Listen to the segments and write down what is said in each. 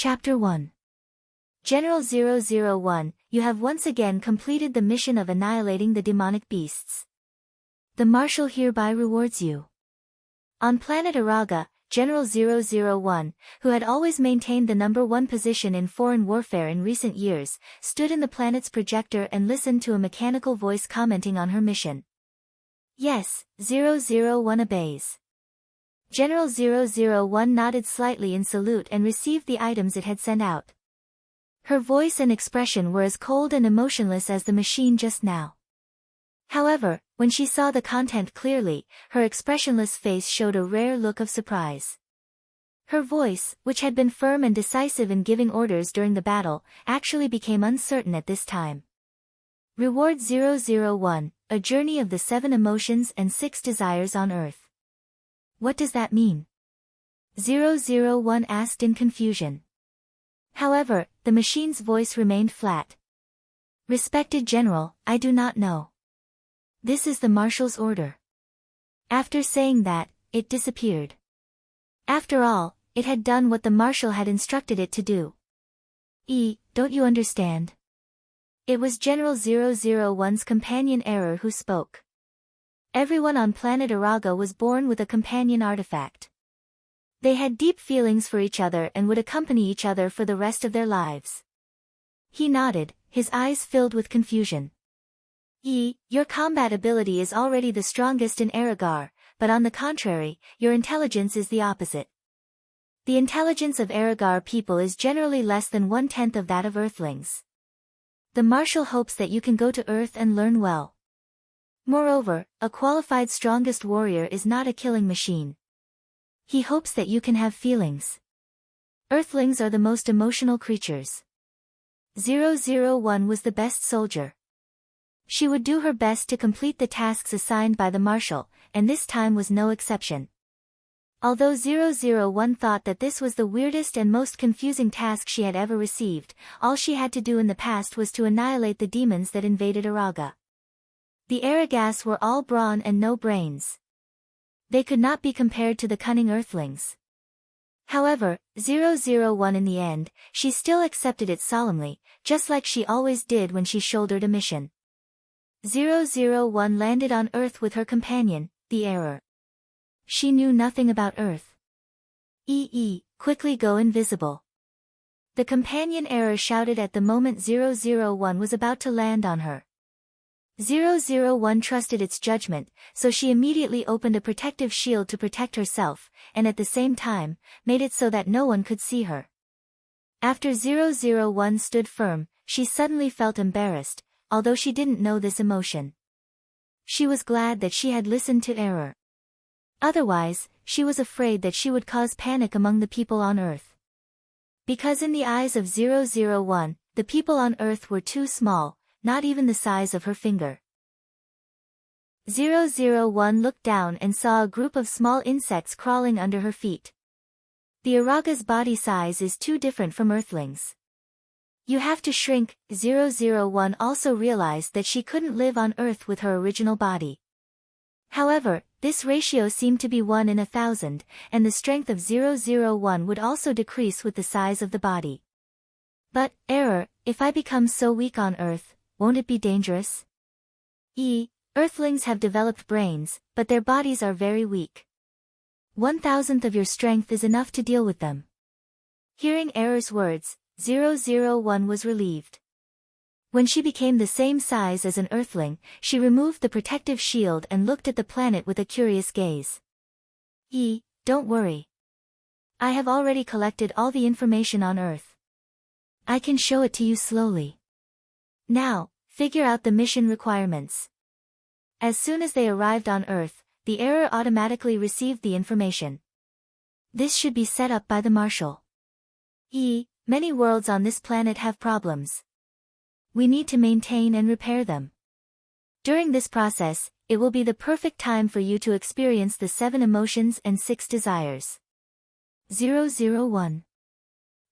Chapter 1. General 001, you have once again completed the mission of annihilating the demonic beasts. The Marshal hereby rewards you. On planet Araga, General 001, who had always maintained the #1 position in foreign warfare in recent years, stood in the planet's projector and listened to a mechanical voice commenting on her mission. Yes, 001 obeys. General 001 nodded slightly in salute and received the items it had sent out. Her voice and expression were as cold and emotionless as the machine just now. However, when she saw the content clearly, her expressionless face showed a rare look of surprise. Her voice, which had been firm and decisive in giving orders during the battle, actually became uncertain at this time. Reward 001, a journey of the 7 emotions and 6 desires on Earth. What does that mean? 001 asked in confusion. However, the machine's voice remained flat. Respected General, I do not know. This is the Marshal's order. After saying that, it disappeared. After all, it had done what the Marshal had instructed it to do. Don't you understand? It was General 001's companion Error who spoke. Everyone on planet Araga was born with a companion artifact. They had deep feelings for each other and would accompany each other for the rest of their lives. He nodded, his eyes filled with confusion. Your combat ability is already the strongest in Aragar, but on the contrary, your intelligence is the opposite. The intelligence of Aragar people is generally less than 1/10 of that of Earthlings. The Marshal hopes that you can go to Earth and learn well. Moreover, a qualified strongest warrior is not a killing machine. He hopes that you can have feelings. Earthlings are the most emotional creatures. 001 was the best soldier. She would do her best to complete the tasks assigned by the Marshal, and this time was no exception. Although 001 thought that this was the weirdest and most confusing task she had ever received, all she had to do in the past was to annihilate the demons that invaded Araga. The Aragas were all brawn and no brains. They could not be compared to the cunning Earthlings. However, 001 in the end, she still accepted it solemnly, just like she always did when she shouldered a mission. 001 landed on Earth with her companion, the Error. She knew nothing about Earth. Quickly go invisible. The companion Error shouted at the moment 001 was about to land on her. 001 trusted its judgment, so she immediately opened a protective shield to protect herself, and at the same time, made it so that no one could see her. After 001 stood firm, she suddenly felt embarrassed, although she didn't know this emotion. She was glad that she had listened to Error. Otherwise, she was afraid that she would cause panic among the people on Earth. Because in the eyes of 001, the people on Earth were too small, not even the size of her finger. 001 looked down and saw a group of small insects crawling under her feet. The Araga's body size is too different from Earthlings. You have to shrink. 001 also realized that she couldn't live on Earth with her original body. However, this ratio seemed to be 1 in 1,000, and the strength of 001 would also decrease with the size of the body. But, Error, if I become so weak on Earth, won't it be dangerous? Earthlings have developed brains, but their bodies are very weak. 1/1000 of your strength is enough to deal with them. Hearing Error's words, 001 was relieved. When she became the same size as an Earthling, she removed the protective shield and looked at the planet with a curious gaze. Don't worry. I have already collected all the information on Earth. I can show it to you slowly. Now, figure out the mission requirements. As soon as they arrived on Earth, the Error automatically received the information. This should be set up by the Marshal. Many worlds on this planet have problems. We need to maintain and repair them. During this process, it will be the perfect time for you to experience the 7 emotions and 6 desires. 001.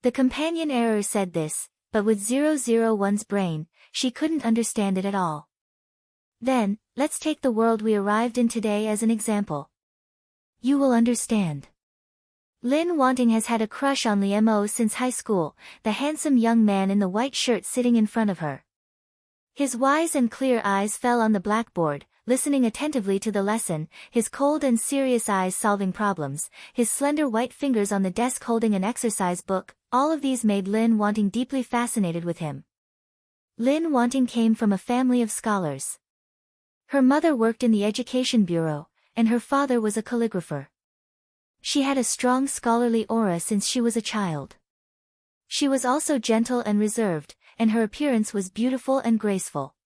The companion Error said this, but with 001's brain, she couldn't understand it at all. Then, let's take the world we arrived in today as an example. You will understand. Lin Wanting has had a crush on Li Mo since high school, the handsome young man in the white shirt sitting in front of her. His wise and clear eyes fell on the blackboard, listening attentively to the lesson, his cold and serious eyes solving problems, his slender white fingers on the desk holding an exercise book, all of these made Lin Wanting deeply fascinated with him. Lin Wanting came from a family of scholars. Her mother worked in the education bureau, and her father was a calligrapher. She had a strong scholarly aura since she was a child. She was also gentle and reserved, and her appearance was beautiful and graceful.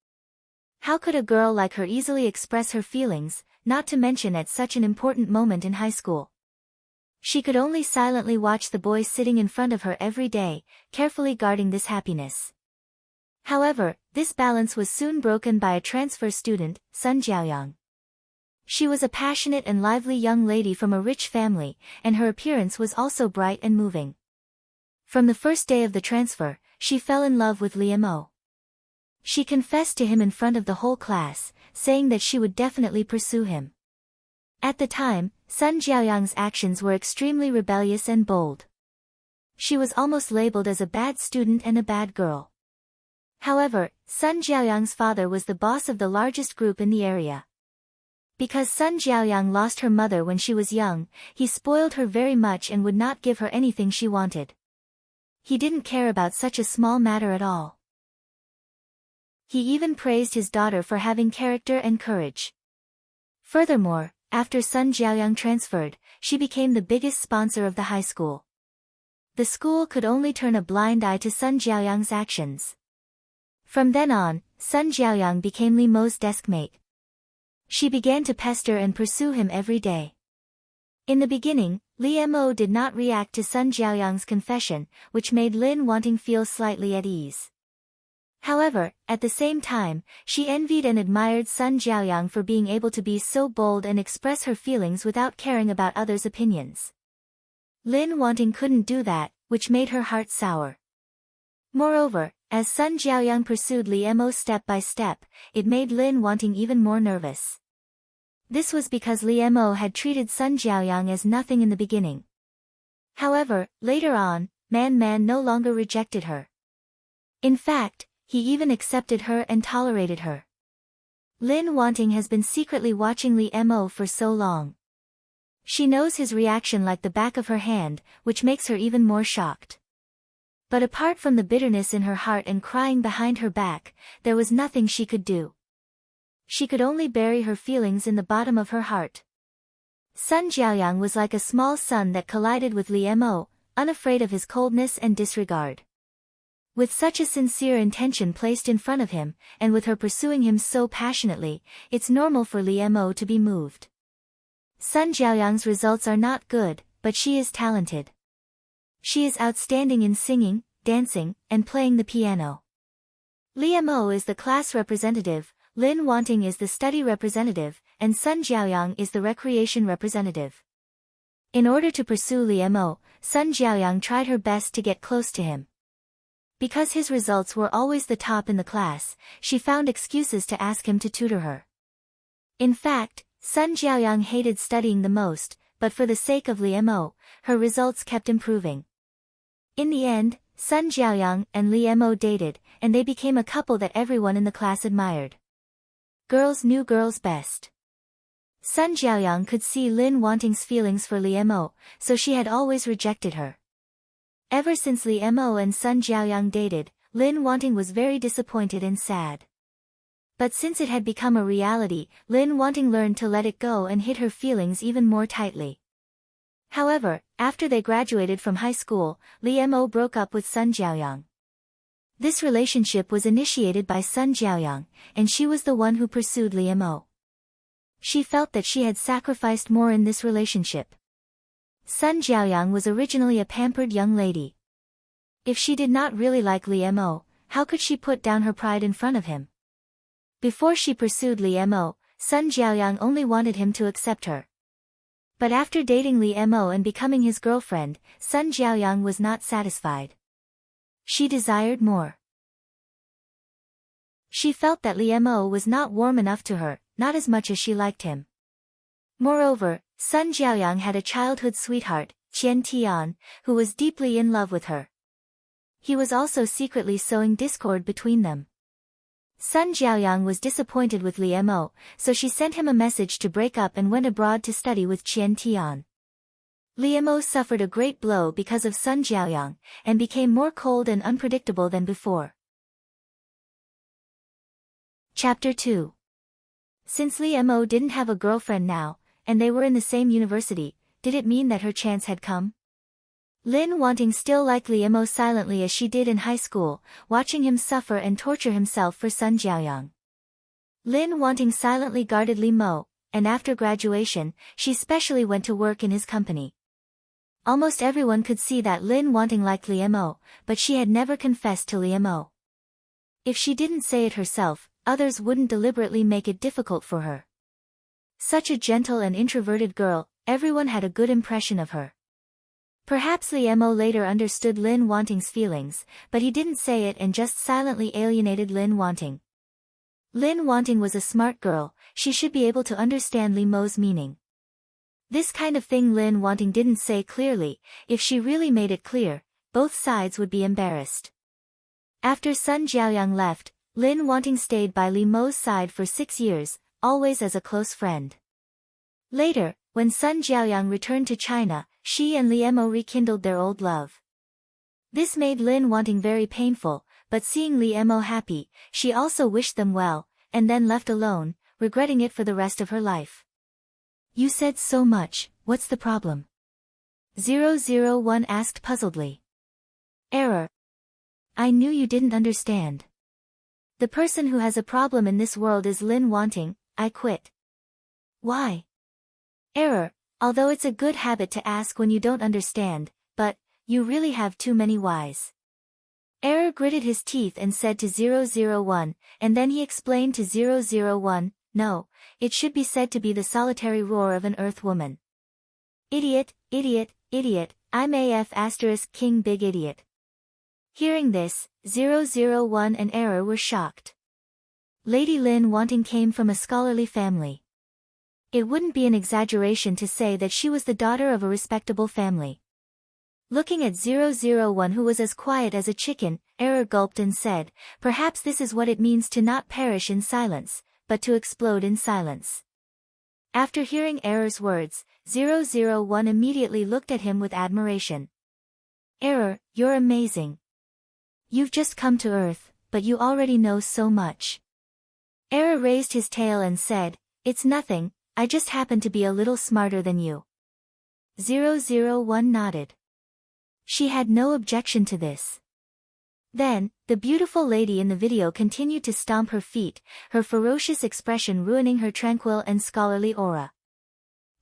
How could a girl like her easily express her feelings, not to mention at such an important moment in high school? She could only silently watch the boy sitting in front of her every day, carefully guarding this happiness. However, this balance was soon broken by a transfer student, Sun Jiaoyang. She was a passionate and lively young lady from a rich family, and her appearance was also bright and moving. From the first day of the transfer, she fell in love with Li Mo. She confessed to him in front of the whole class, saying that she would definitely pursue him. At the time, Sun Jiaoyang's actions were extremely rebellious and bold. She was almost labeled as a bad student and a bad girl. However, Sun Jiaoyang's father was the boss of the largest group in the area. Because Sun Jiaoyang lost her mother when she was young, he spoiled her very much and would not give her anything she wanted. He didn't care about such a small matter at all. He even praised his daughter for having character and courage. Furthermore, after Sun Jiaoyang transferred, she became the biggest sponsor of the high school. The school could only turn a blind eye to Sun Jiaoyang's actions. From then on, Sun Jiaoyang became Li Mo's deskmate. She began to pester and pursue him every day. In the beginning, Li Mo did not react to Sun Jiaoyang's confession, which made Lin Wanting feel slightly at ease. However, at the same time, she envied and admired Sun Jiaoyang for being able to be so bold and express her feelings without caring about others' opinions. Lin Wanting couldn't do that, which made her heart sour. Moreover, as Sun Jiaoyang pursued Li Mo step by step, it made Lin Wanting even more nervous. This was because Li Mo had treated Sun Jiaoyang as nothing in the beginning. However, later on, Man no longer rejected her. In fact, he even accepted her and tolerated her. Lin Wanting has been secretly watching Li Mo for so long. She knows his reaction like the back of her hand, which makes her even more shocked. But apart from the bitterness in her heart and crying behind her back, there was nothing she could do. She could only bury her feelings in the bottom of her heart. Sun Jiaoyang was like a small sun that collided with Li Mo, unafraid of his coldness and disregard. With such a sincere intention placed in front of him, and with her pursuing him so passionately, it's normal for Li Mo to be moved. Sun Jiaoyang's results are not good, but she is talented. She is outstanding in singing, dancing, and playing the piano. Li Mo is the class representative, Lin Wanting is the study representative, and Sun Jiaoyang is the recreation representative. In order to pursue Li Mo, Sun Jiaoyang tried her best to get close to him. Because his results were always the top in the class, she found excuses to ask him to tutor her. In fact, Sun Jiaoyang hated studying the most, but for the sake of Li Mo, her results kept improving. In the end, Sun Jiaoyang and Li Mo dated, and they became a couple that everyone in the class admired. Girls knew girls best. Sun Jiaoyang could see Lin Wanting's feelings for Li Mo, so she had always rejected her. Ever since Li Mo and Sun Jiaoyang dated, Lin Wanting was very disappointed and sad. But since it had become a reality, Lin Wanting learned to let it go and hid her feelings even more tightly. However, after they graduated from high school, Li Mo broke up with Sun Jiaoyang. This relationship was initiated by Sun Jiaoyang, and she was the one who pursued Li Mo. She felt that she had sacrificed more in this relationship. Sun Jiaoyang was originally a pampered young lady. If she did not really like Li Mo, how could she put down her pride in front of him? Before she pursued Li Mo, Sun Jiaoyang only wanted him to accept her. But after dating Li Mo and becoming his girlfriend, Sun Jiaoyang was not satisfied. She desired more. She felt that Li Mo was not warm enough to her, not as much as she liked him. Moreover, Sun Jiaoyang had a childhood sweetheart, Qian Tian, who was deeply in love with her. He was also secretly sowing discord between them. Sun Jiaoyang was disappointed with Li Mo, so she sent him a message to break up and went abroad to study with Qian Tian. Li Mo suffered a great blow because of Sun Jiaoyang, and became more cold and unpredictable than before. Chapter 2. Since Li Mo didn't have a girlfriend now, and they were in the same university, did it mean that her chance had come? Lin Wanting still liked Li Mo silently as she did in high school, watching him suffer and torture himself for Sun Jiaoyang. Lin Wanting silently guarded Li Mo, and after graduation, she specially went to work in his company. Almost everyone could see that Lin Wanting liked Li Mo, but she had never confessed to Li Mo. If she didn't say it herself, others wouldn't deliberately make it difficult for her. Such a gentle and introverted girl, everyone had a good impression of her. Perhaps Li Mo later understood Lin Wanting's feelings, but he didn't say it and just silently alienated Lin Wanting. Lin Wanting was a smart girl, she should be able to understand Li Mo's meaning. This kind of thing Lin Wanting didn't say clearly. If she really made it clear, both sides would be embarrassed. After Sun Jiaoyang left, Lin Wanting stayed by Li Mo's side for 6 years, always as a close friend. Later, when Sun Jiaoyang returned to China, she and Li Mo rekindled their old love. This made Lin Wanting very painful, but seeing Li Mo happy, she also wished them well, and then left alone, regretting it for the rest of her life. You said so much, what's the problem? 001 asked puzzledly. Error. I knew you didn't understand. The person who has a problem in this world is Lin Wanting, I quit. Why? Error, although it's a good habit to ask when you don't understand, but, you really have too many whys. Error gritted his teeth and said to 001, and then he explained to 001, no, it should be said to be the solitary roar of an earth woman. Idiot, idiot, idiot, I'm AF * king big idiot. Hearing this, 001 and Error were shocked. Lady Lin Wanting came from a scholarly family. It wouldn't be an exaggeration to say that she was the daughter of a respectable family. Looking at 001 who was as quiet as a chicken, Error gulped and said, perhaps this is what it means to not perish in silence, but to explode in silence. After hearing Error's words, 001 immediately looked at him with admiration. Error, you're amazing. You've just come to Earth, but you already know so much. Error raised his tail and said, it's nothing, I just happen to be a little smarter than you. 001 nodded. She had no objection to this. Then, the beautiful lady in the video continued to stomp her feet, her ferocious expression ruining her tranquil and scholarly aura.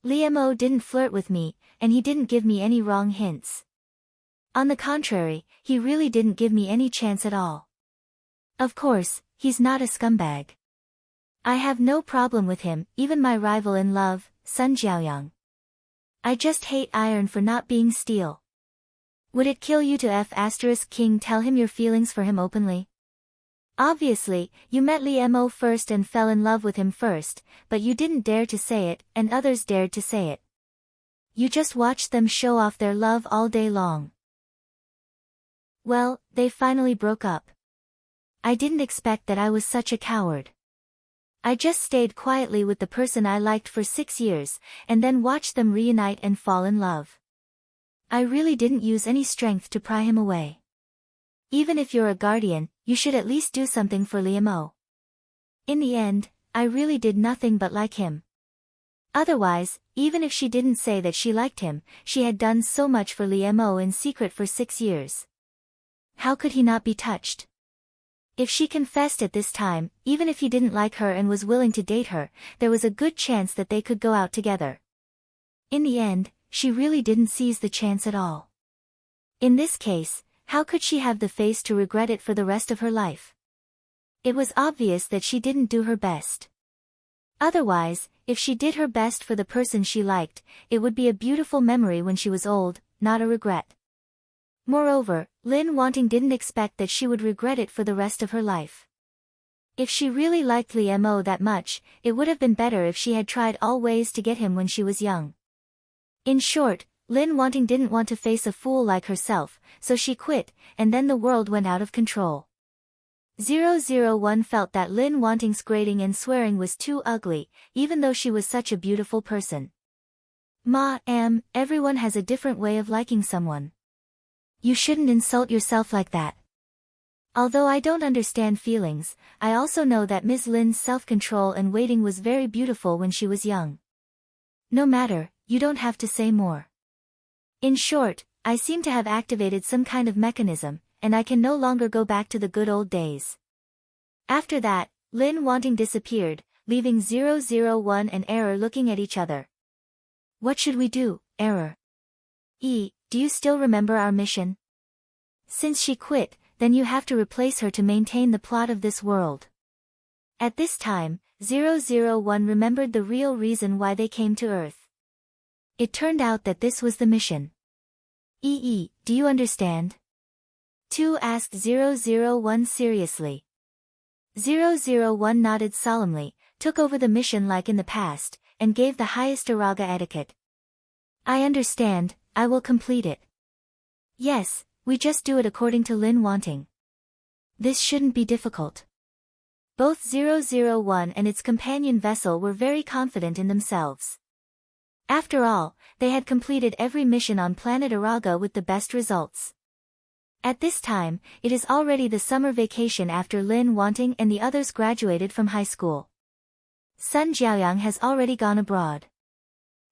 Li Mo didn't flirt with me, and he didn't give me any wrong hints. On the contrary, he really didn't give me any chance at all. Of course, he's not a scumbag. I have no problem with him, even my rival in love, Sun Jiaoyang. I just hate iron for not being steel. Would it kill you to F * king tell him your feelings for him openly? Obviously, you met Li Mo first and fell in love with him first, but you didn't dare to say it, and others dared to say it. You just watched them show off their love all day long. Well, they finally broke up. I didn't expect that I was such a coward. I just stayed quietly with the person I liked for 6 years, and then watched them reunite and fall in love. I really didn't use any strength to pry him away. Even if you're a guardian, you should at least do something for Li Mo. In the end, I really did nothing but like him. Otherwise, even if she didn't say that she liked him, she had done so much for Li Mo in secret for 6 years. How could he not be touched? If she confessed at this time, even if he didn't like her and was willing to date her, there was a good chance that they could go out together. In the end, she really didn't seize the chance at all. In this case, how could she have the face to regret it for the rest of her life? It was obvious that she didn't do her best. Otherwise, if she did her best for the person she liked, it would be a beautiful memory when she was old, not a regret. Moreover, Lin Wanting didn't expect that she would regret it for the rest of her life. If she really liked Li Mo that much, it would have been better if she had tried all ways to get him when she was young. In short, Lin Wanting didn't want to face a fool like herself, so she quit, and then the world went out of control. 001 felt that Lin Wanting's grating and swearing was too ugly, even though she was such a beautiful person. Everyone has a different way of liking someone. You shouldn't insult yourself like that. Although I don't understand feelings, I also know that Ms. Lin's self-control and waiting was very beautiful when she was young. No matter, you don't have to say more. In short, I seem to have activated some kind of mechanism, and I can no longer go back to the good old days. After that, Lin Wanting disappeared, leaving 001 and Error looking at each other. What should we do, Error? Do you still remember our mission? Since she quit, then you have to replace her to maintain the plot of this world. At this time, 001 remembered the real reason why they came to Earth. It turned out that this was the mission. Do you understand? 2 asked 001 seriously. 001 nodded solemnly, took over the mission like in the past, and gave the highest Araga etiquette. I understand, I will complete it. Yes, we just do it according to Lin Wanting. This shouldn't be difficult. Both 001 and its companion vessel were very confident in themselves. After all, they had completed every mission on planet Araga with the best results. At this time, it is already the summer vacation after Lin Wanting and the others graduated from high school. Sun Jiaoyang has already gone abroad.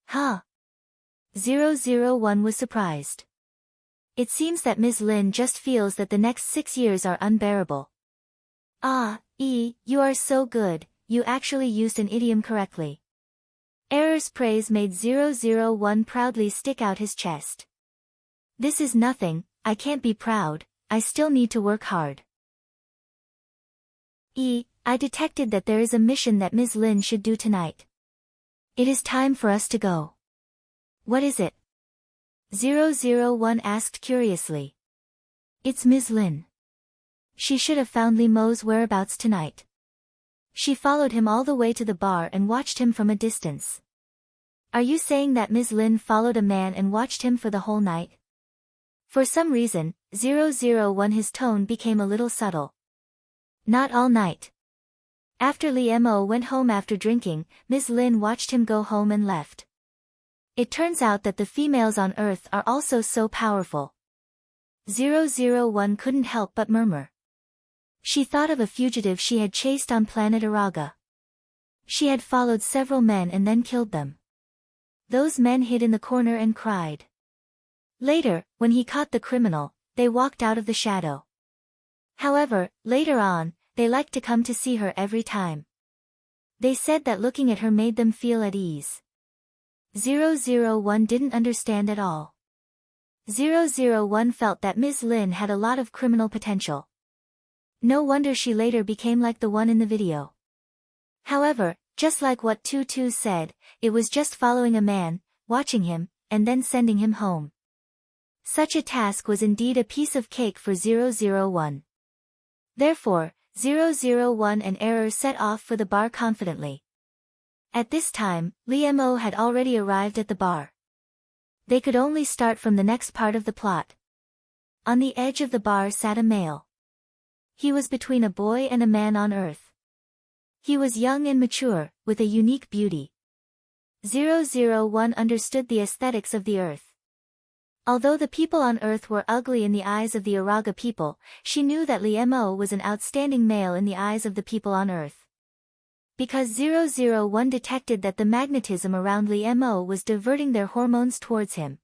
001 was surprised. It seems that Ms. Lin just feels that the next 6 years are unbearable. You are so good, you actually used an idiom correctly. Error's praise made 001 proudly stick out his chest. This is nothing, I can't be proud, I still need to work hard. I detected that there is a mission that Ms. Lin should do tonight. It is time for us to go. What is it? 001 asked curiously. It's Ms. Lin. She should have found Li Mo's whereabouts tonight. She followed him all the way to the bar and watched him from a distance. Are you saying that Ms. Lin followed a man and watched him for the whole night? For some reason, 001 his tone became a little subtle. Not all night. After Li Mo went home after drinking, Ms. Lin watched him go home and left. It turns out that the females on Earth are also so powerful. 001 couldn't help but murmur. She thought of a fugitive she had chased on planet Araga. She had followed several men and then killed them. Those men hid in the corner and cried. Later, when he caught the criminal, they walked out of the shadow. However, later on, they liked to come to see her every time. They said that looking at her made them feel at ease. 001 didn't understand at all. 001 felt that Ms. Lin had a lot of criminal potential. No wonder she later became like the one in the video. However, just like what Tutu said, it was just following a man, watching him, and then sending him home. Such a task was indeed a piece of cake for 001. Therefore, 001 and Error set off for the bar confidently. At this time, Li Mo had already arrived at the bar. They could only start from the next part of the plot. On the edge of the bar sat a male. He was between a boy and a man on Earth. He was young and mature, with a unique beauty. 001 understood the aesthetics of the Earth. Although the people on Earth were ugly in the eyes of the Araga people, she knew that Li Mo was an outstanding male in the eyes of the people on Earth. Because 001 detected that the magnetism around Li Mo was diverting their hormones towards him.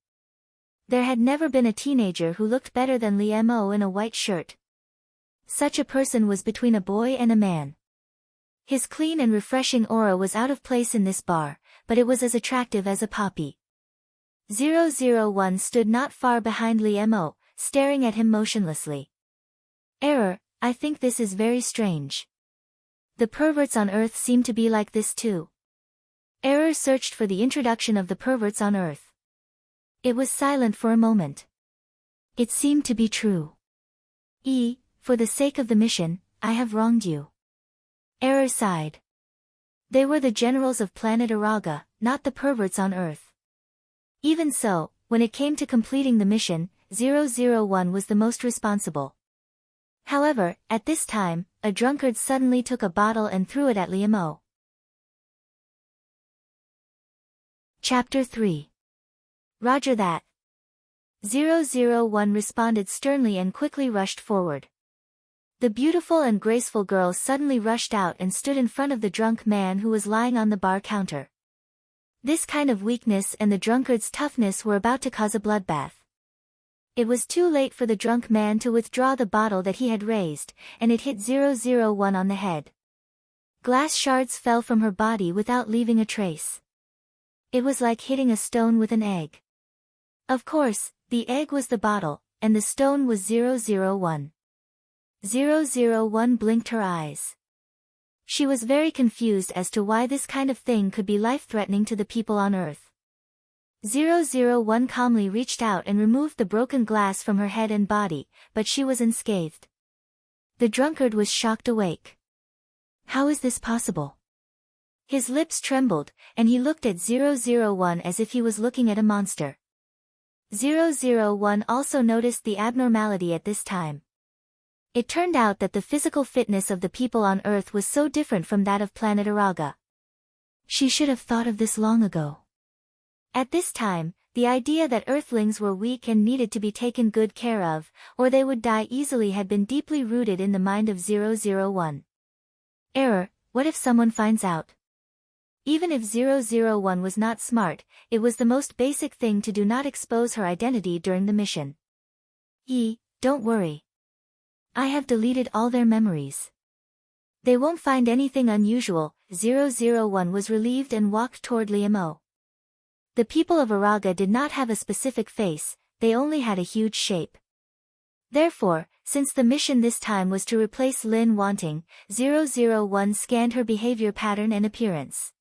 There had never been a teenager who looked better than Li Mo in a white shirt. Such a person was between a boy and a man. His clean and refreshing aura was out of place in this bar, but it was as attractive as a poppy. 001 stood not far behind Li Mo, staring at him motionlessly. Error, I think this is very strange. The perverts on Earth seem to be like this too. Error searched for the introduction of the perverts on Earth. It was silent for a moment. It seemed to be true. For the sake of the mission, I have wronged you. Error sighed. They were the generals of planet Araga, not the perverts on Earth. Even so, when it came to completing the mission, 001 was the most responsible. However, at this time, a drunkard suddenly took a bottle and threw it at Liamo. Chapter 3. Roger that. 001 responded sternly and quickly rushed forward. The beautiful and graceful girl suddenly rushed out and stood in front of the drunk man who was lying on the bar counter. This kind of weakness and the drunkard's toughness were about to cause a bloodbath. It was too late for the drunk man to withdraw the bottle that he had raised, and it hit 001 on the head. Glass shards fell from her body without leaving a trace. It was like hitting a stone with an egg. Of course, the egg was the bottle, and the stone was 001. 001 blinked her eyes. She was very confused as to why this kind of thing could be life-threatening to the people on Earth. 001 calmly reached out and removed the broken glass from her head and body, but she was unscathed. The drunkard was shocked awake. How is this possible? His lips trembled, and he looked at 001 as if he was looking at a monster. 001 also noticed the abnormality at this time. It turned out that the physical fitness of the people on Earth was so different from that of planet Araga. She should have thought of this long ago. At this time, the idea that Earthlings were weak and needed to be taken good care of, or they would die easily had been deeply rooted in the mind of 001. Error, what if someone finds out? Even if 001 was not smart, it was the most basic thing to do not expose her identity during the mission. Don't worry. I have deleted all their memories. They won't find anything unusual. 001 was relieved and walked toward Liamo. The people of Araga did not have a specific face, they only had a huge shape. Therefore, since the mission this time was to replace Lin Wanting, 001 scanned her behavior pattern and appearance.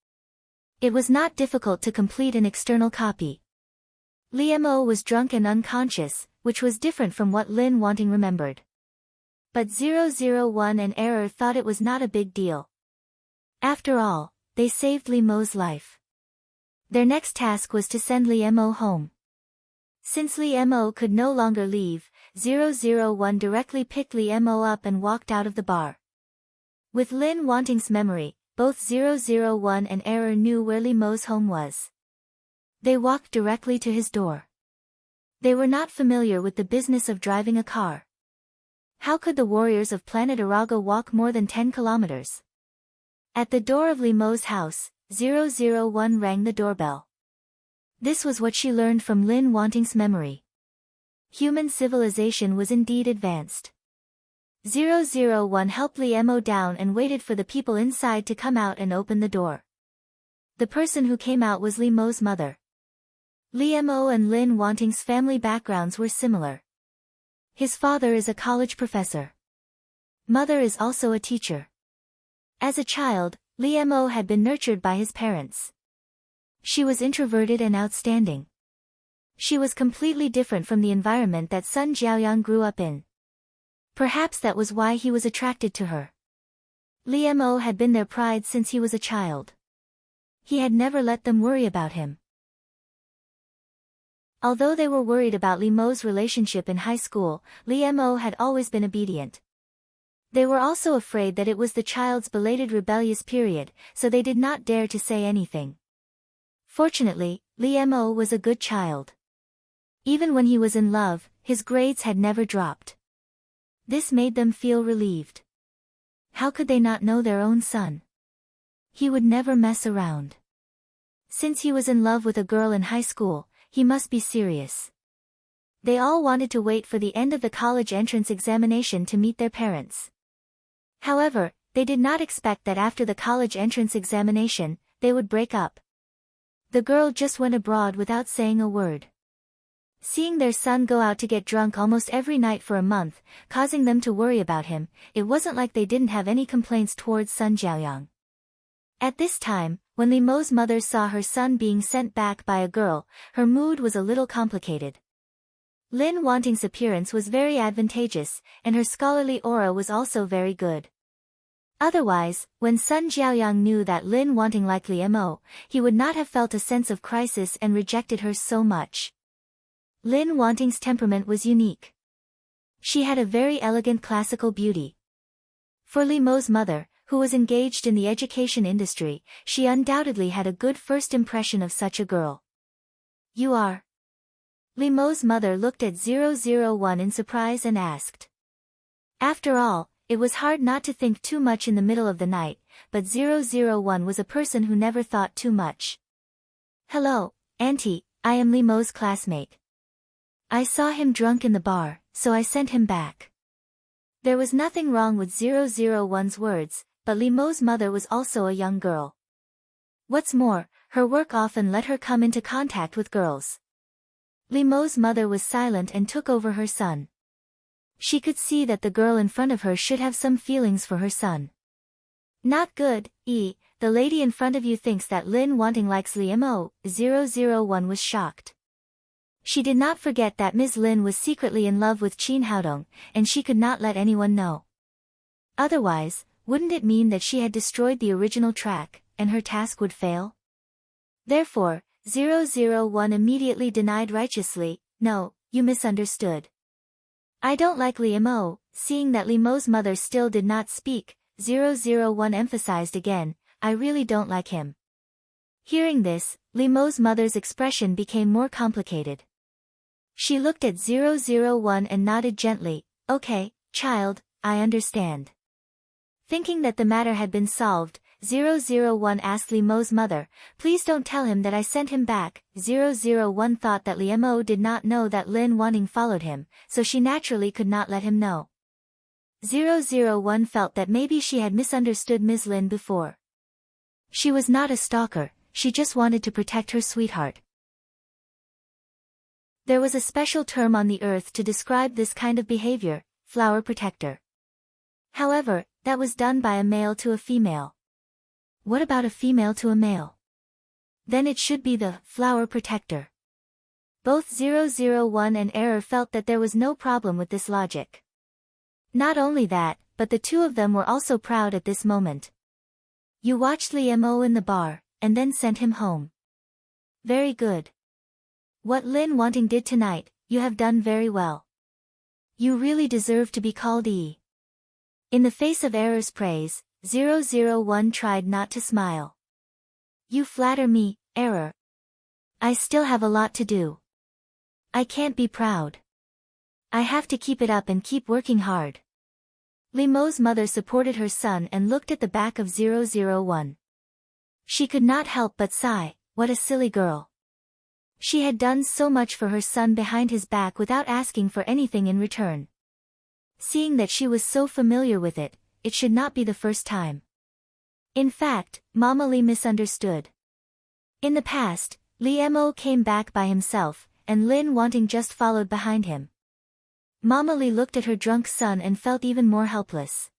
It was not difficult to complete an external copy. Liamo was drunk and unconscious, which was different from what Lin Wanting remembered. But 001 and Error thought it was not a big deal. After all, they saved Liamo's life. Their next task was to send Liamo home. Since Liamo could no longer leave, 001 directly picked Liamo up and walked out of the bar. With Lin Wanting's memory, both 001 and Error knew where Liamo's home was. They walked directly to his door. They were not familiar with the business of driving a car. How could the warriors of planet Araga walk more than 10 kilometers? At the door of Liamo's house, 001 rang the doorbell. This was what she learned from Lin Wanting's memory. Human civilization was indeed advanced. 001 helped Liamo down and waited for the people inside to come out and open the door. The person who came out was Liamo's mother. Liamo and Lin Wanting's family backgrounds were similar. His father is a college professor. Mother is also a teacher. As a child, Liamo had been nurtured by his parents. She was introverted and outstanding. She was completely different from the environment that Sun Jiaoyang grew up in. Perhaps that was why he was attracted to her. Liamo had been their pride since he was a child. He had never let them worry about him. Although they were worried about Liamo's relationship in high school, Liamo had always been obedient. They were also afraid that it was the child's belated rebellious period, so they did not dare to say anything. Fortunately, Liamo was a good child. Even when he was in love, his grades had never dropped. This made them feel relieved. How could they not know their own son? He would never mess around. Since he was in love with a girl in high school, he must be serious. They all wanted to wait for the end of the college entrance examination to meet their parents. However, they did not expect that after the college entrance examination, they would break up. The girl just went abroad without saying a word. Seeing their son go out to get drunk almost every night for a month, causing them to worry about him, it wasn't like they didn't have any complaints towards Sun Jiaoyang. At this time, when Liamo's mother saw her son being sent back by a girl, her mood was a little complicated. Lin Wanting's appearance was very advantageous, and her scholarly aura was also very good. Otherwise, when Sun Jiaoyang knew that Lin Wanting liked Liamo, he would not have felt a sense of crisis and rejected her so much. Lin Wanting's temperament was unique. She had a very elegant classical beauty. For Li Mo's mother, who was engaged in the education industry, she undoubtedly had a good first impression of such a girl. You are? Li Mo's mother looked at 001 in surprise and asked. After all, it was hard not to think too much in the middle of the night, but 001 was a person who never thought too much. Hello, Auntie, I am Li Mo's classmate. I saw him drunk in the bar, so I sent him back. There was nothing wrong with 001's words, but Li Mo's mother was also a young girl. What's more, her work often let her come into contact with girls. Li Mo's mother was silent and took over her son. She could see that the girl in front of her should have some feelings for her son. Not good, the lady in front of you thinks that Lin Wanting likes Li Mo. 001 was shocked. She did not forget that Ms. Lin was secretly in love with Qin Haodong, and she could not let anyone know. Otherwise, wouldn't it mean that she had destroyed the original track, and her task would fail? Therefore, 001 immediately denied righteously, no, you misunderstood. I don't like Li Mo. Seeing that Li Mo's mother still did not speak, 001 emphasized again, I really don't like him. Hearing this, Li Mo's mother's expression became more complicated. She looked at 001 and nodded gently, okay, child, I understand. Thinking that the matter had been solved, 001 asked Li Mo's mother, please don't tell him that I sent him back. 001 thought that Li Mo did not know that Lin Wanting followed him, so she naturally could not let him know. 001 felt that maybe she had misunderstood Ms. Lin before. She was not a stalker, she just wanted to protect her sweetheart. There was a special term on the earth to describe this kind of behavior, flower protector. However, that was done by a male to a female. What about a female to a male? Then it should be the flower protector. Both 001 and Error felt that there was no problem with this logic. Not only that, but the two of them were also proud at this moment. You watched Li Mo in the bar, and then sent him home. Very good. What Lin Wanting did tonight, you have done very well. You really deserve to be called E. In the face of Error's praise, 001 tried not to smile. You flatter me, Error. I still have a lot to do. I can't be proud. I have to keep it up and keep working hard. Li Mo's mother supported her son and looked at the back of 001. She could not help but sigh, what a silly girl. She had done so much for her son behind his back without asking for anything in return. Seeing that she was so familiar with it, it should not be the first time. In fact, Mama Li misunderstood. In the past, Li Mo came back by himself, and Lin Wanting just followed behind him. Mama Li looked at her drunk son and felt even more helpless.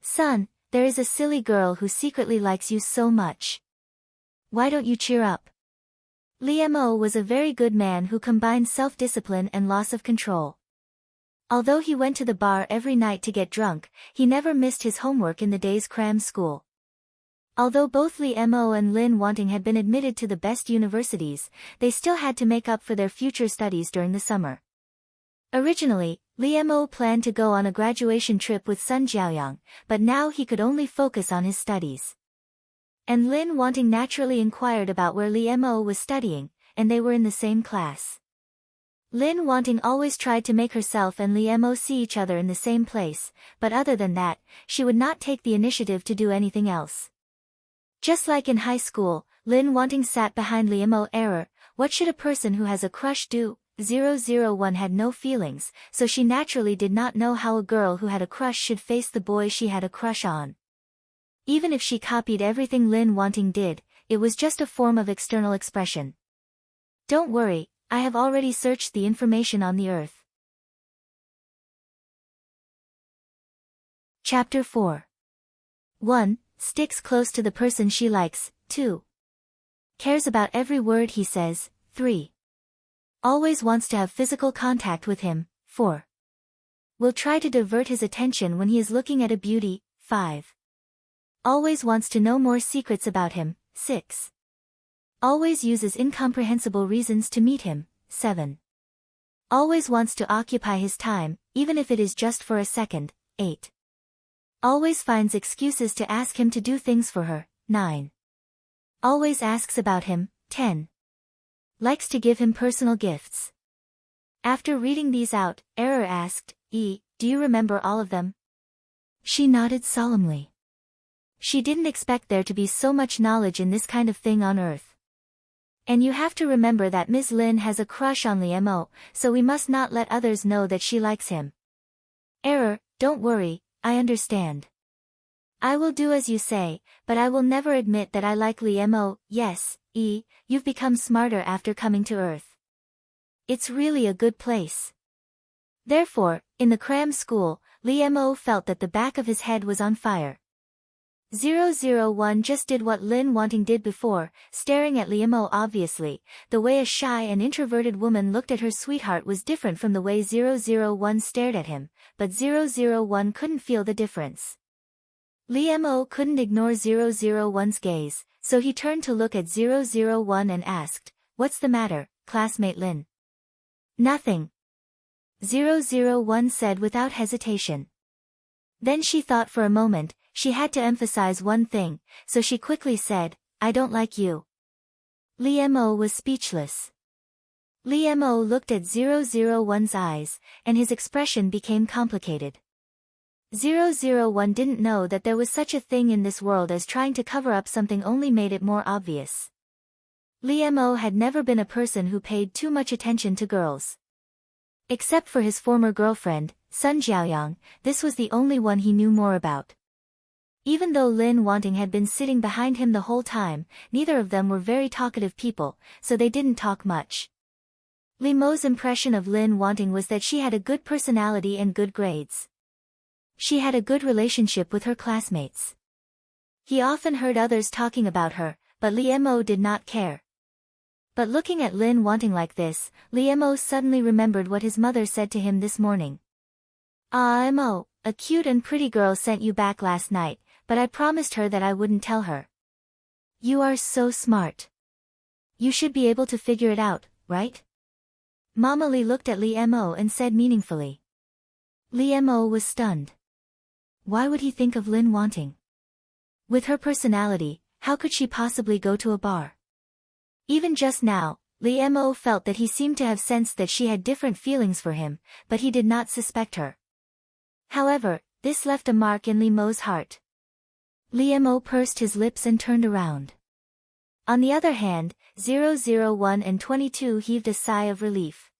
Son, there is a silly girl who secretly likes you so much. Why don't you cheer up? Li Mo was a very good man who combined self-discipline and loss of control. Although he went to the bar every night to get drunk, he never missed his homework in the day's cram school. Although both Li Mo and Lin Wanting had been admitted to the best universities, they still had to make up for their future studies during the summer. Originally, Li Mo planned to go on a graduation trip with Sun Jiaoyang, but now he could only focus on his studies. And Lin Wanting naturally inquired about where Li Mo was studying, and they were in the same class. Lin Wanting always tried to make herself and Li Mo see each other in the same place, but other than that, she would not take the initiative to do anything else. Just like in high school, Lin Wanting sat behind Li Mo. Error, what should a person who has a crush do? 001 had no feelings, so she naturally did not know how a girl who had a crush should face the boy she had a crush on. Even if she copied everything Lin Wanting did, it was just a form of external expression. Don't worry, I have already searched the information on the earth. Chapter 4. 1. Sticks close to the person she likes. 2. Cares about every word he says. 3. Always wants to have physical contact with him. 4. Will try to divert his attention when he is looking at a beauty. 5. Always wants to know more secrets about him. 6. Always uses incomprehensible reasons to meet him. 7. Always wants to occupy his time, even if it is just for a second. 8. Always finds excuses to ask him to do things for her. 9. Always asks about him. 10. Likes to give him personal gifts. After reading these out, Error asked, do you remember all of them? She nodded solemnly. She didn't expect there to be so much knowledge in this kind of thing on Earth. And you have to remember that Ms. Lin has a crush on Li Mo, so we must not let others know that she likes him. Error, don't worry, I understand. I will do as you say, but I will never admit that I like Li Mo. Yes, you've become smarter after coming to Earth. It's really a good place. Therefore, in the cram school, Li Mo felt that the back of his head was on fire. 001 just did what Lin Wanting did before, staring at Li Mo obviously. The way a shy and introverted woman looked at her sweetheart was different from the way 001 stared at him, but 001 couldn't feel the difference. Li Mo couldn't ignore 001's gaze, so he turned to look at 001 and asked, "What's the matter, classmate Lin?" "Nothing," 001 said without hesitation. Then she thought for a moment. She had to emphasize one thing, so she quickly said, "I don't like you." Li Mo was speechless. Li Mo looked at 001's eyes, and his expression became complicated. 001 didn't know that there was such a thing in this world as trying to cover up something only made it more obvious. Li Mo had never been a person who paid too much attention to girls. Except for his former girlfriend, Sun Jiaoyang, this was the only one he knew more about. Even though Lin Wanting had been sitting behind him the whole time, neither of them were very talkative people, so they didn't talk much. Li Mo's impression of Lin Wanting was that she had a good personality and good grades. She had a good relationship with her classmates. He often heard others talking about her, but Li Mo did not care. But looking at Lin Wanting like this, Li Mo suddenly remembered what his mother said to him this morning. Mo, a cute and pretty girl sent you back last night, but I promised her that I wouldn't tell her. You are so smart. You should be able to figure it out, right? Mama Li looked at Li Mo and said meaningfully. Li Mo was stunned. Why would he think of Lin Wanting? With her personality, how could she possibly go to a bar? Even just now, Li Mo felt that he seemed to have sensed that she had different feelings for him, but he did not suspect her. However, this left a mark in Li Mo's heart. Li Mo pursed his lips and turned around. On the other hand, 001 and 22 heaved a sigh of relief.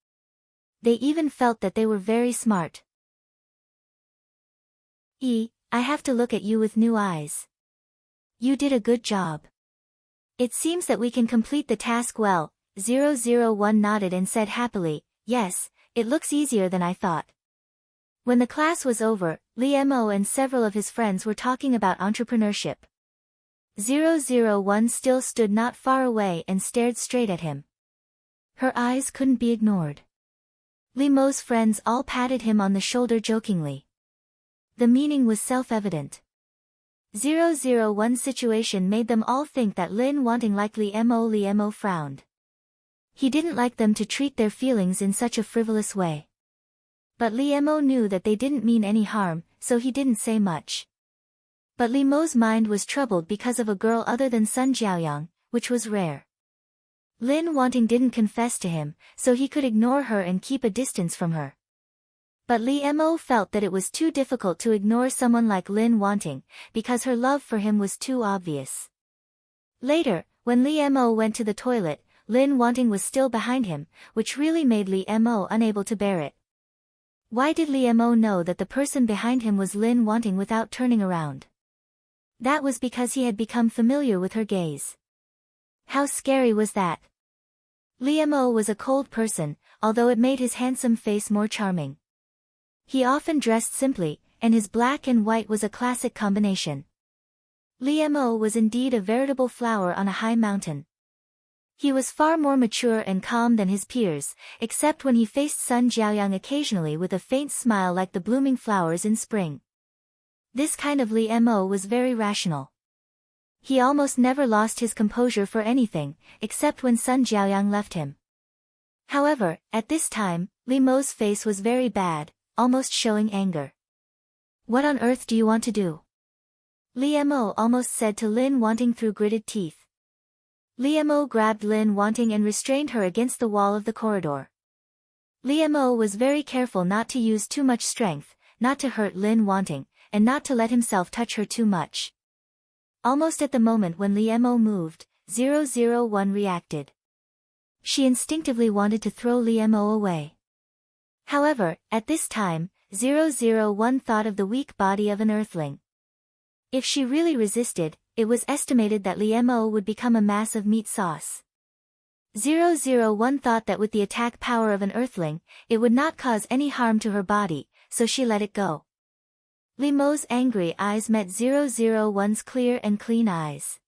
They even felt that they were very smart. I have to look at you with new eyes. You did a good job. It seems that we can complete the task well. 001 nodded and said happily, "Yes, it looks easier than I thought." When the class was over, Li Mo and several of his friends were talking about entrepreneurship. 001 still stood not far away and stared straight at him. Her eyes couldn't be ignored. Li Mo's friends all patted him on the shoulder jokingly. The meaning was self-evident. 001's situation made them all think that Lin Wanting liked Li Mo frowned. He didn't like them to treat their feelings in such a frivolous way. But Li Mo knew that they didn't mean any harm, so he didn't say much. But Li Mo's mind was troubled because of a girl other than Sun Jiaoyang, which was rare. Lin Wanting didn't confess to him, so he could ignore her and keep a distance from her. But Li Mo felt that it was too difficult to ignore someone like Lin Wanting, because her love for him was too obvious. Later, when Li Mo went to the toilet, Lin Wanting was still behind him, which really made Li Mo unable to bear it. Why did Li Mo know that the person behind him was Lin Wanting without turning around? That was because he had become familiar with her gaze. How scary was that? Li Mo was a cold person, although it made his handsome face more charming. He often dressed simply, and his black and white was a classic combination. Li Mo was indeed a veritable flower on a high mountain. He was far more mature and calm than his peers, except when he faced Sun Jiaoyang occasionally with a faint smile like the blooming flowers in spring. This kind of Li Mo was very rational. He almost never lost his composure for anything, except when Sun Jiaoyang left him. However, at this time, Li Mo's face was very bad, almost showing anger. What on earth do you want to do? Li Mo almost said to Lin Wanting through gritted teeth. Li Mo grabbed Lin Wanting and restrained her against the wall of the corridor. Li Mo was very careful not to use too much strength, not to hurt Lin Wanting, and not to let himself touch her too much. Almost at the moment when Li Mo moved, 001 reacted. She instinctively wanted to throw Li Mo away. However, at this time, 001 thought of the weak body of an earthling. If she really resisted, it was estimated that Li Mo would become a mass of meat sauce. 001 thought that with the attack power of an earthling, it would not cause any harm to her body, so she let it go. Li Mo's angry eyes met 001's clear and clean eyes.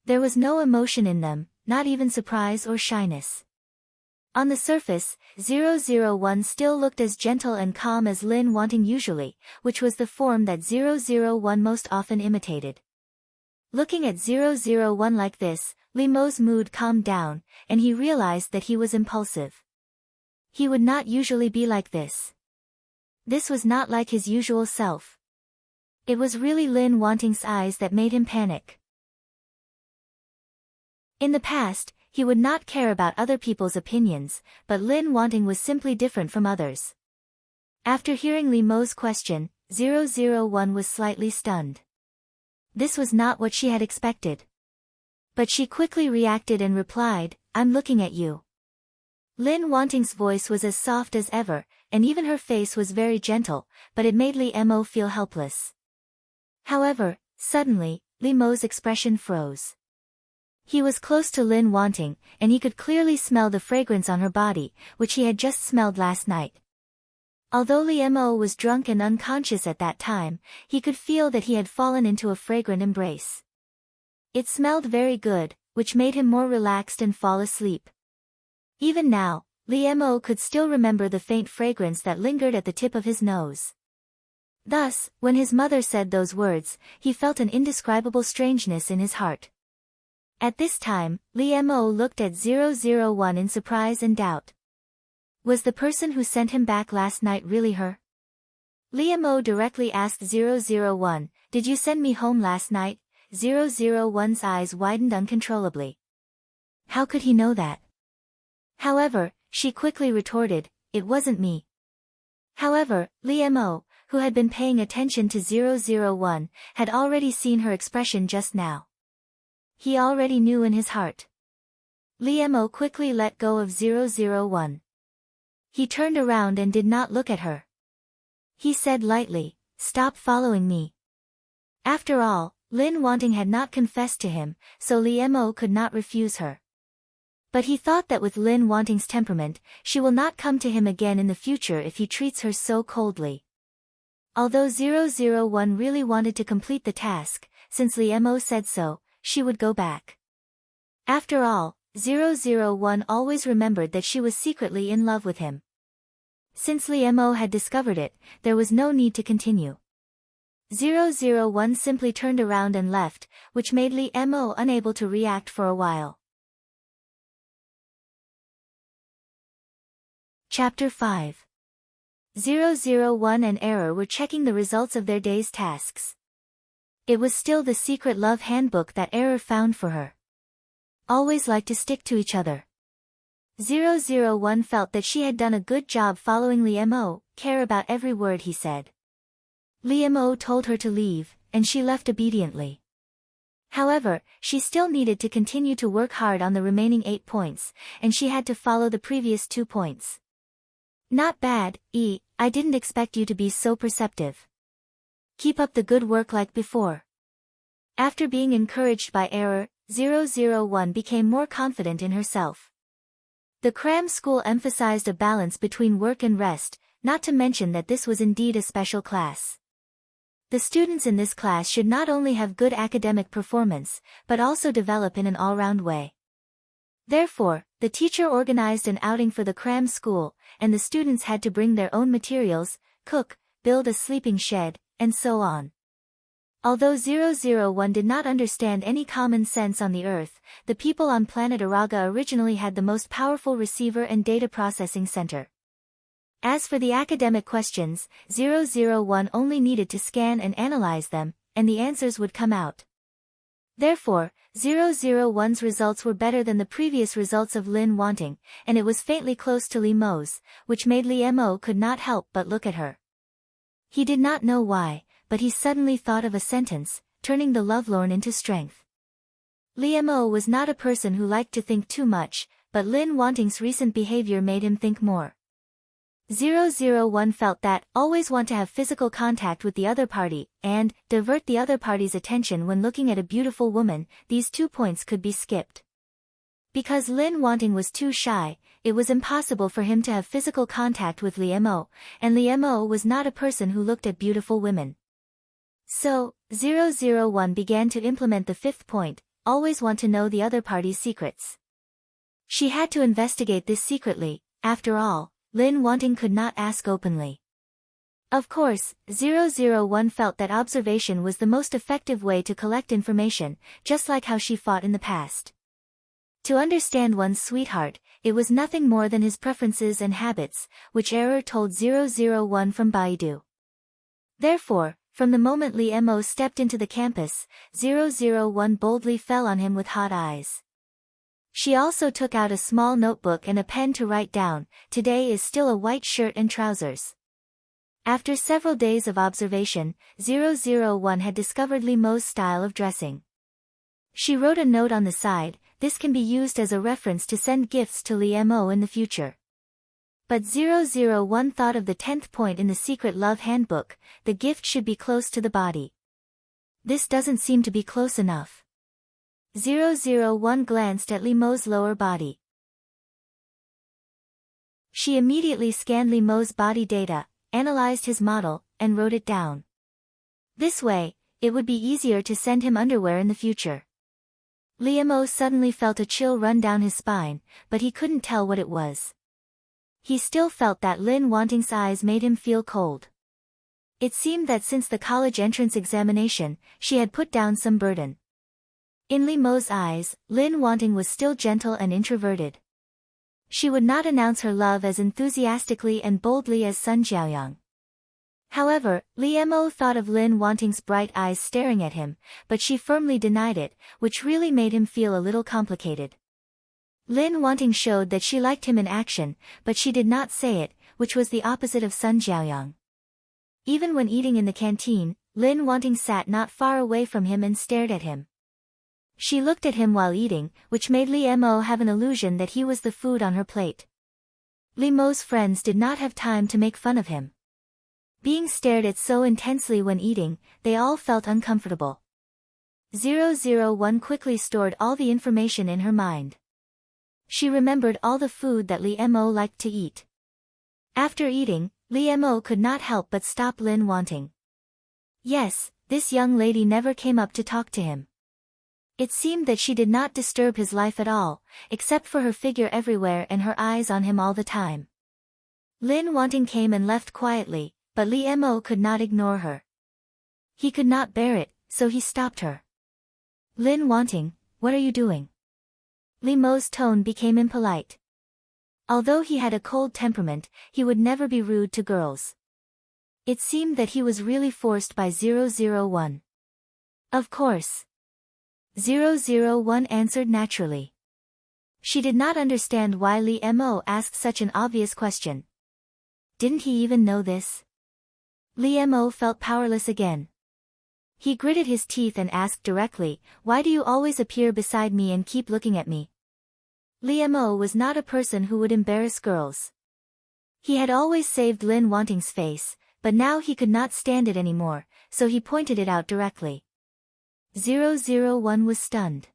There was no emotion in them, not even surprise or shyness. On the surface, 001 still looked as gentle and calm as Lin Wanting usually, which was the form that 001 most often imitated. Looking at 001 like this, Li Mo's mood calmed down, and he realized that he was impulsive. He would not usually be like this. This was not like his usual self. It was really Lin Wanting's eyes that made him panic. In the past, he would not care about other people's opinions, but Lin Wanting was simply different from others. After hearing Li Mo's question, 001 was slightly stunned. This was not what she had expected. But she quickly reacted and replied, "I'm looking at you." Lin Wanting's voice was as soft as ever, and even her face was very gentle, but it made Li Mo feel helpless. However, suddenly, Li Mo's expression froze. He was close to Lin Wanting, and he could clearly smell the fragrance on her body, which he had just smelled last night. Although Li Mo was drunk and unconscious at that time, he could feel that he had fallen into a fragrant embrace. It smelled very good, which made him more relaxed and fall asleep. Even now, Li Mo could still remember the faint fragrance that lingered at the tip of his nose. Thus, when his mother said those words, he felt an indescribable strangeness in his heart. At this time, Li Mo looked at 001 in surprise and doubt. Was the person who sent him back last night really her? Li Mo directly asked 001, "Did you send me home last night?" 001's eyes widened uncontrollably. How could he know that? However, she quickly retorted, "It wasn't me." However, Li Mo, who had been paying attention to 001, had already seen her expression just now. He already knew in his heart. Li Mo quickly let go of 001. He turned around and did not look at her. He said lightly, "Stop following me." After all, Lin Wanting had not confessed to him, so Li Mo could not refuse her. But he thought that with Lin Wanting's temperament, she will not come to him again in the future if he treats her so coldly. Although 001 really wanted to complete the task, since Li Mo said so, she would go back. After all, 001 always remembered that she was secretly in love with him. Since Li Mo had discovered it, there was no need to continue. 001 simply turned around and left, which made Li Mo unable to react for a while. Chapter 5. 001 and Error were checking the results of their day's tasks. It was still the secret love handbook that Error found for her. Always like to stick to each other. 001 felt that she had done a good job following Li Mo, care about every word he said. Li Mo told her to leave, and she left obediently. However, she still needed to continue to work hard on the remaining 8 points, and she had to follow the previous 2 points. Not bad, I didn't expect you to be so perceptive. Keep up the good work like before. After being encouraged by Error, 001 became more confident in herself. The cram school emphasized a balance between work and rest, not to mention that this was indeed a special class. The students in this class should not only have good academic performance, but also develop in an all-round way. Therefore, the teacher organized an outing for the cram school, and the students had to bring their own materials, cook, build a sleeping shed, and so on. Although 001 did not understand any common sense on the Earth, the people on planet Araga originally had the most powerful receiver and data processing center. As for the academic questions, 001 only needed to scan and analyze them, and the answers would come out. Therefore, 001's results were better than the previous results of Lin Wanting, and it was faintly close to Li Mo's, which made Li Mo could not help but look at her. He did not know why, but he suddenly thought of a sentence, turning the lovelorn into strength. Li Mo was not a person who liked to think too much, but Lin Wanting's recent behavior made him think more. 001 felt that, always want to have physical contact with the other party, and, divert the other party's attention when looking at a beautiful woman, these 2 points could be skipped. Because Lin Wanting was too shy, it was impossible for him to have physical contact with Li Mo, and Li Mo was not a person who looked at beautiful women. So, 001 began to implement the 5th point, always want to know the other party's secrets. She had to investigate this secretly, after all, Lin Wanting could not ask openly. Of course, 001 felt that observation was the most effective way to collect information, just like how she fought in the past. To understand one's sweetheart, it was nothing more than his preferences and habits, which Error told 001 from Baidu. Therefore, from the moment Li Mo stepped into the campus, 001 boldly fell on him with hot eyes. She also took out a small notebook and a pen to write down, "Today is still a white shirt and trousers." After several days of observation, 001 had discovered Li Mo's style of dressing. She wrote a note on the side, this can be used as a reference to send gifts to Li Mo in the future. But 001 thought of the 10th point in the secret love handbook, the gift should be close to the body. This doesn't seem to be close enough. 001 glanced at Li Mo's lower body. She immediately scanned Li Mo's body data, analyzed his model, and wrote it down. This way, it would be easier to send him underwear in the future. Li Mo suddenly felt a chill run down his spine, but he couldn't tell what it was. He still felt that Lin Wanting's eyes made him feel cold. It seemed that since the college entrance examination, she had put down some burden. In Li Mo's eyes, Lin Wanting was still gentle and introverted. She would not announce her love as enthusiastically and boldly as Sun Jiaoyang. However, Li Mo thought of Lin Wanting's bright eyes staring at him, but she firmly denied it, which really made him feel a little complicated. Lin Wanting showed that she liked him in action, but she did not say it, which was the opposite of Sun Jiaoyang. Even when eating in the canteen, Lin Wanting sat not far away from him and stared at him. She looked at him while eating, which made Li Mo have an illusion that he was the food on her plate. Li Mo's friends did not have time to make fun of him. Being stared at so intensely when eating, they all felt uncomfortable. 001 quickly stored all the information in her mind. She remembered all the food that Li Mo liked to eat. After eating, Li Mo could not help but stop Lin Wanting. Yes, this young lady never came up to talk to him. It seemed that she did not disturb his life at all, except for her figure everywhere and her eyes on him all the time. Lin Wanting came and left quietly, but Li Mo could not ignore her. He could not bear it, so he stopped her. "Lin Wanting, what are you doing?" Li Mo's tone became impolite. Although he had a cold temperament, he would never be rude to girls. It seemed that he was really forced by 001. Of course. 001 answered naturally. She did not understand why Li Mo asked such an obvious question. Didn't he even know this? Li Mo felt powerless again. He gritted his teeth and asked directly, "Why do you always appear beside me and keep looking at me?" Li Mo was not a person who would embarrass girls. He had always saved Lin Wanting's face, but now he could not stand it anymore, so he pointed it out directly. 001 was stunned.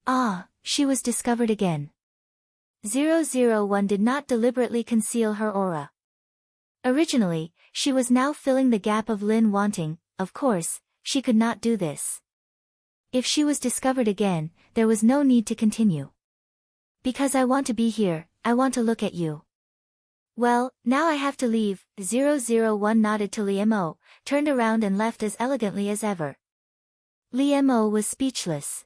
Ah, she was discovered again. 001 did not deliberately conceal her aura. Originally, she was now filling the gap of Lin Wanting. Of course, she could not do this. If she was discovered again, there was no need to continue. "Because I want to be here, I want to look at you." "Well, now I have to leave." 001 nodded to Li Mo, turned around and left as elegantly as ever. Li Mo was speechless.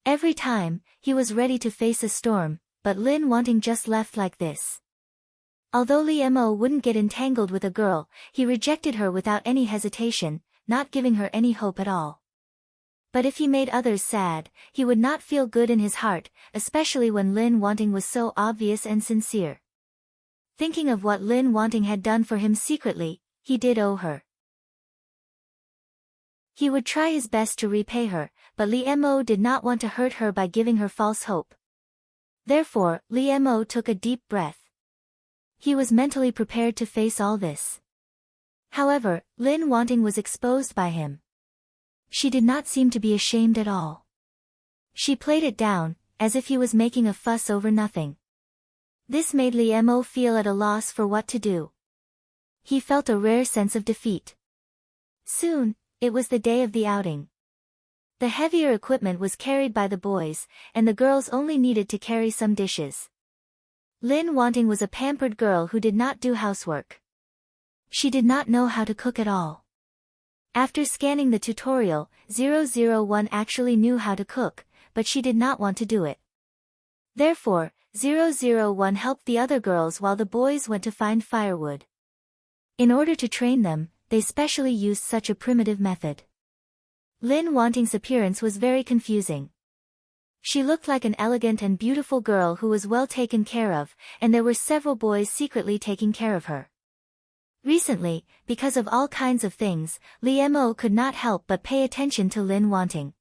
Every time, he was ready to face a storm, but Lin Wanting just left like this. Although Li Mo wouldn't get entangled with a girl, he rejected her without any hesitation, not giving her any hope at all. But if he made others sad, he would not feel good in his heart, especially when Lin Wanting was so obvious and sincere. Thinking of what Lin Wanting had done for him secretly, he did owe her. He would try his best to repay her, but Li Mo did not want to hurt her by giving her false hope. Therefore, Li Mo took a deep breath. He was mentally prepared to face all this. However, Lin Wanting was exposed by him. She did not seem to be ashamed at all. She played it down, as if he was making a fuss over nothing. This made Li Mo feel at a loss for what to do. He felt a rare sense of defeat. Soon, it was the day of the outing. The heavier equipment was carried by the boys, and the girls only needed to carry some dishes. Lin Wanting was a pampered girl who did not do housework. She did not know how to cook at all. After scanning the tutorial, 001 actually knew how to cook, but she did not want to do it. Therefore, 001 helped the other girls while the boys went to find firewood. In order to train them, they specially used such a primitive method. Lin Wanting's appearance was very confusing. She looked like an elegant and beautiful girl who was well taken care of, and there were several boys secretly taking care of her. Recently, because of all kinds of things, Li Mo could not help but pay attention to Lin Wanting.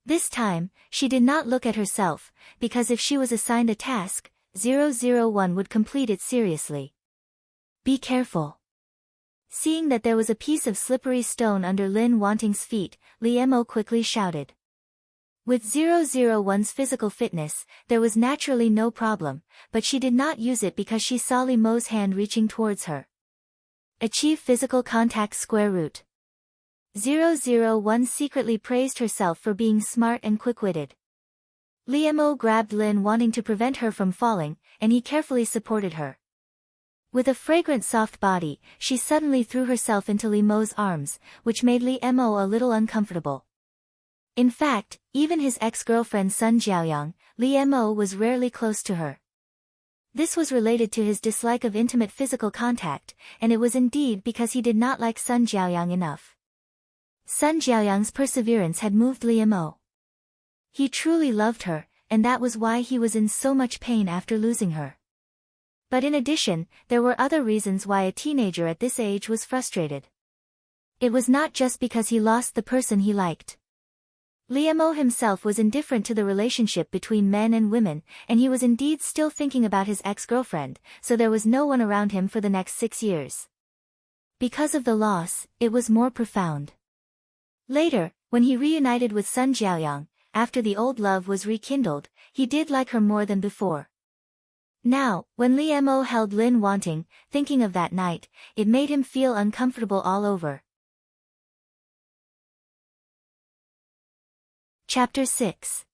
This time, she did not look at herself, because if she was assigned a task, 001 would complete it seriously. Be careful. Seeing that there was a piece of slippery stone under Lin Wanting's feet, Li Mo quickly shouted. With 001's physical fitness, there was naturally no problem, but she did not use it because she saw Li Mo's hand reaching towards her. Achieve physical contact square root. 001 secretly praised herself for being smart and quick-witted. Li Mo grabbed Lin Wanting to prevent her from falling, and he carefully supported her. With a fragrant soft body, she suddenly threw herself into Li Mo's arms, which made Li Mo a little uncomfortable. In fact, even his ex-girlfriend Sun Jiaoyang, Li Mo was rarely close to her. This was related to his dislike of intimate physical contact, and it was indeed because he did not like Sun Jiaoyang enough. Sun Jiaoyang's perseverance had moved Li Mo. He truly loved her, and that was why he was in so much pain after losing her. But in addition, there were other reasons why a teenager at this age was frustrated. It was not just because he lost the person he liked. Li Mo himself was indifferent to the relationship between men and women, and he was indeed still thinking about his ex-girlfriend, so there was no one around him for the next 6 years. Because of the loss, it was more profound. Later, when he reunited with Sun Jiaoyang, after the old love was rekindled, he did like her more than before. Now, when Li Mo held Lin Wanting, thinking of that night, it made him feel uncomfortable all over. Chapter 6.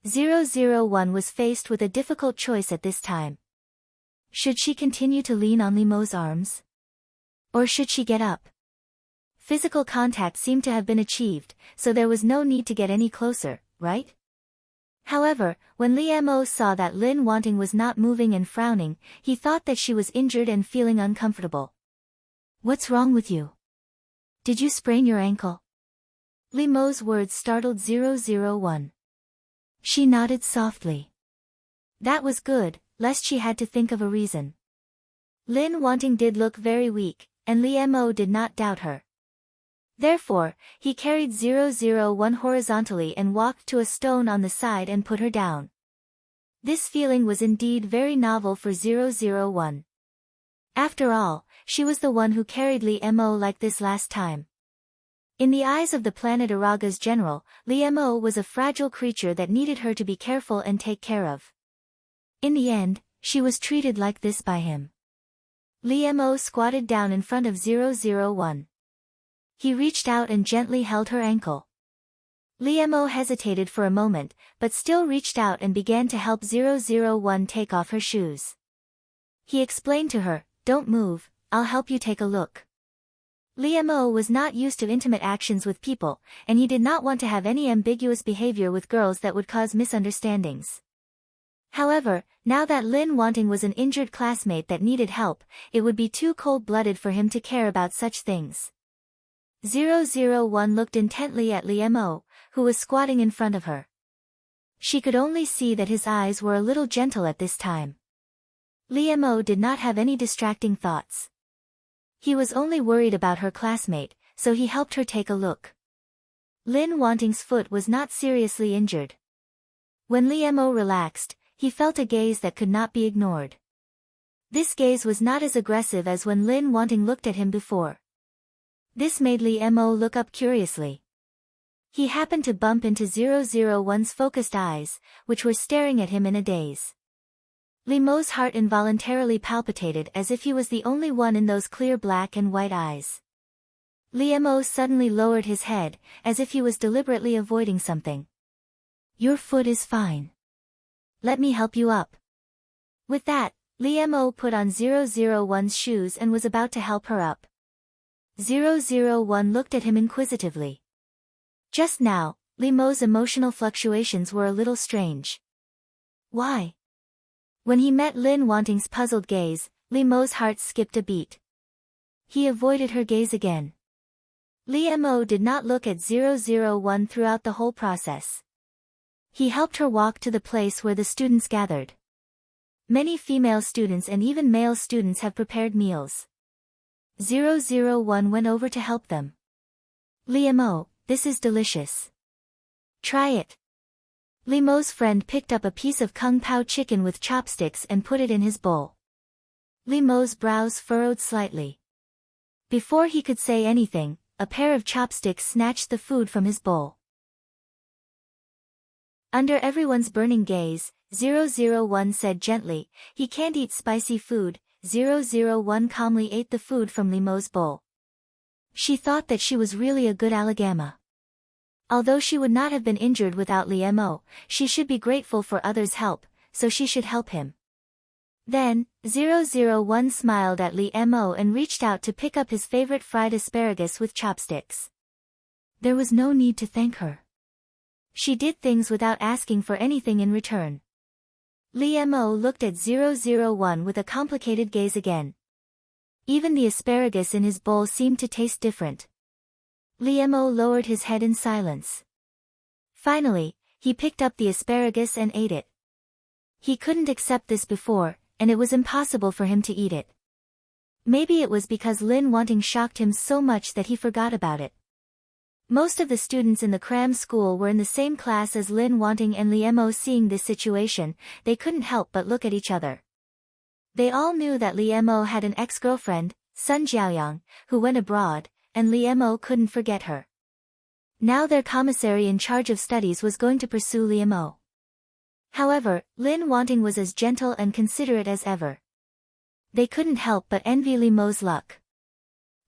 001 was faced with a difficult choice at this time. Should she continue to lean on Li Mo's arms? Or should she get up? Physical contact seemed to have been achieved, so there was no need to get any closer, right? However, when Li Mo saw that Lin Wanting was not moving and frowning, he thought that she was injured and feeling uncomfortable. What's wrong with you? Did you sprain your ankle? Li Mo's words startled 001. She nodded softly. That was good, lest she had to think of a reason. Lin Wanting did look very weak, and Li Mo did not doubt her. Therefore, he carried 001 horizontally and walked to a stone on the side and put her down. This feeling was indeed very novel for 001. After all, she was the one who carried Li Mo like this last time. In the eyes of the planet Araga's general, Li Mo was a fragile creature that needed her to be careful and take care of. In the end, she was treated like this by him. Li Mo squatted down in front of 001. He reached out and gently held her ankle. Li Mo hesitated for a moment, but still reached out and began to help 001 take off her shoes. He explained to her, "Don't move, I'll help you take a look." Li Mo was not used to intimate actions with people, and he did not want to have any ambiguous behavior with girls that would cause misunderstandings. However, now that Lin Wanting was an injured classmate that needed help, it would be too cold-blooded for him to care about such things. 001 looked intently at Li Mo, who was squatting in front of her. She could only see that his eyes were a little gentle at this time. Li Mo did not have any distracting thoughts. He was only worried about her classmate, so he helped her take a look. Lin Wanting's foot was not seriously injured. When Li Mo relaxed, he felt a gaze that could not be ignored. This gaze was not as aggressive as when Lin Wanting looked at him before. This made Li Mo look up curiously. He happened to bump into 001's focused eyes, which were staring at him in a daze. Li Mo's heart involuntarily palpitated as if he was the only one in those clear black and white eyes. Li Mo suddenly lowered his head, as if he was deliberately avoiding something. "Your foot is fine. Let me help you up." With that, Li Mo put on 001's shoes and was about to help her up. 001 looked at him inquisitively. Just now, Li Mo's emotional fluctuations were a little strange. Why? When he met Lin Wanting's puzzled gaze, Li Mo's heart skipped a beat. He avoided her gaze again. Li Mo did not look at 001 throughout the whole process. He helped her walk to the place where the students gathered. Many female students and even male students have prepared meals. 001 went over to help them. "Li Mo, this is delicious. Try it." Li Mo's friend picked up a piece of kung pao chicken with chopsticks and put it in his bowl. Li Mo's brows furrowed slightly. Before he could say anything, a pair of chopsticks snatched the food from his bowl. Under everyone's burning gaze, 001 said gently, "He can't eat spicy food." 001 calmly ate the food from Li Mo's bowl. She thought that she was really a good allagama. Although she would not have been injured without Li Mo, she should be grateful for others' help, so she should help him. Then, 001 smiled at Li Mo and reached out to pick up his favorite fried asparagus with chopsticks. There was no need to thank her. She did things without asking for anything in return. Li Mo looked at 001 with a complicated gaze again. Even the asparagus in his bowl seemed to taste different. Li Mo lowered his head in silence. Finally, he picked up the asparagus and ate it. He couldn't accept this before, and it was impossible for him to eat it. Maybe it was because Lin Wanting shocked him so much that he forgot about it. Most of the students in the cram school were in the same class as Lin Wanting and Li Mo. Seeing this situation, they couldn't help but look at each other. They all knew that Li Mo had an ex-girlfriend, Sun Jiaoyang, who went abroad, and Li Mo couldn't forget her. Now their commissary in charge of studies was going to pursue Li Mo. However, Lin Wanting was as gentle and considerate as ever. They couldn't help but envy Li Mo's luck.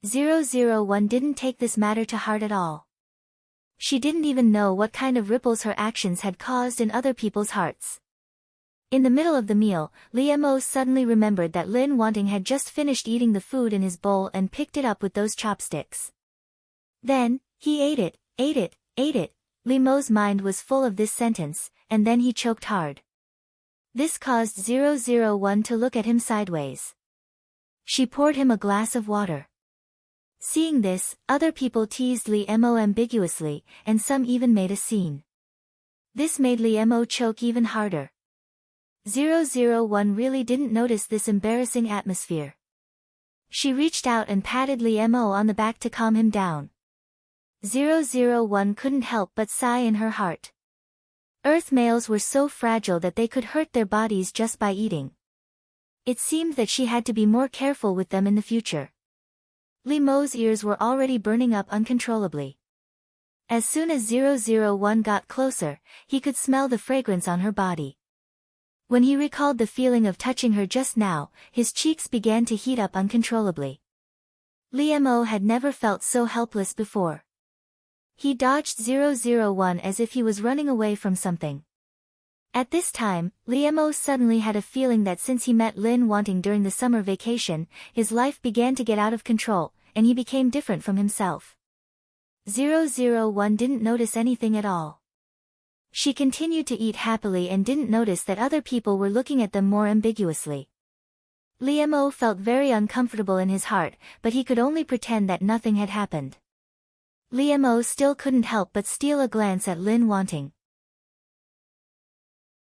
001 didn't take this matter to heart at all. She didn't even know what kind of ripples her actions had caused in other people's hearts. In the middle of the meal, Li Mo suddenly remembered that Lin Wanting had just finished eating the food in his bowl and picked it up with those chopsticks. Then, he ate it, ate it, ate it. Li Mo's mind was full of this sentence, and then he choked hard. This caused 001 to look at him sideways. She poured him a glass of water. Seeing this, other people teased Li Mo ambiguously, and some even made a scene. This made Li Mo choke even harder. 001 really didn't notice this embarrassing atmosphere. She reached out and patted Li Mo on the back to calm him down. 001 couldn't help but sigh in her heart. Earth males were so fragile that they could hurt their bodies just by eating. It seemed that she had to be more careful with them in the future. Li Mo's ears were already burning up uncontrollably. As soon as 001 got closer, he could smell the fragrance on her body. When he recalled the feeling of touching her just now, his cheeks began to heat up uncontrollably. Li Mo had never felt so helpless before. He dodged 001 as if he was running away from something. At this time, Li Mo suddenly had a feeling that since he met Lin Wanting during the summer vacation, his life began to get out of control, and he became different from himself. 001 didn't notice anything at all. She continued to eat happily and didn't notice that other people were looking at them more ambiguously. Liemo felt very uncomfortable in his heart, but he could only pretend that nothing had happened. Liemo still couldn't help but steal a glance at Lin Wanting.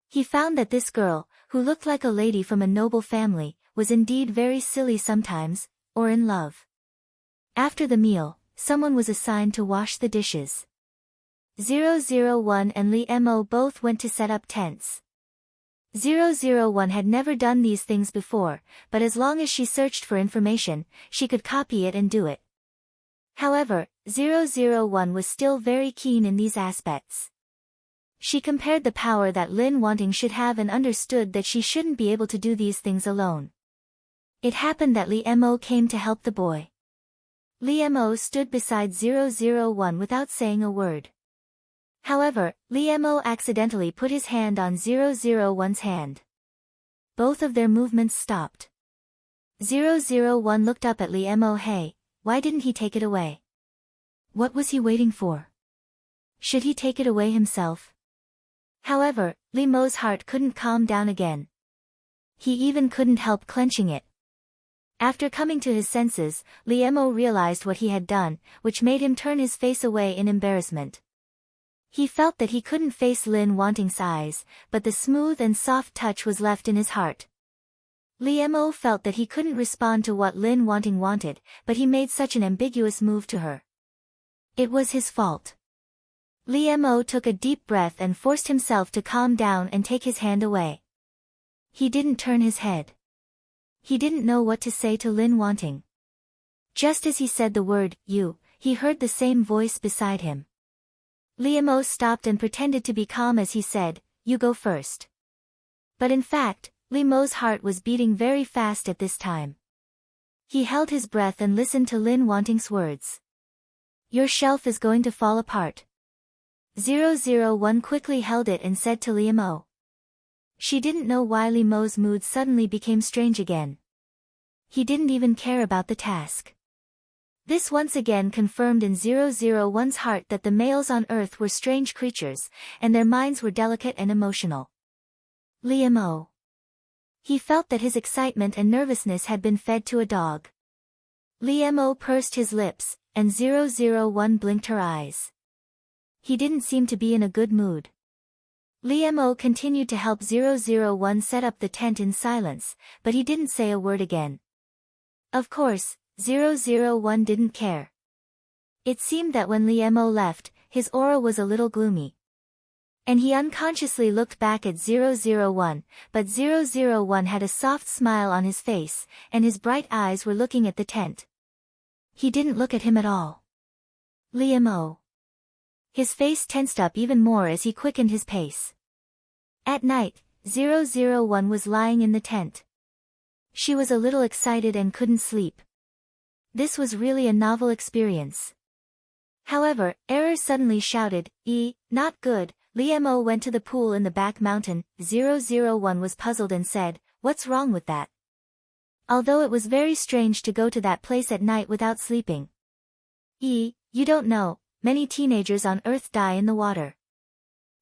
He found that this girl, who looked like a lady from a noble family, was indeed very silly sometimes, or in love. After the meal, someone was assigned to wash the dishes. 001 and Liemo both went to set up tents. 001 had never done these things before, but as long as she searched for information, she could copy it and do it. However, 001 was still very keen in these aspects. She compared the power that Lin Wanting should have and understood that she shouldn't be able to do these things alone. It happened that Liemo came to help the boy. Liemo stood beside 001 without saying a word. However, Liemo accidentally put his hand on 001's hand. Both of their movements stopped. 001 looked up at Liemo. Hey, why didn't he take it away? What was he waiting for? Should he take it away himself? However, Liemo's heart couldn't calm down again. He even couldn't help clenching it. After coming to his senses, Liemo realized what he had done, which made him turn his face away in embarrassment. He felt that he couldn't face Lin Wanting's eyes, but the smooth and soft touch was left in his heart. Liemo felt that he couldn't respond to what Lin Wanting wanted, but he made such an ambiguous move to her. It was his fault. Liemo took a deep breath and forced himself to calm down and take his hand away. He didn't turn his head. He didn't know what to say to Lin Wanting. Just as he said the word, you, he heard the same voice beside him. Liemo stopped and pretended to be calm as he said, you go first. But in fact, Liemo's heart was beating very fast at this time. He held his breath and listened to Lin Wanting's words. Your shelf is going to fall apart. 001 quickly held it and said to Liemo. She didn't know why Liemo's mood suddenly became strange again. He didn't even care about the task. This once again confirmed in 001's heart that the males on Earth were strange creatures, and their minds were delicate and emotional. Liemo. He felt that his excitement and nervousness had been fed to a dog. Liemo pursed his lips, and 001 blinked her eyes. He didn't seem to be in a good mood. Liemo continued to help 001 set up the tent in silence, but he didn't say a word again. Of course, 001 didn't care. It seemed that when Liemo left, his aura was a little gloomy. And he unconsciously looked back at 001, but 001 had a soft smile on his face, and his bright eyes were looking at the tent. He didn't look at him at all. Liemo. His face tensed up even more as he quickened his pace. At night, 001 was lying in the tent. She was a little excited and couldn't sleep. This was really a novel experience. However, Error suddenly shouted, not good. Liemo went to the pool in the back mountain. 001 was puzzled and said, what's wrong with that? Although it was very strange to go to that place at night without sleeping. You don't know, many teenagers on Earth die in the water.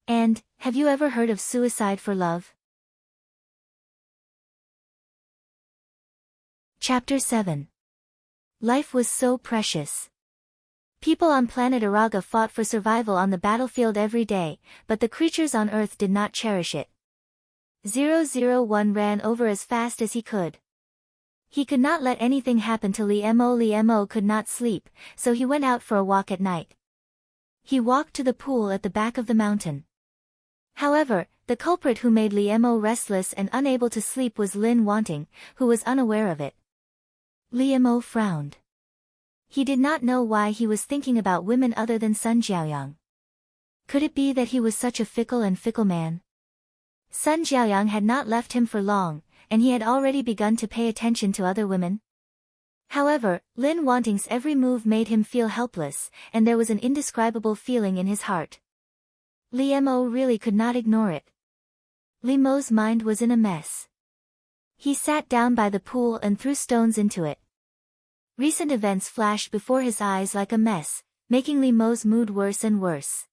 And, have you ever heard of suicide for love? Chapter 7. Life was so precious. People on planet Araga fought for survival on the battlefield every day, but the creatures on Earth did not cherish it. 001 ran over as fast as he could. He could not let anything happen to Liemo. Liemo could not sleep, so he went out for a walk at night. He walked to the pool at the back of the mountain. However, the culprit who made Liemo restless and unable to sleep was Lin Wanting, who was unaware of it. Liemo frowned. He did not know why he was thinking about women other than Sun Jiaoyang. Could it be that he was such a fickle man? Sun Jiaoyang had not left him for long, and he had already begun to pay attention to other women. However, Lin Wanting's every move made him feel helpless, and there was an indescribable feeling in his heart. Liemo really could not ignore it. Liemo's mind was in a mess. He sat down by the pool and threw stones into it. Recent events flashed before his eyes like a mess, making Liemo's mood worse and worse.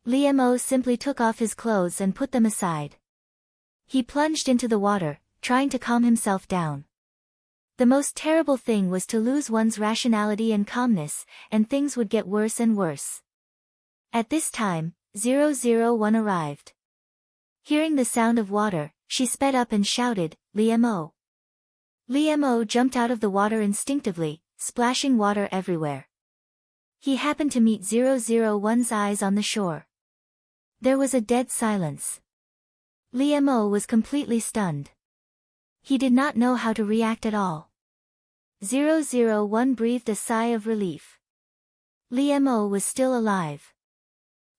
Liam simply took off his clothes and put them aside. He plunged into the water, trying to calm himself down. The most terrible thing was to lose one's rationality and calmness, and things would get worse and worse. At this time, 001 arrived. Hearing the sound of water, she sped up and shouted, "Liam." Liam jumped out of the water instinctively, splashing water everywhere. He happened to meet 001's eyes on the shore. There was a dead silence. Liam was completely stunned. He did not know how to react at all. 001 breathed a sigh of relief. Liam was still alive.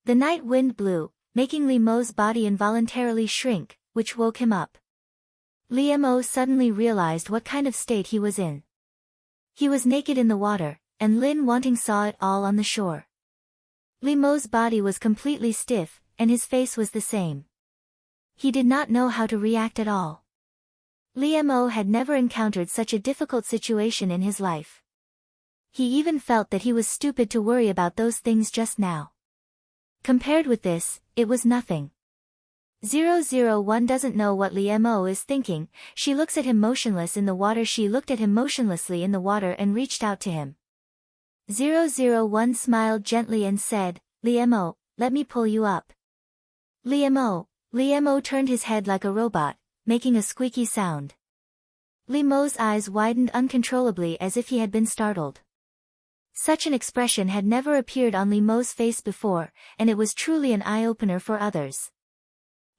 The night wind blew, making Liam's body involuntarily shrink, which woke him up. Liam suddenly realized what kind of state he was in. He was naked in the water, and Lin Wanting saw it all on the shore. Liam's body was completely stiff, and his face was the same. He did not know how to react at all. Liam had never encountered such a difficult situation in his life. He even felt that he was stupid to worry about those things just now. Compared with this, it was nothing. 001 doesn't know what Liam is thinking. She looks at him motionless in the water. She looked at him motionlessly in the water and reached out to him. 001 smiled gently and said, "Liam, let me pull you up." Liam turned his head like a robot, making a squeaky sound. Liam's eyes widened uncontrollably as if he had been startled. Such an expression had never appeared on Liam's face before, and it was truly an eye-opener for others.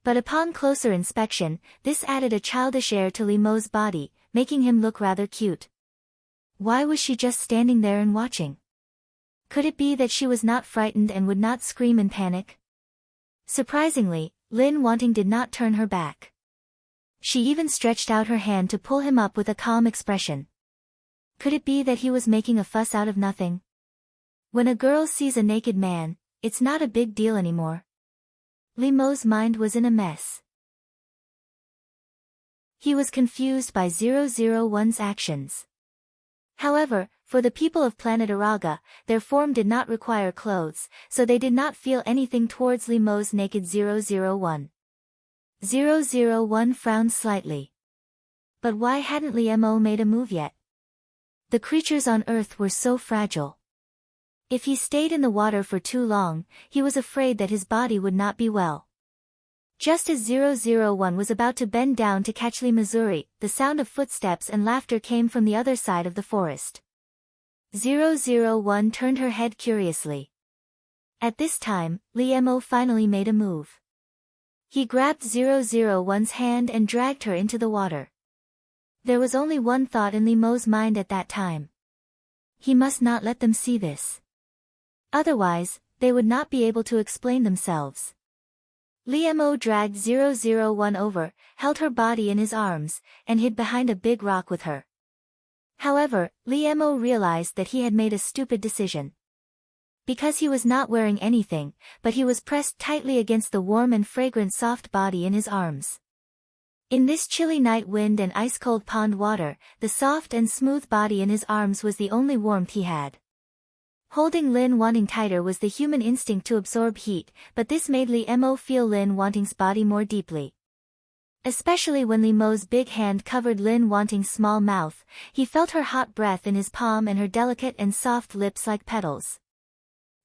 But upon closer inspection, this added a childish air to Liam's body, making him look rather cute. Why was she just standing there and watching? Could it be that she was not frightened and would not scream in panic? Surprisingly, Lin Wanting did not turn her back. She even stretched out her hand to pull him up with a calm expression. Could it be that he was making a fuss out of nothing? When a girl sees a naked man, it's not a big deal anymore. Liam's mind was in a mess. He was confused by 001's actions. However, for the people of planet Araga, their form did not require clothes, so they did not feel anything towards Liam's naked 001. 001 frowned slightly. But why hadn't Liam made a move yet? The creatures on Earth were so fragile. If he stayed in the water for too long, he was afraid that his body would not be well. Just as 001 was about to bend down to catch Missouri, the sound of footsteps and laughter came from the other side of the forest. 001 turned her head curiously. At this time, Liam finally made a move. He grabbed 001's hand and dragged her into the water. There was only one thought in Liam's mind at that time. He must not let them see this. Otherwise, they would not be able to explain themselves. Liam dragged 001 over, held her body in his arms, and hid behind a big rock with her. However, Liam realized that he had made a stupid decision. Because he was not wearing anything, but he was pressed tightly against the warm and fragrant soft body in his arms. In this chilly night wind and ice-cold pond water, the soft and smooth body in his arms was the only warmth he had. Holding Lin Wanting tighter was the human instinct to absorb heat, but this made Liam feel Lin Wanting's body more deeply. Especially when Liam's big hand covered Lin Wanting's small mouth, he felt her hot breath in his palm and her delicate and soft lips like petals.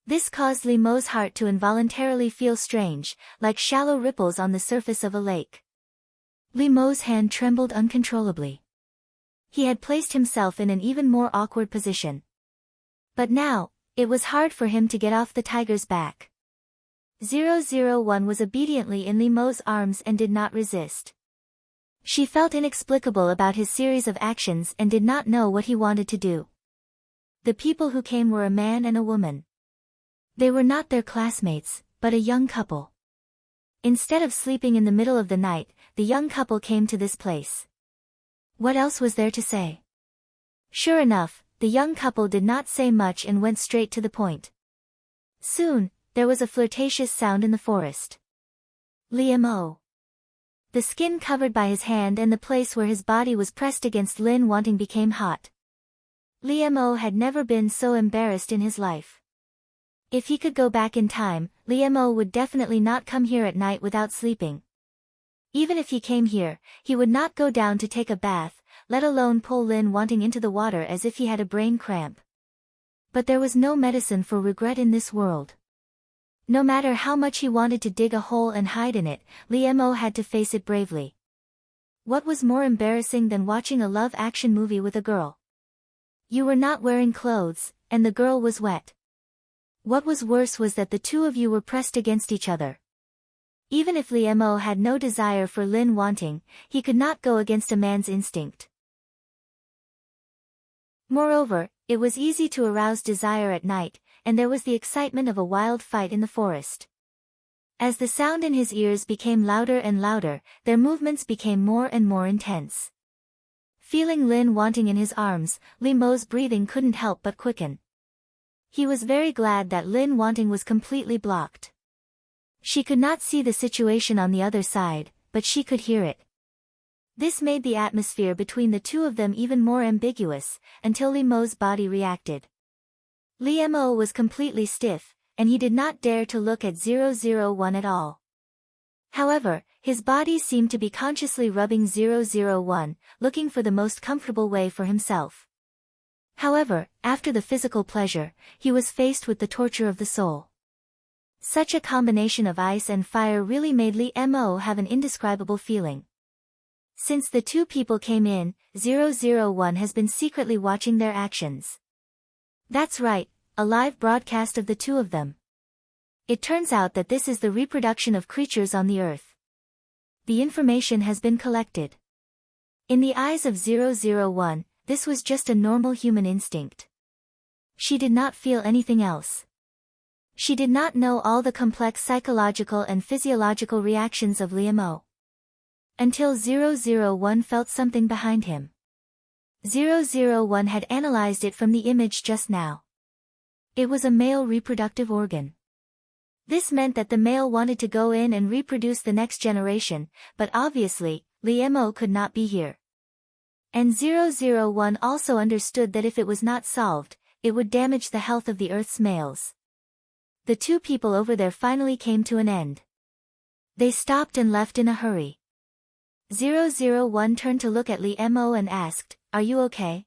This caused Liam's heart to involuntarily feel strange, like shallow ripples on the surface of a lake. Liam's hand trembled uncontrollably. He had placed himself in an even more awkward position. But now, it was hard for him to get off the tiger's back. 001 was obediently in Liam's arms and did not resist. She felt inexplicable about his series of actions and did not know what he wanted to do. The people who came were a man and a woman. They were not their classmates, but a young couple. Instead of sleeping in the middle of the night, the young couple came to this place. What else was there to say? Sure enough, the young couple did not say much and went straight to the point. Soon, there was a flirtatious sound in the forest. Liam. The skin covered by his hand and the place where his body was pressed against Lin Wanting became hot. Liam had never been so embarrassed in his life. If he could go back in time, Liemo would definitely not come here at night without sleeping. Even if he came here, he would not go down to take a bath, let alone pull Lin Wanting into the water as if he had a brain cramp. But there was no medicine for regret in this world. No matter how much he wanted to dig a hole and hide in it, Liemo had to face it bravely. What was more embarrassing than watching a love action movie with a girl? You were not wearing clothes, and the girl was wet. What was worse was that the two of you were pressed against each other. Even if Liemo had no desire for Lin Wanting, he could not go against a man's instinct. Moreover, it was easy to arouse desire at night, and there was the excitement of a wild fight in the forest. As the sound in his ears became louder and louder, their movements became more and more intense. Feeling Lin Wanting in his arms, Liemo's breathing couldn't help but quicken. He was very glad that Lin Wanting was completely blocked. She could not see the situation on the other side, but she could hear it. This made the atmosphere between the two of them even more ambiguous, until Liemo's body reacted. Liemo was completely stiff, and he did not dare to look at 001 at all. However, his body seemed to be consciously rubbing 001, looking for the most comfortable way for himself. However, after the physical pleasure, he was faced with the torture of the soul. Such a combination of ice and fire really made Liemo have an indescribable feeling. Since the two people came in, 001 has been secretly watching their actions. That's right, a live broadcast of the two of them. It turns out that this is the reproduction of creatures on the earth. The information has been collected. In the eyes of 001, this was just a normal human instinct. She did not feel anything else. She did not know all the complex psychological and physiological reactions of Liemo. Until 001 felt something behind him. 001 had analyzed it from the image just now. It was a male reproductive organ. This meant that the male wanted to go in and reproduce the next generation, but obviously, Liemo could not be here. And 001 also understood that if it was not solved, it would damage the health of the Earth's males. The two people over there finally came to an end. They stopped and left in a hurry. 001 turned to look at Liemo and asked, "Are you okay?"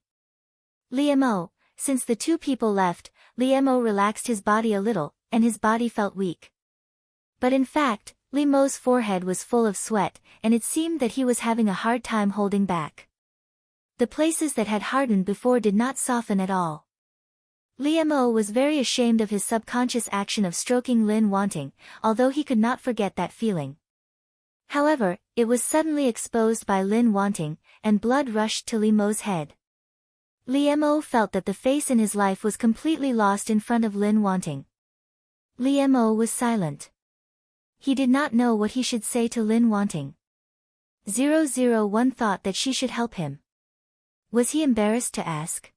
Liemo, since the two people left, Liemo relaxed his body a little, and his body felt weak. But in fact, Liemo's forehead was full of sweat, and it seemed that he was having a hard time holding back. The places that had hardened before did not soften at all. Liemo was very ashamed of his subconscious action of stroking Lin Wanting, although he could not forget that feeling. However, it was suddenly exposed by Lin Wanting, and blood rushed to Liemo's head. Liemo felt that the face in his life was completely lost in front of Lin Wanting. Liemo was silent. He did not know what he should say to Lin Wanting. 001 thought that she should help him. Was he embarrassed to ask?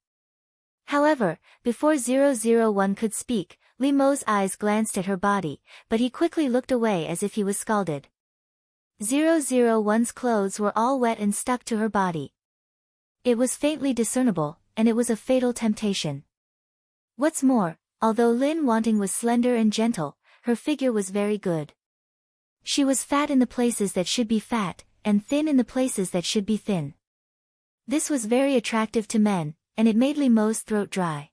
However, before 001 could speak, Liemo's eyes glanced at her body, but he quickly looked away as if he was scalded. 001's clothes were all wet and stuck to her body. It was faintly discernible, and it was a fatal temptation. What's more, although Lin Wanting was slender and gentle, her figure was very good. She was fat in the places that should be fat, and thin in the places that should be thin. This was very attractive to men, and it made Liemo's throat dry.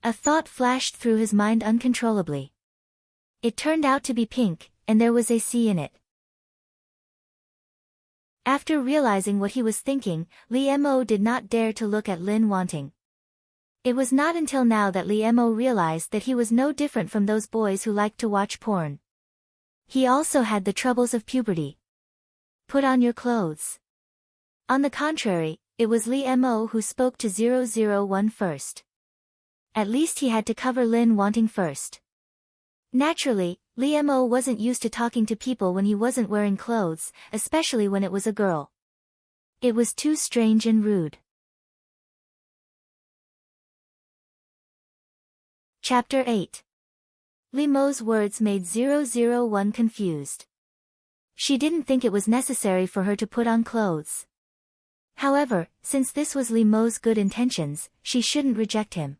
A thought flashed through his mind uncontrollably. It turned out to be pink, and there was a C in it. After realizing what he was thinking, Liemo did not dare to look at Lin Wanting. It was not until now that Liemo realized that he was no different from those boys who liked to watch porn. He also had the troubles of puberty. Put on your clothes. On the contrary, it was Liemo who spoke to 001 first. At least he had to cover Lin Wanting first. Naturally, Liemo wasn't used to talking to people when he wasn't wearing clothes, especially when it was a girl. It was too strange and rude. Chapter 8. Liemo's words made 001 confused. She didn't think it was necessary for her to put on clothes. However, since this was Liemo's good intentions, she shouldn't reject him.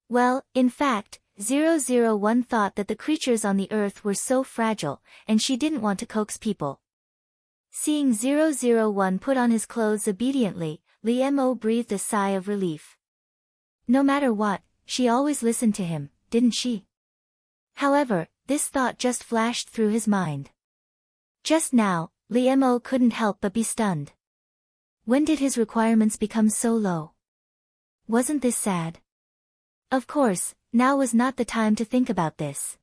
Well, in fact, 001 thought that the creatures on the earth were so fragile, and she didn't want to coax people. Seeing 001 put on his clothes obediently, Liemo breathed a sigh of relief. No matter what, she always listened to him, didn't she? However, this thought just flashed through his mind. Just now, Liemo couldn't help but be stunned. When did his requirements become so low? Wasn't this sad? Of course, now was not the time to think about this.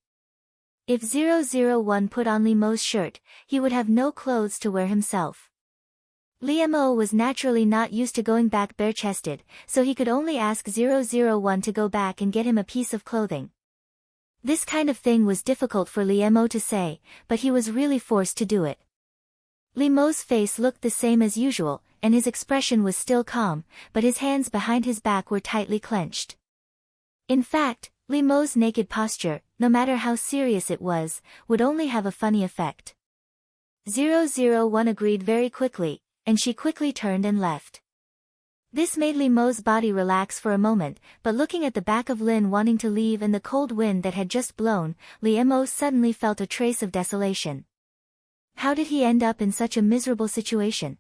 If 001 put on Liemo's shirt, he would have no clothes to wear himself. Liemo was naturally not used to going back bare-chested, so he could only ask 001 to go back and get him a piece of clothing. This kind of thing was difficult for Liemo to say, but he was really forced to do it. Liemo's face looked the same as usual, and his expression was still calm, but his hands behind his back were tightly clenched. In fact, Liemo's naked posture, no matter how serious it was, would only have a funny effect. 001 agreed very quickly, and she quickly turned and left. This made Liemo's body relax for a moment, but looking at the back of Lin wanting to leave and the cold wind that had just blown, Liemo suddenly felt a trace of desolation. How did he end up in such a miserable situation?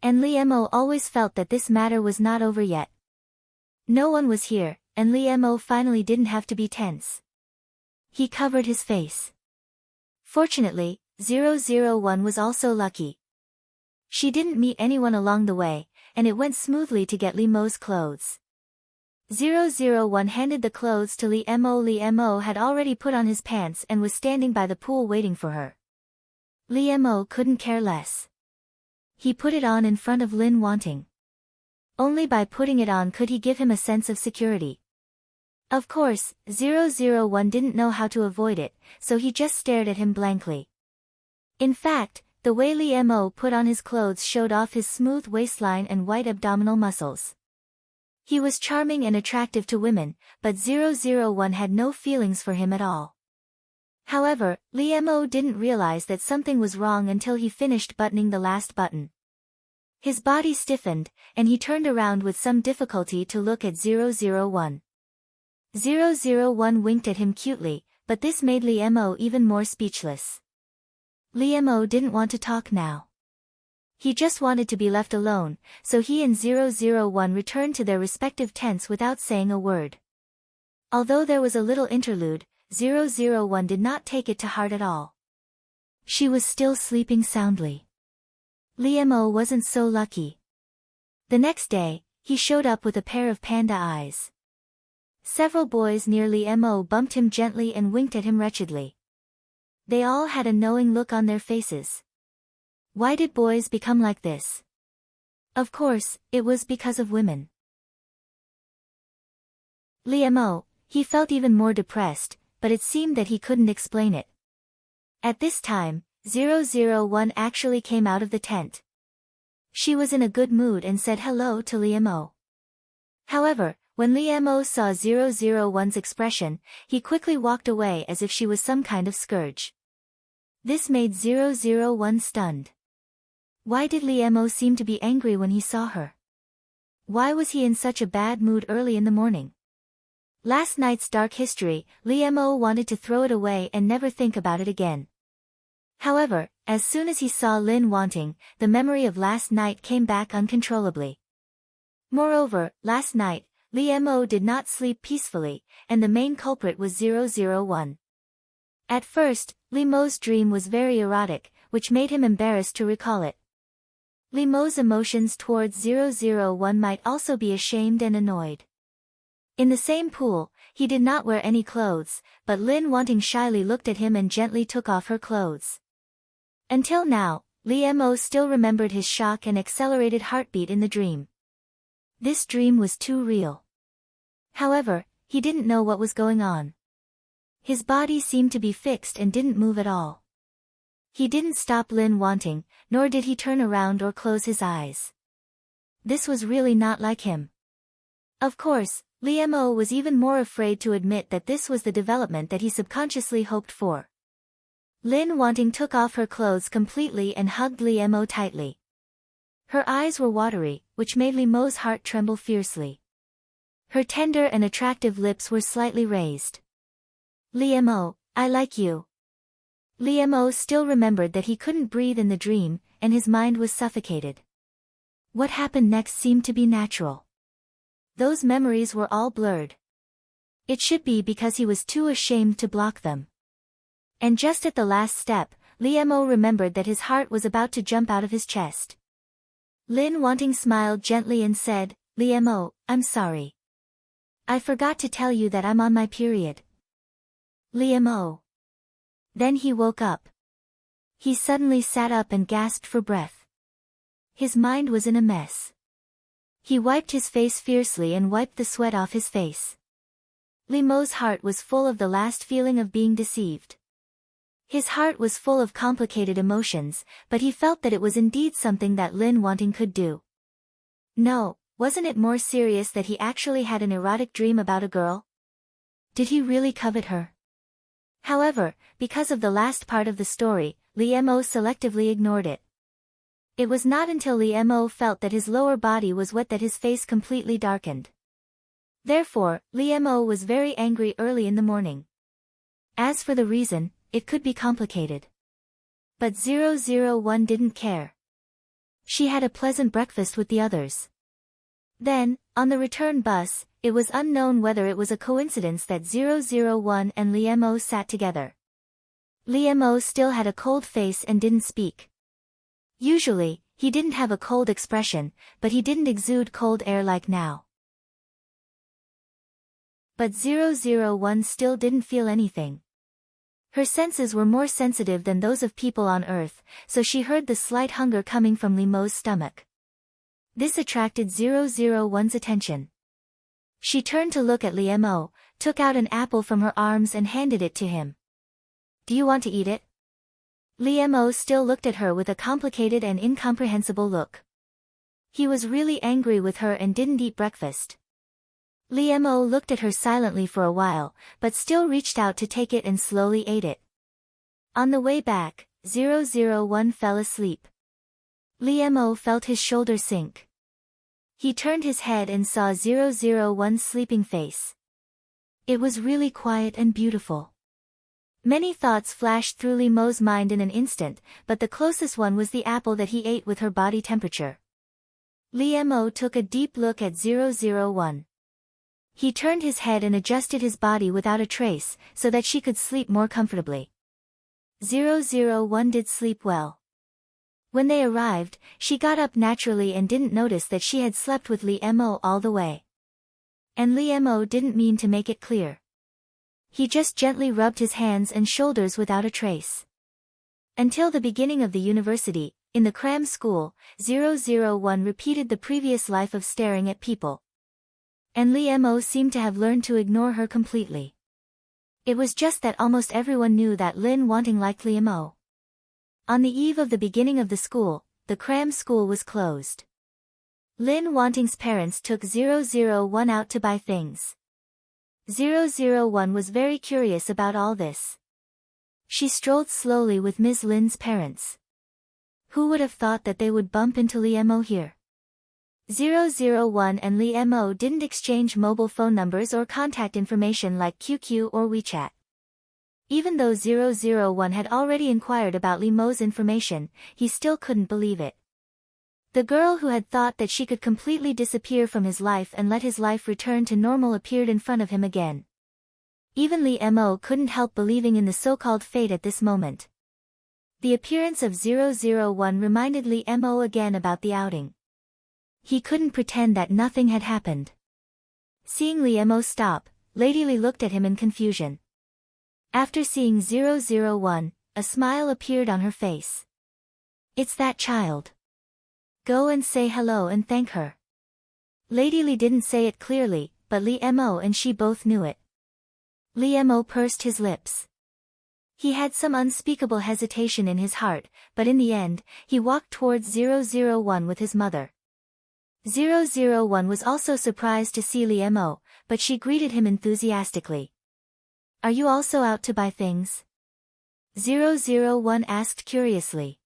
And Liemo always felt that this matter was not over yet. No one was here, and Liemo finally didn't have to be tense. He covered his face. Fortunately, 001 was also lucky. She didn't meet anyone along the way, and it went smoothly to get Liemo's clothes. 001 handed the clothes to Liemo. Liemo had already put on his pants and was standing by the pool waiting for her. Liemo couldn't care less. He put it on in front of Lin wanting. Only by putting it on could he give him a sense of security. Of course, 001 didn't know how to avoid it, so he just stared at him blankly. In fact, the way Liemo put on his clothes showed off his smooth waistline and white abdominal muscles. He was charming and attractive to women, but 001 had no feelings for him at all. However, Liemo didn't realize that something was wrong until he finished buttoning the last button. His body stiffened, and he turned around with some difficulty to look at 001. 001 winked at him cutely, but this made Liemo even more speechless. Liemo didn't want to talk now. He just wanted to be left alone, so he and 001 returned to their respective tents without saying a word. Although there was a little interlude, 001 did not take it to heart at all. She was still sleeping soundly. Liemo wasn't so lucky. The next day, he showed up with a pair of panda eyes. Several boys near Liemo bumped him gently and winked at him wretchedly. They all had a knowing look on their faces. Why did boys become like this? Of course, it was because of women. Liemo, he felt even more depressed, but it seemed that he couldn't explain it. At this time, 001 actually came out of the tent. She was in a good mood and said hello to Liemo. However, when Liemo saw 001's expression, he quickly walked away as if she was some kind of scourge. This made 001 stunned. Why did Liemo seem to be angry when he saw her? Why was he in such a bad mood early in the morning? Last night's dark history, Liemo wanted to throw it away and never think about it again. However, as soon as he saw Lin wanting, the memory of last night came back uncontrollably. Moreover, last night, Liemo did not sleep peacefully, and the main culprit was 001. At first, Liemo's dream was very erotic, which made him embarrassed to recall it. Liemo's emotions towards 001 might also be ashamed and annoyed. In the same pool, he did not wear any clothes, but Lin wanting shyly looked at him and gently took off her clothes. Until now, Liemo still remembered his shock and accelerated heartbeat in the dream. This dream was too real. However, he didn't know what was going on. His body seemed to be fixed and didn't move at all. He didn't stop Lin wanting, nor did he turn around or close his eyes. This was really not like him. Of course, Liemo was even more afraid to admit that this was the development that he subconsciously hoped for. Lin wanting took off her clothes completely and hugged Liemo tightly. Her eyes were watery, which made Liemo's heart tremble fiercely. Her tender and attractive lips were slightly raised. Liam-o, I like you. Liam-o still remembered that he couldn't breathe in the dream, and his mind was suffocated. What happened next seemed to be natural. Those memories were all blurred. It should be because he was too ashamed to block them. And just at the last step, Liam-o remembered that his heart was about to jump out of his chest. Lin Wanting smiled gently and said, Liam-o, I'm sorry. I forgot to tell you that I'm on my period. Liam-o. Then he woke up. He suddenly sat up and gasped for breath. His mind was in a mess. He wiped his face fiercely and wiped the sweat off his face. Liam-o's heart was full of the last feeling of being deceived. His heart was full of complicated emotions, but he felt that it was indeed something that Lin Wanting could do. No, wasn't it more serious that he actually had an erotic dream about a girl? Did he really covet her? However, because of the last part of the story, Liam-o selectively ignored it. It was not until Liam-o felt that his lower body was wet that his face completely darkened. Therefore, Liam-o was very angry early in the morning. As for the reason, it could be complicated. But 001 didn't care. She had a pleasant breakfast with the others. Then, on the return bus, it was unknown whether it was a coincidence that 001 and Liam-o sat together. Liam-o still had a cold face and didn't speak. Usually, he didn't have a cold expression, but he didn't exude cold air like now. But 001 still didn't feel anything. Her senses were more sensitive than those of people on Earth, so she heard the slight hunger coming from Liam-o's stomach. This attracted 001's attention. She turned to look at Liam-o, took out an apple from her arms and handed it to him. Do you want to eat it? Liam-o still looked at her with a complicated and incomprehensible look. He was really angry with her and didn't eat breakfast. Liam-o looked at her silently for a while, but still reached out to take it and slowly ate it. On the way back, 001 fell asleep. Liam-o felt his shoulder sink. He turned his head and saw 001's sleeping face. It was really quiet and beautiful. Many thoughts flashed through Liam-o's mind in an instant, but the closest one was the apple that he ate with her body temperature. Liam-o took a deep look at 001. He turned his head and adjusted his body without a trace, so that she could sleep more comfortably. 001 did sleep well. When they arrived, she got up naturally and didn't notice that she had slept with Liam-o all the way. And Liam-o didn't mean to make it clear. He just gently rubbed his hands and shoulders without a trace. Until the beginning of the university, in the cram school, 001 repeated the previous life of staring at people. And Liam-o seemed to have learned to ignore her completely. It was just that almost everyone knew that Lin Wanting liked Liam-o. On the eve of the beginning of the school, the cram school was closed. Lin Wanting's parents took 001 out to buy things. 001 was very curious about all this. She strolled slowly with Ms. Lin's parents. Who would have thought that they would bump into Liam-o here? 001 and Liam-o didn't exchange mobile phone numbers or contact information like QQ or WeChat. Even though 001 had already inquired about Liam-o's information, he still couldn't believe it. The girl who had thought that she could completely disappear from his life and let his life return to normal appeared in front of him again. Even Liam-o couldn't help believing in the so-called fate at this moment. The appearance of 001 reminded Liam-o again about the outing. He couldn't pretend that nothing had happened. Seeing Liam-o stop, Lady Li looked at him in confusion. After seeing 001, a smile appeared on her face. It's that child. Go and say hello and thank her. Lady Li didn't say it clearly, but Liam-o and she both knew it. Liam-o pursed his lips. He had some unspeakable hesitation in his heart, but in the end, he walked towards 001 with his mother. 001 was also surprised to see Liam-o, but she greeted him enthusiastically. Are you also out to buy things? 001 asked curiously.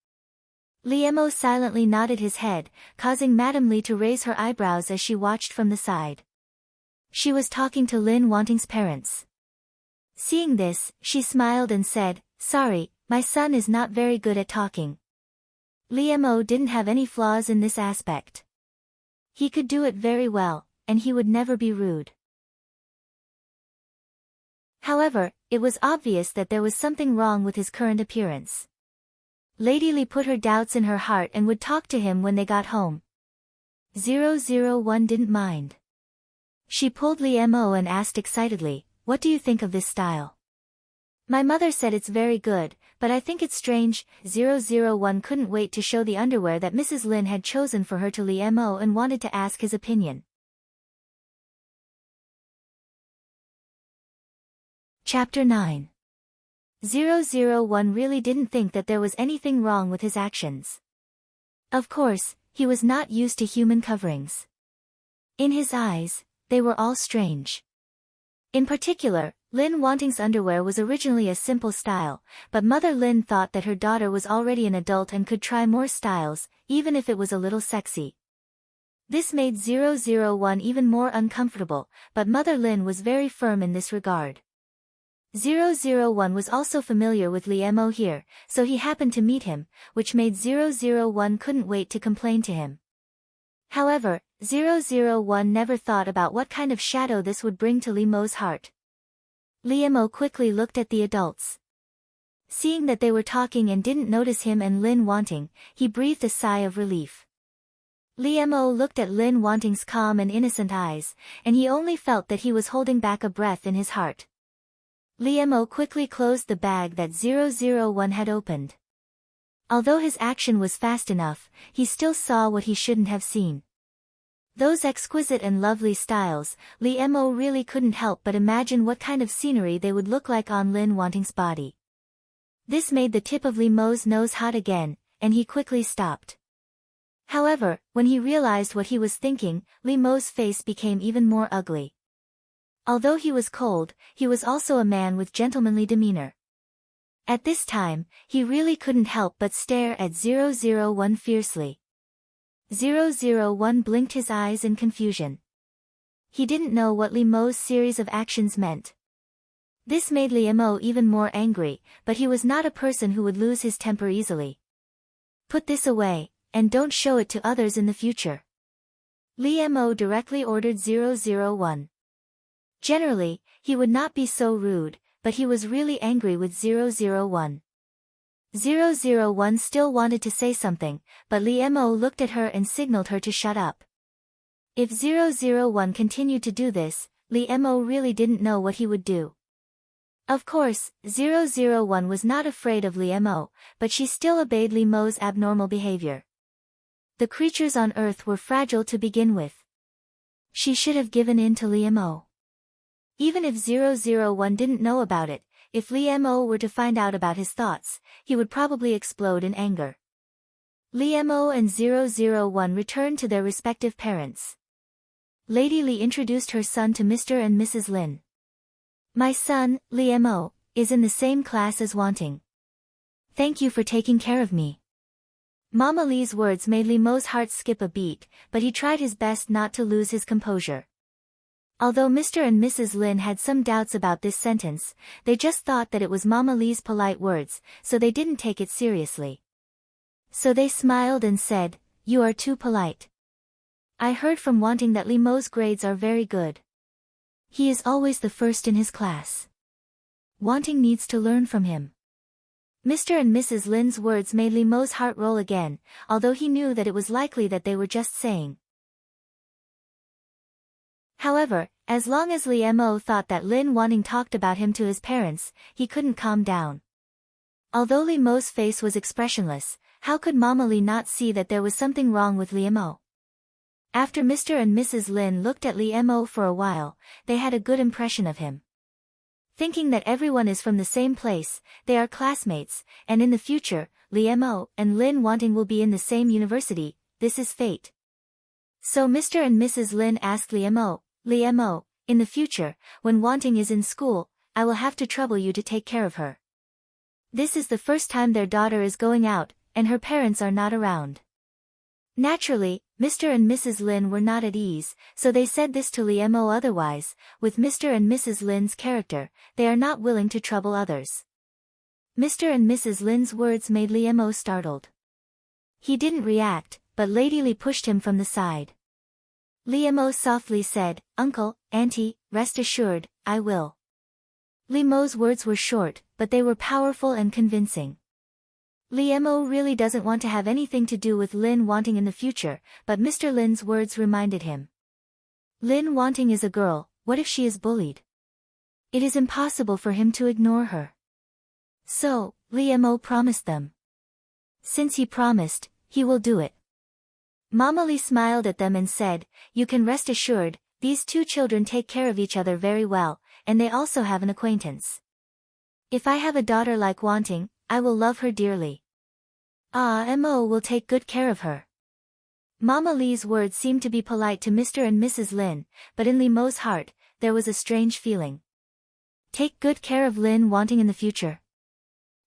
Liam-o silently nodded his head, causing Madame Li to raise her eyebrows as she watched from the side. She was talking to Lin Wanting's parents. Seeing this, she smiled and said, "Sorry, my son is not very good at talking." Li Mo didn't have any flaws in this aspect. He could do it very well, and he would never be rude. However, it was obvious that there was something wrong with his current appearance. Lady Li put her doubts in her heart and would talk to him when they got home. 001 didn't mind. She pulled Li Mo and asked excitedly, "What do you think of this style?" "My mother said it's very good, but I think it's strange." 001 couldn't wait to show the underwear that Mrs. Lin had chosen for her to Li Mo and wanted to ask his opinion. Chapter 9. 001 really didn't think that there was anything wrong with his actions. Of course, he was not used to human coverings. In his eyes, they were all strange. In particular, Lin Wanting's underwear was originally a simple style, but Mother Lin thought that her daughter was already an adult and could try more styles, even if it was a little sexy. This made 001 even more uncomfortable, but Mother Lin was very firm in this regard. 001 was also familiar with Li Mo here, so he happened to meet him, which made 001 couldn't wait to complain to him. However, 001 never thought about what kind of shadow this would bring to Li Mo's heart. Li Mo quickly looked at the adults. Seeing that they were talking and didn't notice him and Lin Wanting, he breathed a sigh of relief. Li Mo looked at Lin Wanting's calm and innocent eyes, and he only felt that he was holding back a breath in his heart. Li Mo quickly closed the bag that 001 had opened. Although his action was fast enough, he still saw what he shouldn't have seen. Those exquisite and lovely styles, Li Mo really couldn't help but imagine what kind of scenery they would look like on Lin Wanting's body. This made the tip of Li Mo's nose hot again, and he quickly stopped. However, when he realized what he was thinking, Li Mo's face became even more ugly. Although he was cold, he was also a man with gentlemanly demeanor. At this time, he really couldn't help but stare at 001 fiercely. 001 blinked his eyes in confusion. He didn't know what Li Mo's series of actions meant. This made Li Mo even more angry, but he was not a person who would lose his temper easily. "Put this away, and don't show it to others in the future." Li Mo directly ordered 001. Generally, he would not be so rude, but he was really angry with 001. 001 still wanted to say something, but Li Mo looked at her and signaled her to shut up. If 001 continued to do this, Li Mo really didn't know what he would do. Of course, 001 was not afraid of Li Mo, but she still obeyed Li Mo's abnormal behavior. The creatures on Earth were fragile to begin with. She should have given in to Li Mo. Even if 001 didn't know about it, if Li Mo were to find out about his thoughts, he would probably explode in anger. Li Mo and 001 returned to their respective parents. Lady Li introduced her son to Mr. and Mrs. Lin. "My son, Li Mo, is in the same class as Wanting. Thank you for taking care of me." Mama Li's words made Li Mo's heart skip a beat, but he tried his best not to lose his composure. Although Mr. and Mrs. Lin had some doubts about this sentence, they just thought that it was Mama Li's polite words, so they didn't take it seriously. So they smiled and said, "You are too polite. I heard from Wanting that Li Mo's grades are very good. He is always the first in his class. Wanting needs to learn from him." Mr. and Mrs. Lin's words made Li Mo's heart roll again, although he knew that it was likely that they were just saying. However, as long as Li Mo thought that Lin Wanting talked about him to his parents, he couldn't calm down. Although Li Mo's face was expressionless, how could Mama Li not see that there was something wrong with Li Mo? After Mr. and Mrs. Lin looked at Li Mo for a while, they had a good impression of him. Thinking that everyone is from the same place, they are classmates, and in the future, Li Mo and Lin Wanting will be in the same university, this is fate. So Mr. and Mrs. Lin asked Li Mo, "In the future, when Wanting is in school, I will have to trouble you to take care of her." This is the first time their daughter is going out, and her parents are not around. Naturally, Mr. and Mrs. Lin were not at ease, so they said this to Liemo. Otherwise, with Mr. and Mrs. Lin's character, they are not willing to trouble others. Mr. and Mrs. Lin's words made Liemo startled. He didn't react, but Lady Li pushed him from the side. Liemo softly said, "Uncle, Auntie, rest assured, I will." Liemo's words were short, but they were powerful and convincing. Liemo really doesn't want to have anything to do with Lin Wanting in the future, but Mr. Lin's words reminded him. Lin Wanting is a girl, what if she is bullied? It is impossible for him to ignore her. So, Liemo promised them. Since he promised, he will do it. Mama Li smiled at them and said, "You can rest assured, these two children take care of each other very well, and they also have an acquaintance. If I have a daughter like Wanting, I will love her dearly. Mo will take good care of her." Mama Li's words seemed to be polite to Mr. and Mrs. Lin, but in Liemo's heart, there was a strange feeling. Take good care of Lin Wanting in the future.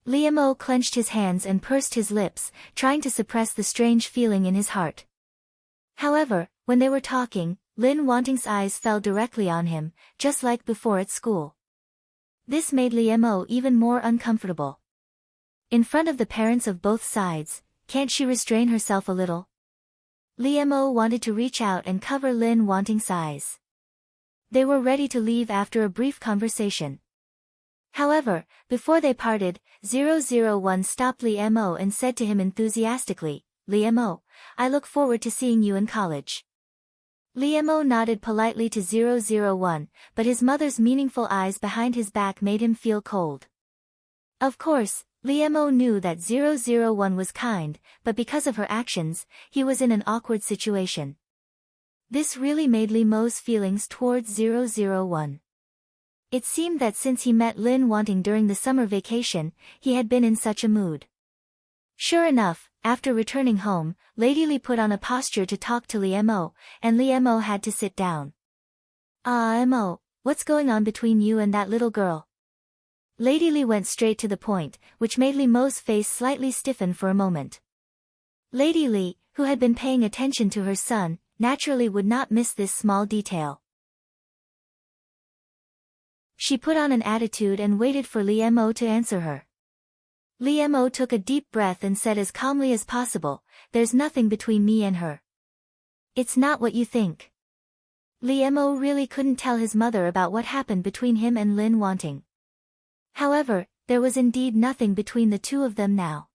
Liemo clenched his hands and pursed his lips, trying to suppress the strange feeling in his heart. However, when they were talking, Lin Wanting's eyes fell directly on him, just like before at school. This made Liemo even more uncomfortable. In front of the parents of both sides, can't she restrain herself a little? Liemo wanted to reach out and cover Lin Wanting's eyes. They were ready to leave after a brief conversation. However, before they parted, 001 stopped Liemo and said to him enthusiastically, "Liemo, I look forward to seeing you in college." Liemo nodded politely to 001, but his mother's meaningful eyes behind his back made him feel cold. Of course, Liemo knew that 001 was kind, but because of her actions, he was in an awkward situation. This really made Liemo's feelings towards 001. It seemed that since he met Lin Wanting during the summer vacation, he had been in such a mood. Sure enough, after returning home, Lady Li put on a posture to talk to Liemo, and Liemo had to sit down. Mo, what's going on between you and that little girl?" Lady Li went straight to the point, which made Liemo's face slightly stiffen for a moment. Lady Li, who had been paying attention to her son, naturally would not miss this small detail. She put on an attitude and waited for Liemo to answer her. Liemo took a deep breath and said as calmly as possible, "There's nothing between me and her." "It's not what you think." Liemo really couldn't tell his mother about what happened between him and Lin Wanting. However, there was indeed nothing between the two of them now.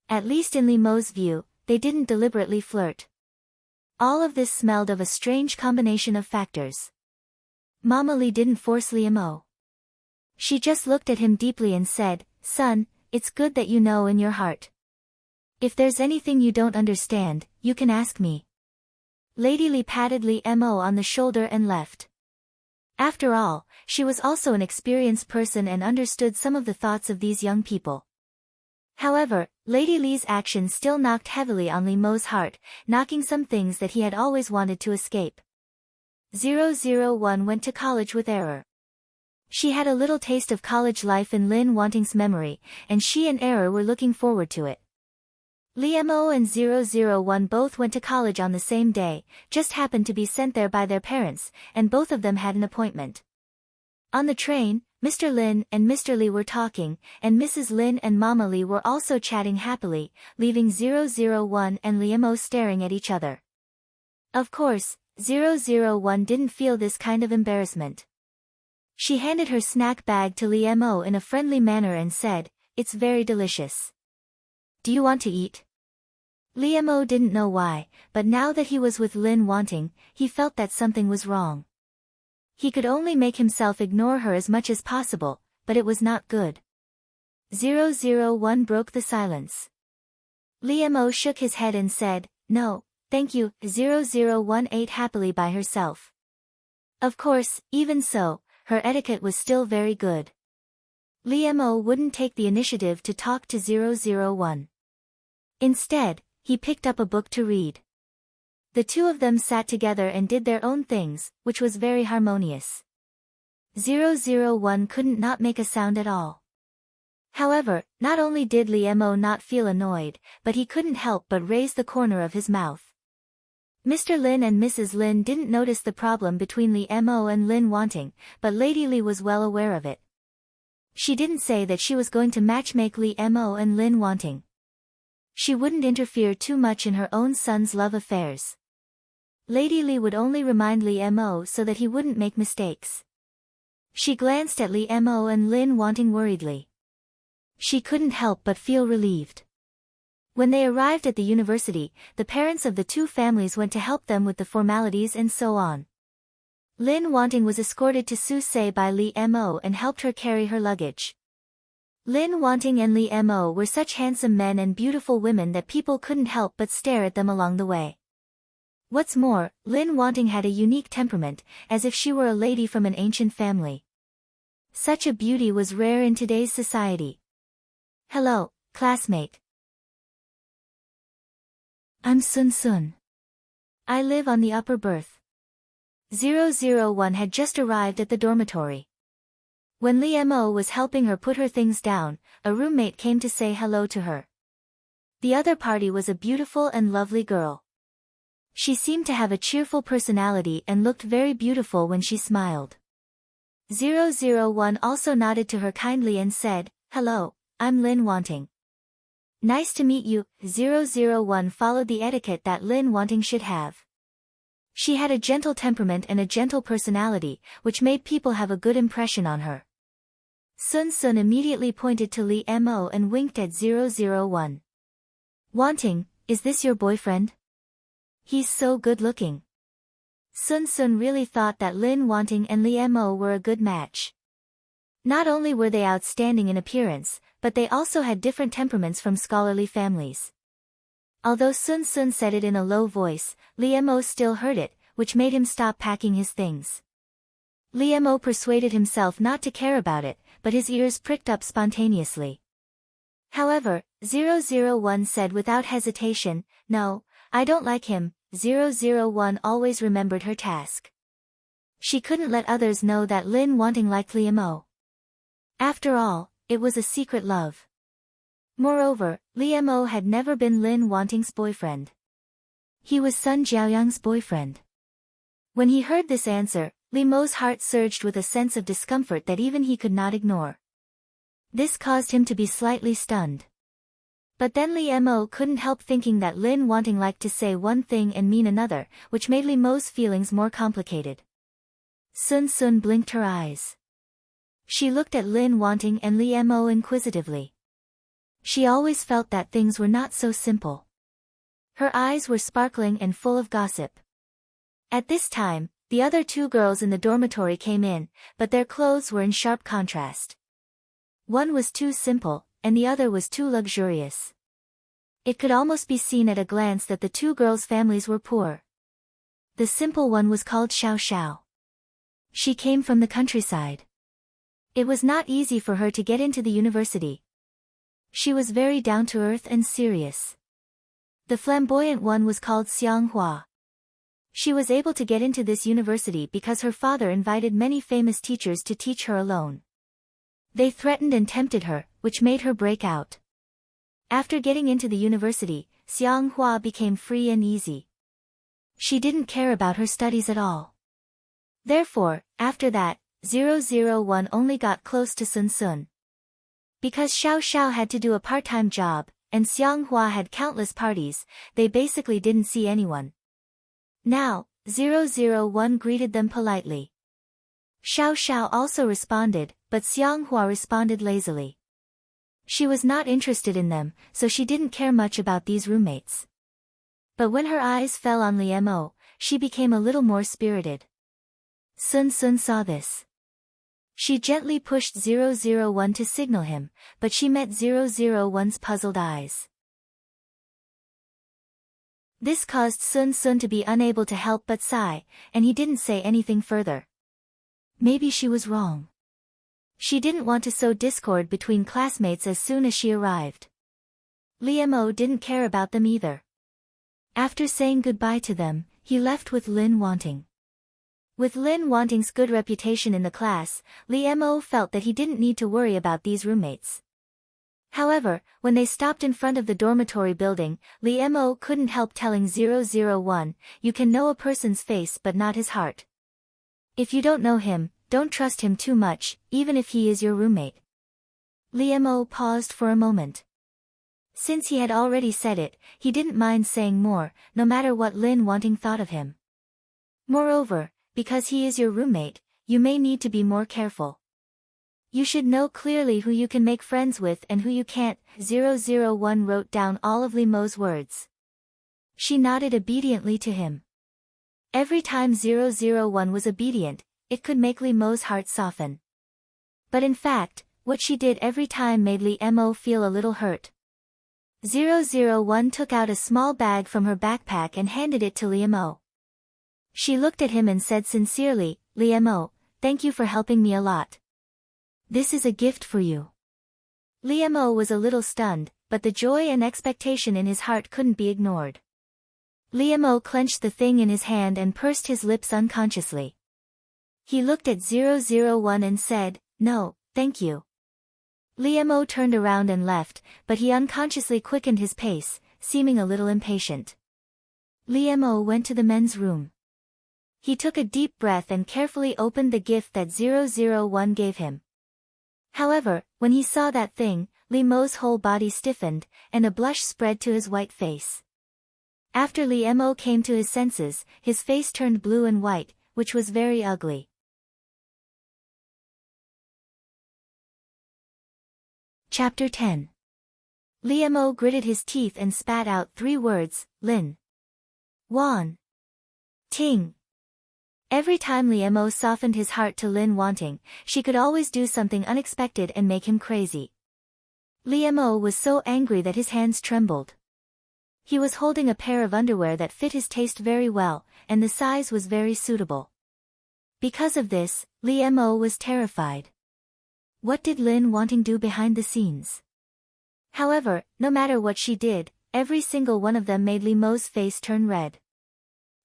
At least in Liemo's view, they didn't deliberately flirt. All of this smelled of a strange combination of factors. Mama Li didn't force Liemo. She just looked at him deeply and said, "Son, it's good that you know in your heart. If there's anything you don't understand, you can ask me." Lady Li patted Liemo on the shoulder and left. After all, she was also an experienced person and understood some of the thoughts of these young people. However, Lady Li's actions still knocked heavily on Liemo's heart, knocking some things that he had always wanted to escape. 001 went to college with Error. She had a little taste of college life in Lin Wanting's memory, and she and Error were looking forward to it. Liemo and 001 both went to college on the same day, just happened to be sent there by their parents, and both of them had an appointment. On the train, Mr. Lin and Mr. Li were talking, and Mrs. Lin and Mama Li were also chatting happily, leaving 001 and Liemo staring at each other. Of course, 001 didn't feel this kind of embarrassment. She handed her snack bag to Liemo in a friendly manner and said, "It's very delicious. Do you want to eat?" Liemo didn't know why, but now that he was with Lin Wanting, he felt that something was wrong. He could only make himself ignore her as much as possible, but it was not good. 001 broke the silence. Liemo shook his head and said, "No, thank you." 001 ate happily by herself. Of course, even so, her etiquette was still very good. Liemo wouldn't take the initiative to talk to 001. Instead, he picked up a book to read. The two of them sat together and did their own things, which was very harmonious. 001 couldn't not make a sound at all. However, not only did Li Mo not feel annoyed, but he couldn't help but raise the corner of his mouth. Mr. Lin and Mrs. Lin didn't notice the problem between Li Mo and Lin Wanting, but Lady Li was well aware of it. She didn't say that she was going to matchmake Li Mo and Lin Wanting. She wouldn't interfere too much in her own son's love affairs. Lady Li would only remind Li Mo so that he wouldn't make mistakes. She glanced at Li Mo and Lin Wanting worriedly. She couldn't help but feel relieved. When they arrived at the university, the parents of the two families went to help them with the formalities and so on. Lin Wanting was escorted to Susei by Li Mo and helped her carry her luggage. Lin Wanting and Li Mo were such handsome men and beautiful women that people couldn't help but stare at them along the way. What's more, Lin Wanting had a unique temperament, as if she were a lady from an ancient family. Such a beauty was rare in today's society. Hello, classmate. I'm Sun Sun. I live on the upper berth. 001 had just arrived at the dormitory. When Li Mo was helping her put her things down, a roommate came to say hello to her. The other party was a beautiful and lovely girl. She seemed to have a cheerful personality and looked very beautiful when she smiled. 001 also nodded to her kindly and said, "Hello, I'm Lin Wanting." "Nice to meet you." 001 followed the etiquette that Lin Wanting should have. She had a gentle temperament and a gentle personality, which made people have a good impression on her. Sun Sun immediately pointed to Li Mo and winked at 001. "Wanting, is this your boyfriend? He's so good-looking." Sun Sun really thought that Lin Wanting and Li Mo were a good match. Not only were they outstanding in appearance, but they also had different temperaments from scholarly families. Although Sun Sun said it in a low voice, Li Mo still heard it, which made him stop packing his things. Li Mo persuaded himself not to care about it, but his ears pricked up spontaneously. However, 001 said without hesitation, "No, I don't like him." 001 always remembered her task. She couldn't let others know that Lin Wanting liked Li Mo. After all, it was a secret love. Moreover, Li Mo had never been Lin Wanting's boyfriend. He was Sun Jiaoyang's boyfriend. When he heard this answer, Li Mo's heart surged with a sense of discomfort that even he could not ignore. This caused him to be slightly stunned. But then Li Mo couldn't help thinking that Lin Wanting liked to say one thing and mean another, which made Li Mo's feelings more complicated. Sun Sun blinked her eyes. She looked at Lin Wanting and Li Mo inquisitively. She always felt that things were not so simple. Her eyes were sparkling and full of gossip. At this time, the other two girls in the dormitory came in, but their clothes were in sharp contrast. One was too simple, and the other was too luxurious. It could almost be seen at a glance that the two girls' families were poor. The simple one was called Xiao Xiao. She came from the countryside. It was not easy for her to get into the university. She was very down-to-earth and serious. The flamboyant one was called Xiang Hua. She was able to get into this university because her father invited many famous teachers to teach her alone. They threatened and tempted her, which made her break out. After getting into the university, Xiang Hua became free and easy. She didn't care about her studies at all. Therefore, after that, 001 only got close to Sun Sun. Because Xiao Xiao had to do a part-time job, and Xiang Hua had countless parties, they basically didn't see anyone. Now, 001 greeted them politely. Xiao Xiao also responded, but Xiang Hua responded lazily. She was not interested in them, so she didn't care much about these roommates. But when her eyes fell on Li Mo, she became a little more spirited. Sun Sun saw this. She gently pushed 001 to signal him, but she met 001's puzzled eyes. This caused Sun Sun to be unable to help but sigh, and he didn't say anything further. Maybe she was wrong. She didn't want to sow discord between classmates as soon as she arrived. Li Mo didn't care about them either. After saying goodbye to them, he left with Lin Wanting. With Lin Wanting's good reputation in the class, Li Mo felt that he didn't need to worry about these roommates. However, when they stopped in front of the dormitory building, Li Mo couldn't help telling 001, you can know a person's face but not his heart. If you don't know him, don't trust him too much, even if he is your roommate. Li Mo paused for a moment. Since he had already said it, he didn't mind saying more, no matter what Lin Wanting thought of him. Moreover, because he is your roommate, you may need to be more careful. You should know clearly who you can make friends with and who you can't. 001 wrote down all of Li Mo's words. She nodded obediently to him. Every time 001 was obedient, it could make Li Mo's heart soften. But in fact, what she did every time made Li Mo feel a little hurt. 001 took out a small bag from her backpack and handed it to Li Mo. She looked at him and said sincerely, Li Mo, thank you for helping me a lot. This is a gift for you. Li Mo was a little stunned, but the joy and expectation in his heart couldn't be ignored. Li Mo clenched the thing in his hand and pursed his lips unconsciously. He looked at 001 and said, no, thank you. Li Mo turned around and left, but he unconsciously quickened his pace, seeming a little impatient. Li Mo went to the men's room. He took a deep breath and carefully opened the gift that 001 gave him. However, when he saw that thing, Li Mo's whole body stiffened, and a blush spread to his white face. After Li Mo came to his senses, his face turned blue and white, which was very ugly. Chapter 10. Li Mo gritted his teeth and spat out 3 words, Lin Wan Ting. Every time Li Mo softened his heart to Lin Wanting, she could always do something unexpected and make him crazy. Li Mo was so angry that his hands trembled. He was holding a pair of underwear that fit his taste very well, and the size was very suitable. Because of this, Li Mo was terrified. What did Lin Wanting do behind the scenes? However, no matter what she did, every single one of them made Li Mo's face turn red.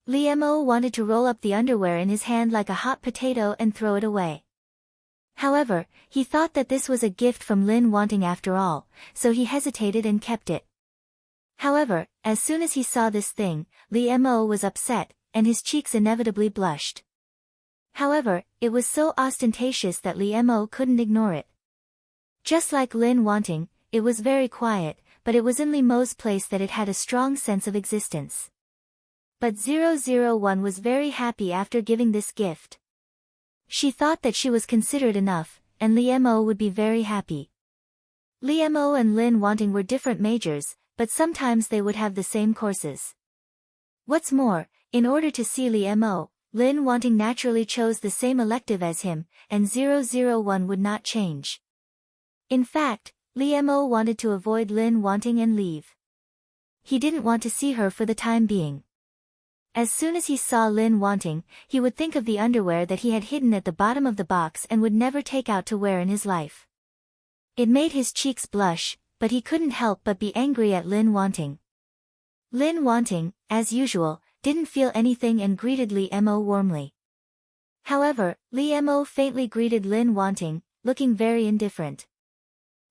Li Mo wanted to roll up the underwear in his hand like a hot potato and throw it away. However, he thought that this was a gift from Lin Wanting after all, so he hesitated and kept it. However, as soon as he saw this thing, Li Mo was upset, and his cheeks inevitably blushed. However, it was so ostentatious that Li Mo couldn't ignore it. Just like Lin Wanting, it was very quiet, but it was in Li Mo's place that it had a strong sense of existence. But 001 was very happy after giving this gift. She thought that she was considered enough, and Li Mo would be very happy. Li Mo and Lin Wanting were different majors, but sometimes they would have the same courses. What's more, in order to see Li Mo, Lin Wanting naturally chose the same elective as him, and 001 would not change. In fact, Li Mo wanted to avoid Lin Wanting and leave. He didn't want to see her for the time being. As soon as he saw Lin Wanting, he would think of the underwear that he had hidden at the bottom of the box and would never take out to wear in his life. It made his cheeks blush, but he couldn't help but be angry at Lin Wanting. Lin Wanting, as usual, didn't feel anything and greeted Li Mo warmly. However, Li Mo faintly greeted Lin Wanting, looking very indifferent.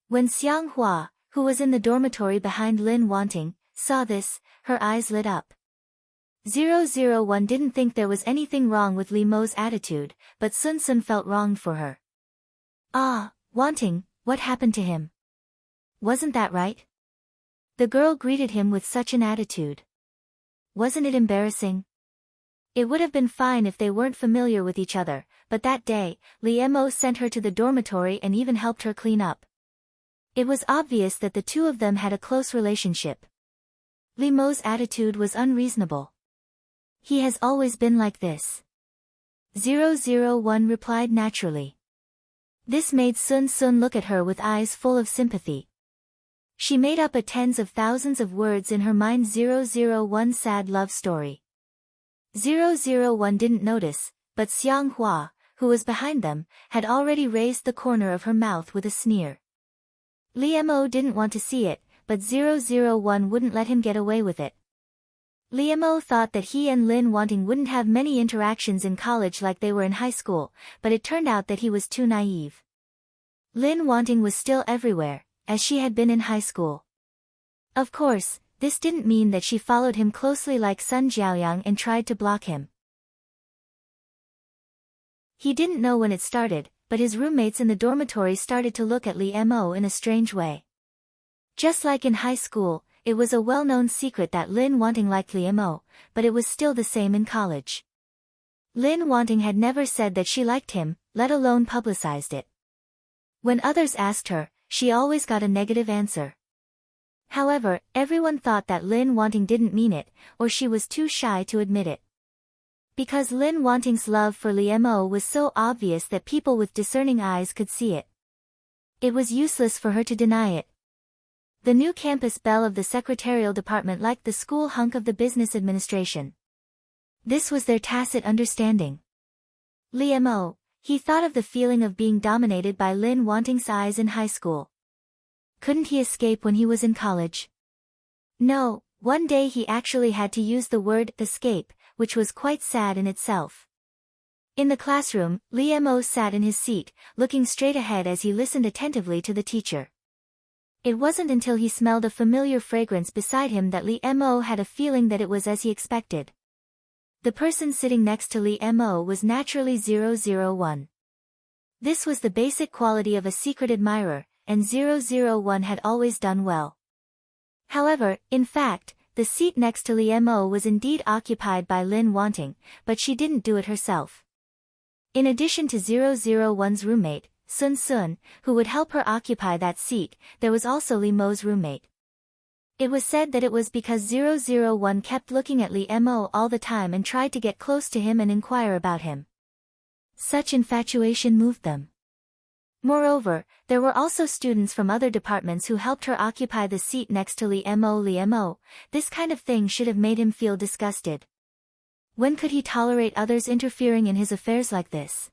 When Xiang Hua, who was in the dormitory behind Lin Wanting, saw this, her eyes lit up. 001 didn't think there was anything wrong with Li Mo's attitude, but Sun Sun felt wronged for her. Ah, Wanting, what happened to him? Wasn't that right? The girl greeted him with such an attitude. Wasn't it embarrassing? It would have been fine if they weren't familiar with each other, but that day, Li Mo sent her to the dormitory and even helped her clean up. It was obvious that the two of them had a close relationship. Li Mo's attitude was unreasonable. He has always been like this. 001 replied naturally. This made Sun Sun look at her with eyes full of sympathy. She made up a tens of thousands of words in her mind 001 sad love story. 001 didn't notice, but Xiang Hua, who was behind them, had already raised the corner of her mouth with a sneer. Li Mo didn't want to see it, but 001 wouldn't let him get away with it. Li Mo thought that he and Lin Wanting wouldn't have many interactions in college like they were in high school, but it turned out that he was too naive. Lin Wanting was still everywhere, as she had been in high school. Of course, this didn't mean that she followed him closely like Sun Jiaoyang and tried to block him. He didn't know when it started, but his roommates in the dormitory started to look at Li Mo in a strange way. Just like in high school, it was a well-known secret that Lin Wanting liked Li Mo, but it was still the same in college. Lin Wanting had never said that she liked him, let alone publicized it. When others asked her, she always got a negative answer. However, everyone thought that Lin Wanting didn't mean it, or she was too shy to admit it. Because Lin Wanting's love for Li Mo was so obvious that people with discerning eyes could see it. It was useless for her to deny it. The new campus belle of the secretarial department liked the school hunk of the business administration. This was their tacit understanding. Li Mo, he thought of the feeling of being dominated by Lin Wanting's eyes in high school. Couldn't he escape when he was in college? No, one day he actually had to use the word escape, which was quite sad in itself. In the classroom, Li Mo sat in his seat, looking straight ahead as he listened attentively to the teacher. It wasn't until he smelled a familiar fragrance beside him that Li Mo had a feeling that it was as he expected. The person sitting next to Li Mo was naturally 001. This was the basic quality of a secret admirer, and 001 had always done well. However, in fact, the seat next to Li Mo was indeed occupied by Lin Wanting, but she didn't do it herself. In addition to 001's roommate, Sun Sun, who would help her occupy that seat, there was also Li Mo's roommate. It was said that it was because 001 kept looking at Li Mo all the time and tried to get close to him and inquire about him. Such infatuation moved them. Moreover, there were also students from other departments who helped her occupy the seat next to Li Mo. This kind of thing should have made him feel disgusted. When could he tolerate others interfering in his affairs like this?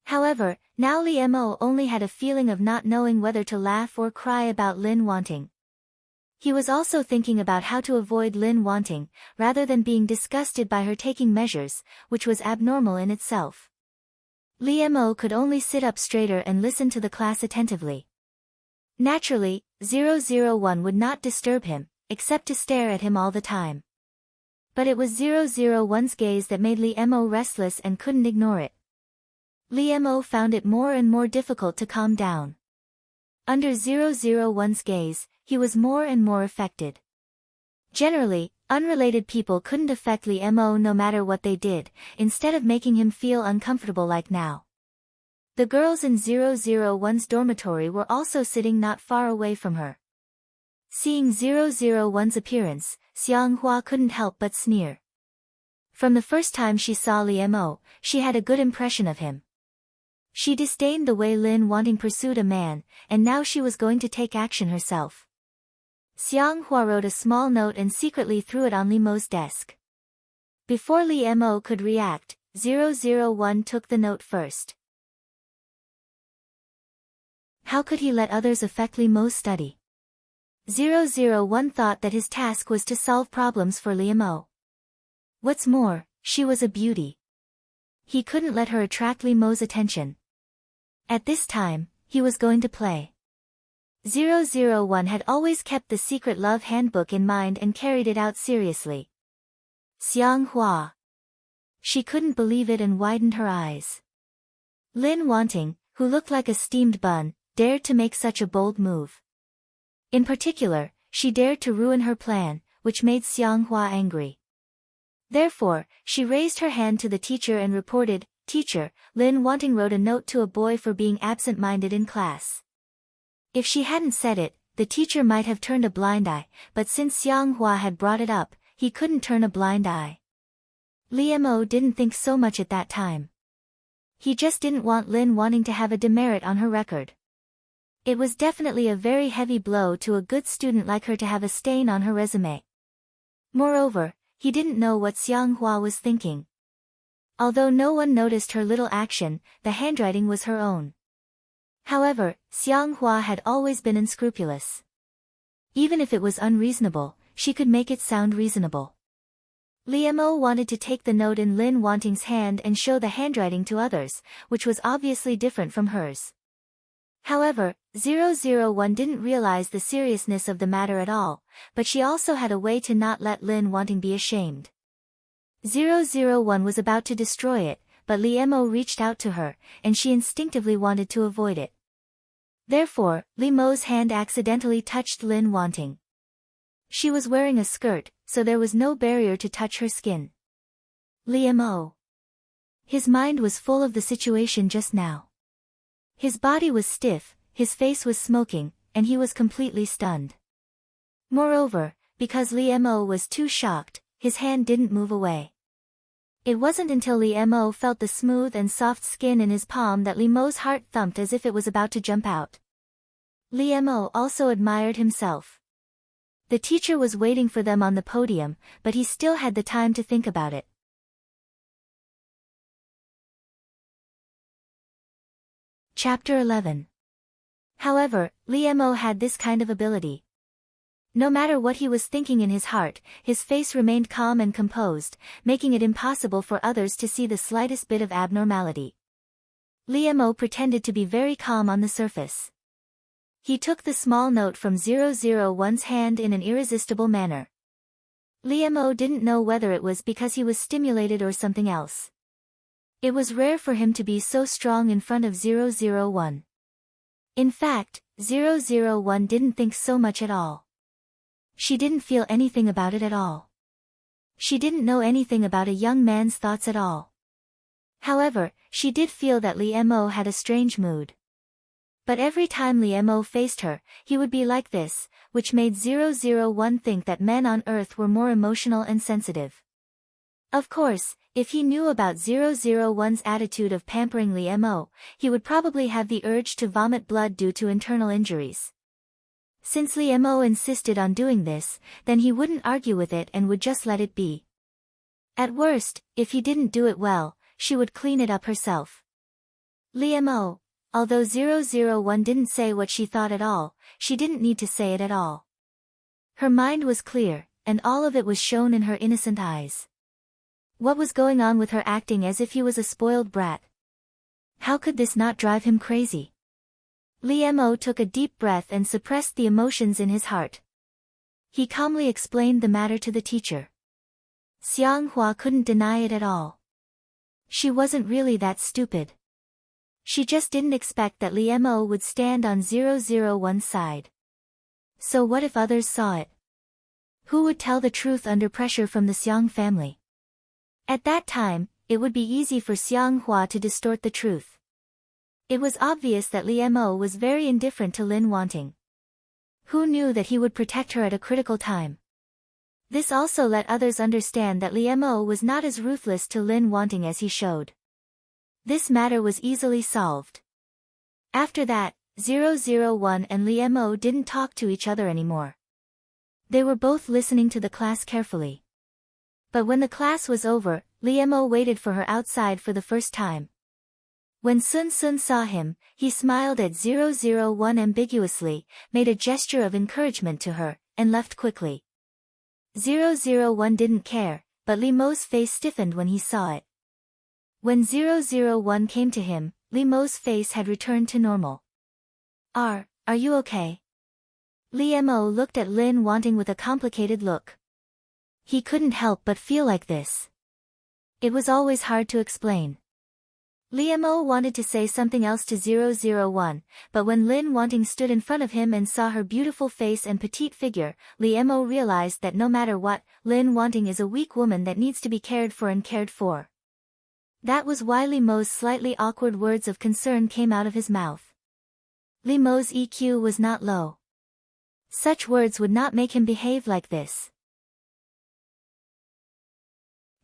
However, now Li Mo only had a feeling of not knowing whether to laugh or cry about Lin Wanting. He was also thinking about how to avoid Lin Wanting, rather than being disgusted by her taking measures, which was abnormal in itself. Li Mo could only sit up straighter and listen to the class attentively. Naturally, 001 would not disturb him, except to stare at him all the time. But it was 001's gaze that made Li Mo restless and couldn't ignore it. Li Mo found it more and more difficult to calm down. Under 001's gaze, he was more and more affected. Generally, unrelated people couldn't affect Li Mo no matter what they did, instead of making him feel uncomfortable like now. The girls in 001's dormitory were also sitting not far away from her. Seeing 001's appearance, Xianghua couldn't help but sneer. From the first time she saw Li Mo, she had a good impression of him. She disdained the way Lin Wanting pursued a man, and now she was going to take action herself. Xianghua wrote a small note and secretly threw it on Li Mo's desk. Before Li Mo could react, 001 took the note first. How could he let others affect Li Mo's study? 001 thought that his task was to solve problems for Li Mo. What's more, she was a beauty. He couldn't let her attract Li Mo's attention. At this time, he was going to play. 001 had always kept the secret love handbook in mind and carried it out seriously. Xianghua. She couldn't believe it and widened her eyes. Lin Wanting, who looked like a steamed bun, dared to make such a bold move. In particular, she dared to ruin her plan, which made Xianghua angry. Therefore, she raised her hand to the teacher and reported, "Teacher, Lin Wanting wrote a note to a boy for being absent-minded in class." If she hadn't said it, the teacher might have turned a blind eye, but since Xianghua had brought it up, he couldn't turn a blind eye. Li Mo didn't think so much at that time. He just didn't want Lin Wanting to have a demerit on her record. It was definitely a very heavy blow to a good student like her to have a stain on her resume. Moreover, he didn't know what Xianghua was thinking. Although no one noticed her little action, the handwriting was her own. However, Xianghua had always been unscrupulous. Even if it was unreasonable, she could make it sound reasonable. Li Mo wanted to take the note in Lin Wanting's hand and show the handwriting to others, which was obviously different from hers. However, 001 didn't realize the seriousness of the matter at all, but she also had a way to not let Lin Wanting be ashamed. 001 was about to destroy it, but Li Mo reached out to her, and she instinctively wanted to avoid it. Therefore, Li Mo's hand accidentally touched Lin Wanting. She was wearing a skirt, so there was no barrier to touch her skin. Li Mo. His mind was full of the situation just now. His body was stiff, his face was smoking, and he was completely stunned. Moreover, because Li Mo was too shocked, his hand didn't move away. It wasn't until Li Mo felt the smooth and soft skin in his palm that Li Mo's heart thumped as if it was about to jump out. Li Mo also admired himself. The teacher was waiting for them on the podium, but he still had the time to think about it. Chapter 11. However, Li Mo had this kind of ability. No matter what he was thinking in his heart, his face remained calm and composed, making it impossible for others to see the slightest bit of abnormality. Li Mo pretended to be very calm on the surface. He took the small note from 001's hand in an irresistible manner. Li Mo didn't know whether it was because he was stimulated or something else. It was rare for him to be so strong in front of 001. In fact, 001 didn't think so much at all. She didn't feel anything about it at all. She didn't know anything about a young man's thoughts at all. However, she did feel that Li Mo had a strange mood. But every time Li Mo faced her, he would be like this, which made 001 think that men on Earth were more emotional and sensitive. Of course, if he knew about 001's attitude of pampering Li Mo, he would probably have the urge to vomit blood due to internal injuries. Since Li Mo insisted on doing this, then he wouldn't argue with it and would just let it be. At worst, if he didn't do it well, she would clean it up herself. Li Mo, although 001 didn't say what she thought at all, she didn't need to say it at all. Her mind was clear, and all of it was shown in her innocent eyes. What was going on with her acting as if he was a spoiled brat? How could this not drive him crazy? Li Mo took a deep breath and suppressed the emotions in his heart. He calmly explained the matter to the teacher. Xiang Hua couldn't deny it at all. She wasn't really that stupid. She just didn't expect that Li Mo would stand on 001's side. So what if others saw it? Who would tell the truth under pressure from the Xiang family? At that time, it would be easy for Xiang Hua to distort the truth. It was obvious that Li Mo was very indifferent to Lin Wanting. Who knew that he would protect her at a critical time? This also let others understand that Li Mo was not as ruthless to Lin Wanting as he showed. This matter was easily solved. After that, 001 and Li Mo didn't talk to each other anymore. They were both listening to the class carefully. But when the class was over, Li Mo waited for her outside for the first time. When Sun Sun saw him, he smiled at 001 ambiguously, made a gesture of encouragement to her, and left quickly. 001 didn't care, but Li Mo's face stiffened when he saw it. When 001 came to him, Li Mo's face had returned to normal. Are you okay? Li Mo looked at Lin Wanting with a complicated look. He couldn't help but feel like this. It was always hard to explain. Li Mo wanted to say something else to 001, but when Lin Wanting stood in front of him and saw her beautiful face and petite figure, Li Mo realized that no matter what, Lin Wanting is a weak woman that needs to be cared for and cared for. That was why Li Mo's slightly awkward words of concern came out of his mouth. Li Mo's EQ was not low. Such words would not make him behave like this.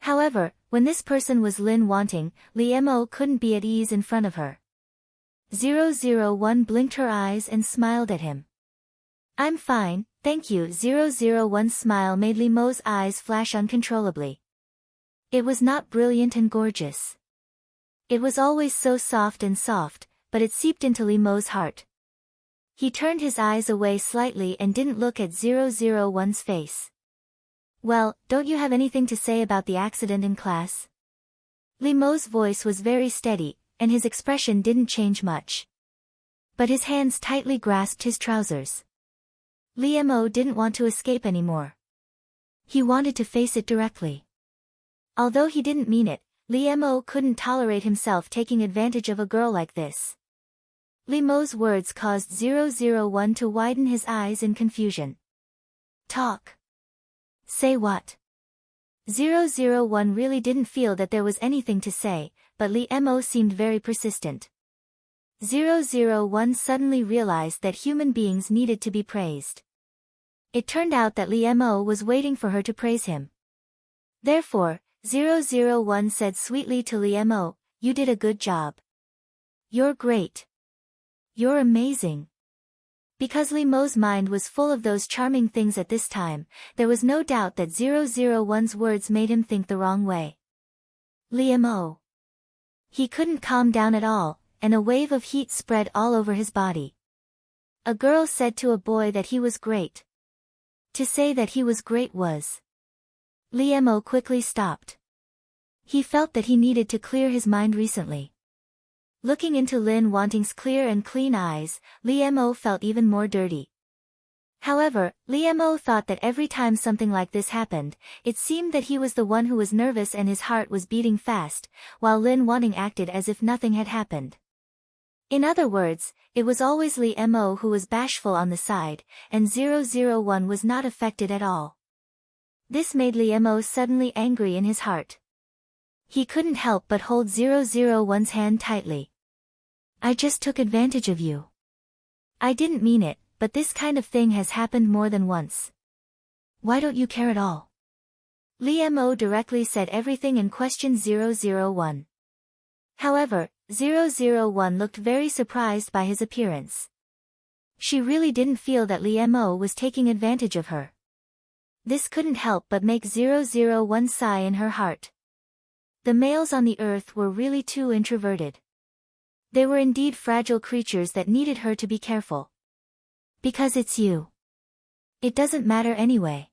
However, when this person was Lin Wanting, Li Mo couldn't be at ease in front of her. 001 blinked her eyes and smiled at him. I'm fine, thank you. 001's smile made Li Mo's eyes flash uncontrollably. It was not brilliant and gorgeous. It was always so soft, but it seeped into Li Mo's heart. He turned his eyes away slightly and didn't look at 001's face. Well, don't you have anything to say about the accident in class? Li Mo's voice was very steady, and his expression didn't change much. But his hands tightly grasped his trousers. Li Mo didn't want to escape anymore. He wanted to face it directly. Although he didn't mean it, Li Mo couldn't tolerate himself taking advantage of a girl like this. Li Mo's words caused 001 to widen his eyes in confusion. Talk. Say what? 001 really didn't feel that there was anything to say, but Li Mo seemed very persistent. 001 suddenly realized that human beings needed to be praised. It turned out that Li Mo was waiting for her to praise him. Therefore, 001 said sweetly to Li Mo, "You did a good job. You're great. You're amazing." Because Li Mo's mind was full of those charming things at this time, there was no doubt that 001's words made him think the wrong way. Li Mo. He couldn't calm down at all, and a wave of heat spread all over his body. A girl said to a boy that he was great. To say that he was great was. Li Mo quickly stopped. He felt that he needed to clear his mind recently. Looking into Lin Wanting's clear and clean eyes, Li Mo felt even more dirty. However, Li Mo thought that every time something like this happened, it seemed that he was the one who was nervous and his heart was beating fast, while Lin Wanting acted as if nothing had happened. In other words, it was always Li Mo who was bashful on the side, and 001 was not affected at all. This made Li Mo suddenly angry in his heart. He couldn't help but hold 001's hand tightly. "I just took advantage of you. I didn't mean it, but this kind of thing has happened more than once. Why don't you care at all?" Li Mo directly said everything and questioned 001. However, 001 looked very surprised by his appearance. She really didn't feel that Li Mo was taking advantage of her. This couldn't help but make 001 sigh in her heart. The males on the earth were really too introverted. They were indeed fragile creatures that needed her to be careful. Because it's you. It doesn't matter anyway.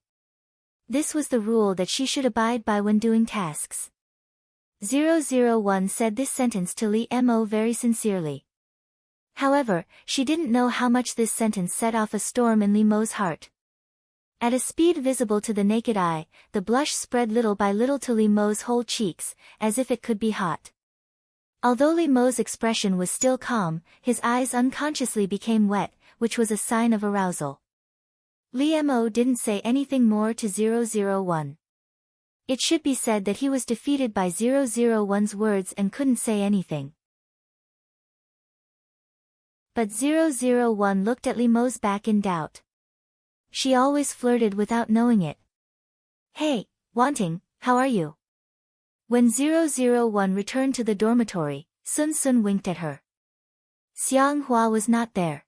This was the rule that she should abide by when doing tasks. 001 said this sentence to Li Mo very sincerely. However, she didn't know how much this sentence set off a storm in Li Mo's heart. At a speed visible to the naked eye, the blush spread little by little to Li Mo's whole cheeks, as if it could be hot. Although Li Mo's expression was still calm, his eyes unconsciously became wet, which was a sign of arousal. Li Mo didn't say anything more to 001. It should be said that he was defeated by 001's words and couldn't say anything. But 001 looked at Li Mo's back in doubt. She always flirted without knowing it. "Hey, Wanting, how are you?" When 001 returned to the dormitory, Sun Sun winked at her. Xiang Hua was not there.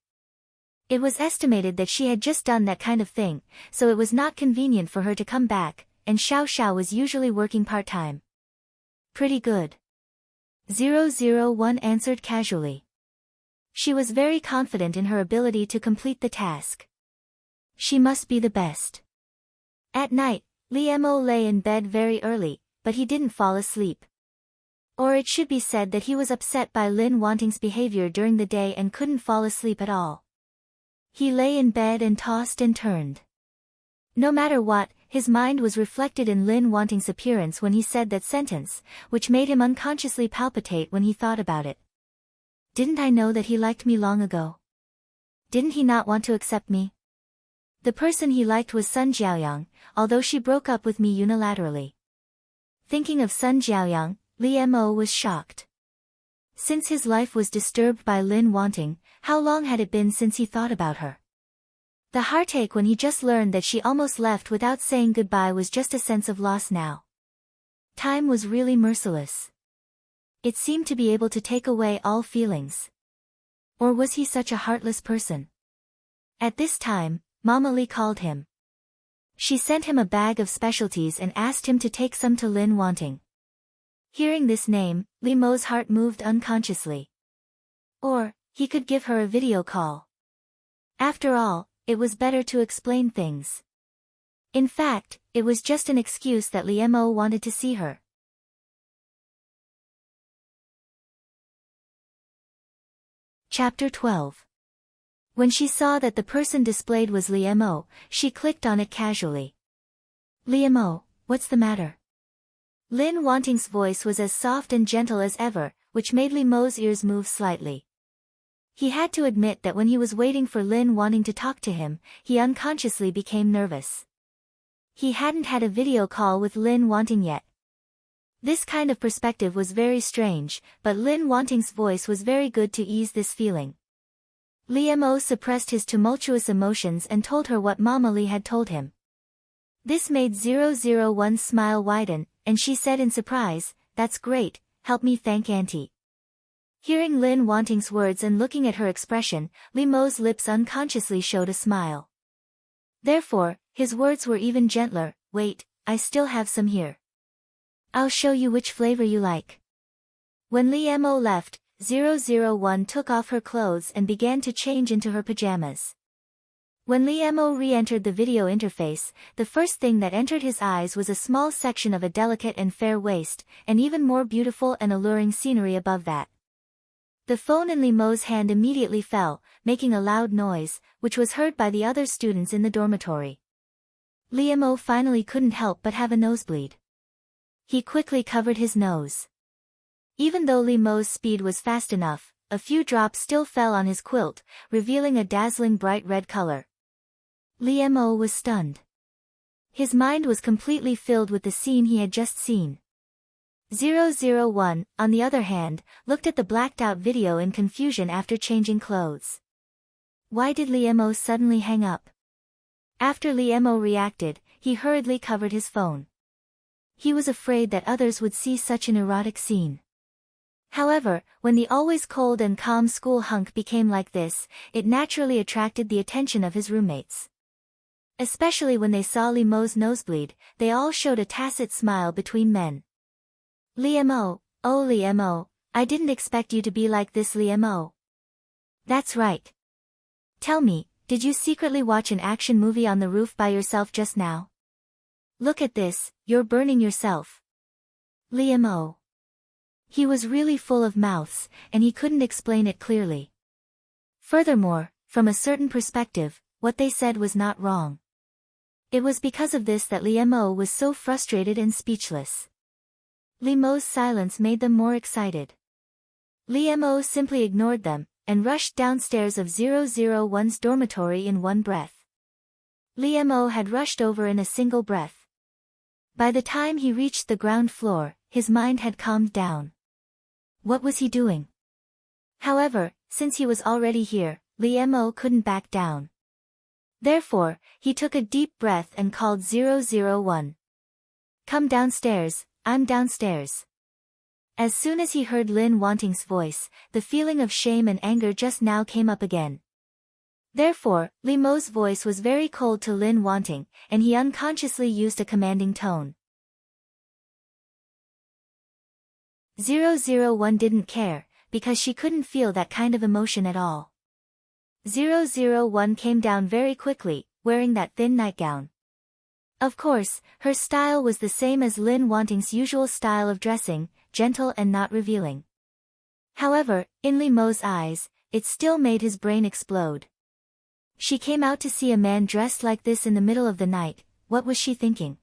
It was estimated that she had just done that kind of thing, so it was not convenient for her to come back, and Xiao Xiao was usually working part-time. "Pretty good," 001 answered casually. She was very confident in her ability to complete the task. She must be the best. At night, Li Mo lay in bed very early, but he didn't fall asleep. Or it should be said that he was upset by Lin Wanting's behavior during the day and couldn't fall asleep at all. He lay in bed and tossed and turned. No matter what, his mind was reflected in Lin Wanting's appearance when he said that sentence, which made him unconsciously palpitate when he thought about it. Didn't I know that he liked me long ago? Didn't he not want to accept me? The person he liked was Sun Jiaoyang, although she broke up with me unilaterally. Thinking of Sun Jiaoyang, Li Mo was shocked. Since his life was disturbed by Lin Wanting, how long had it been since he thought about her? The heartache when he just learned that she almost left without saying goodbye was just a sense of loss now. Time was really merciless. It seemed to be able to take away all feelings. Or was he such a heartless person? At this time, Mama Li called him. She sent him a bag of specialties and asked him to take some to Lin Wanting. Hearing this name, Li Mo's heart moved unconsciously. Or, he could give her a video call. After all, it was better to explain things. In fact, it was just an excuse that Li Mo wanted to see her. Chapter 12. When she saw that the person displayed was Liemo, she clicked on it casually. Liemo, what's the matter? Lin Wanting's voice was as soft and gentle as ever, which made Liemo's ears move slightly. He had to admit that when he was waiting for Lin Wanting to talk to him, he unconsciously became nervous. He hadn't had a video call with Lin Wanting yet. This kind of perspective was very strange, but Lin Wanting's voice was very good to ease this feeling. Liemo suppressed his tumultuous emotions and told her what Mama Li had told him. This made 001's smile widen, and she said in surprise, "That's great, help me thank Auntie." Hearing Lin Wanting's words and looking at her expression, Liemo's lips unconsciously showed a smile. Therefore, his words were even gentler. "Wait, I still have some here. I'll show you which flavor you like." When Liemo left, 001 took off her clothes and began to change into her pajamas. When Liemo re-entered the video interface, the first thing that entered his eyes was a small section of a delicate and fair waist, and even more beautiful and alluring scenery above that. The phone in Liemo's hand immediately fell, making a loud noise, which was heard by the other students in the dormitory. Liemo finally couldn't help but have a nosebleed. He quickly covered his nose. Even though Liemo's speed was fast enough, a few drops still fell on his quilt, revealing a dazzling bright red color. Liemo was stunned. His mind was completely filled with the scene he had just seen. 001, on the other hand, looked at the blacked-out video in confusion after changing clothes. Why did Liemo suddenly hang up? After Liemo reacted, he hurriedly covered his phone. He was afraid that others would see such an erotic scene. However, when the always cold and calm school hunk became like this, it naturally attracted the attention of his roommates. Especially when they saw Liemo's nosebleed, they all showed a tacit smile between men. "Liemo, oh Liemo, I didn't expect you to be like this, Liemo." "That's right. Tell me, did you secretly watch an action movie on the roof by yourself just now? Look at this, you're burning yourself." Liemo. He was really full of mouths, and he couldn't explain it clearly. Furthermore, from a certain perspective, what they said was not wrong. It was because of this that Liemo was so frustrated and speechless. Liemo's silence made them more excited. Liemo simply ignored them, and rushed downstairs of 001's dormitory in one breath. Liemo had rushed over in a single breath. By the time he reached the ground floor, his mind had calmed down. What was he doing? However, since he was already here, Liemo couldn't back down. Therefore, he took a deep breath and called 001. "Come downstairs, I'm downstairs." As soon as he heard Lin Wanting's voice, the feeling of shame and anger just now came up again. Therefore, Liemo's voice was very cold to Lin Wanting, and he unconsciously used a commanding tone. 001 didn't care, because she couldn't feel that kind of emotion at all. 001 came down very quickly, wearing that thin nightgown. Of course, her style was the same as Lin Wanting's usual style of dressing, gentle and not revealing. However, in Liemo's eyes, it still made his brain explode. She came out to see a man dressed like this in the middle of the night. What was she thinking?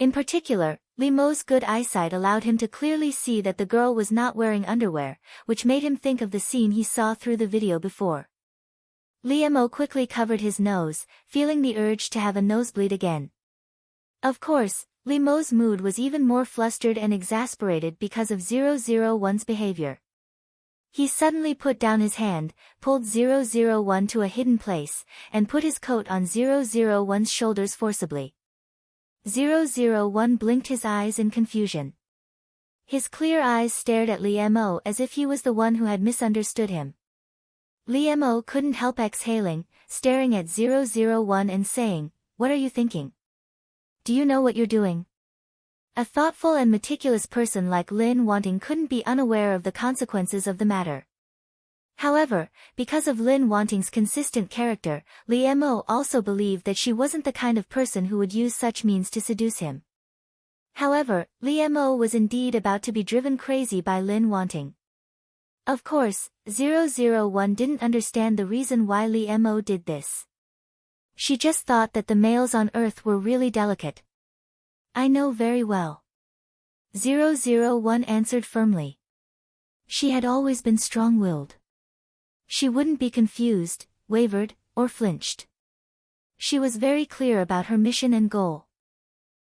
In particular, Liemo's good eyesight allowed him to clearly see that the girl was not wearing underwear, which made him think of the scene he saw through the video before. Liemo quickly covered his nose, feeling the urge to have a nosebleed again. Of course, Liemo's mood was even more flustered and exasperated because of 001's behavior. He suddenly put down his hand, pulled 001 to a hidden place, and put his coat on 001's shoulders forcibly. 001 blinked his eyes in confusion. His clear eyes stared at Liemo as if he was the one who had misunderstood him. Liemo couldn't help exhaling, staring at 001 and saying, "What are you thinking? Do you know what you're doing?" A thoughtful and meticulous person like Lin Wanting couldn't be unaware of the consequences of the matter. However, because of Lin Wanting's consistent character, Liemo also believed that she wasn't the kind of person who would use such means to seduce him. However, Liemo was indeed about to be driven crazy by Lin Wanting. Of course, 001 didn't understand the reason why Li Mo did this. She just thought that the males on Earth were really delicate. I know very well. 001 answered firmly. She had always been strong-willed. She wouldn't be confused, wavered, or flinched. She was very clear about her mission and goal.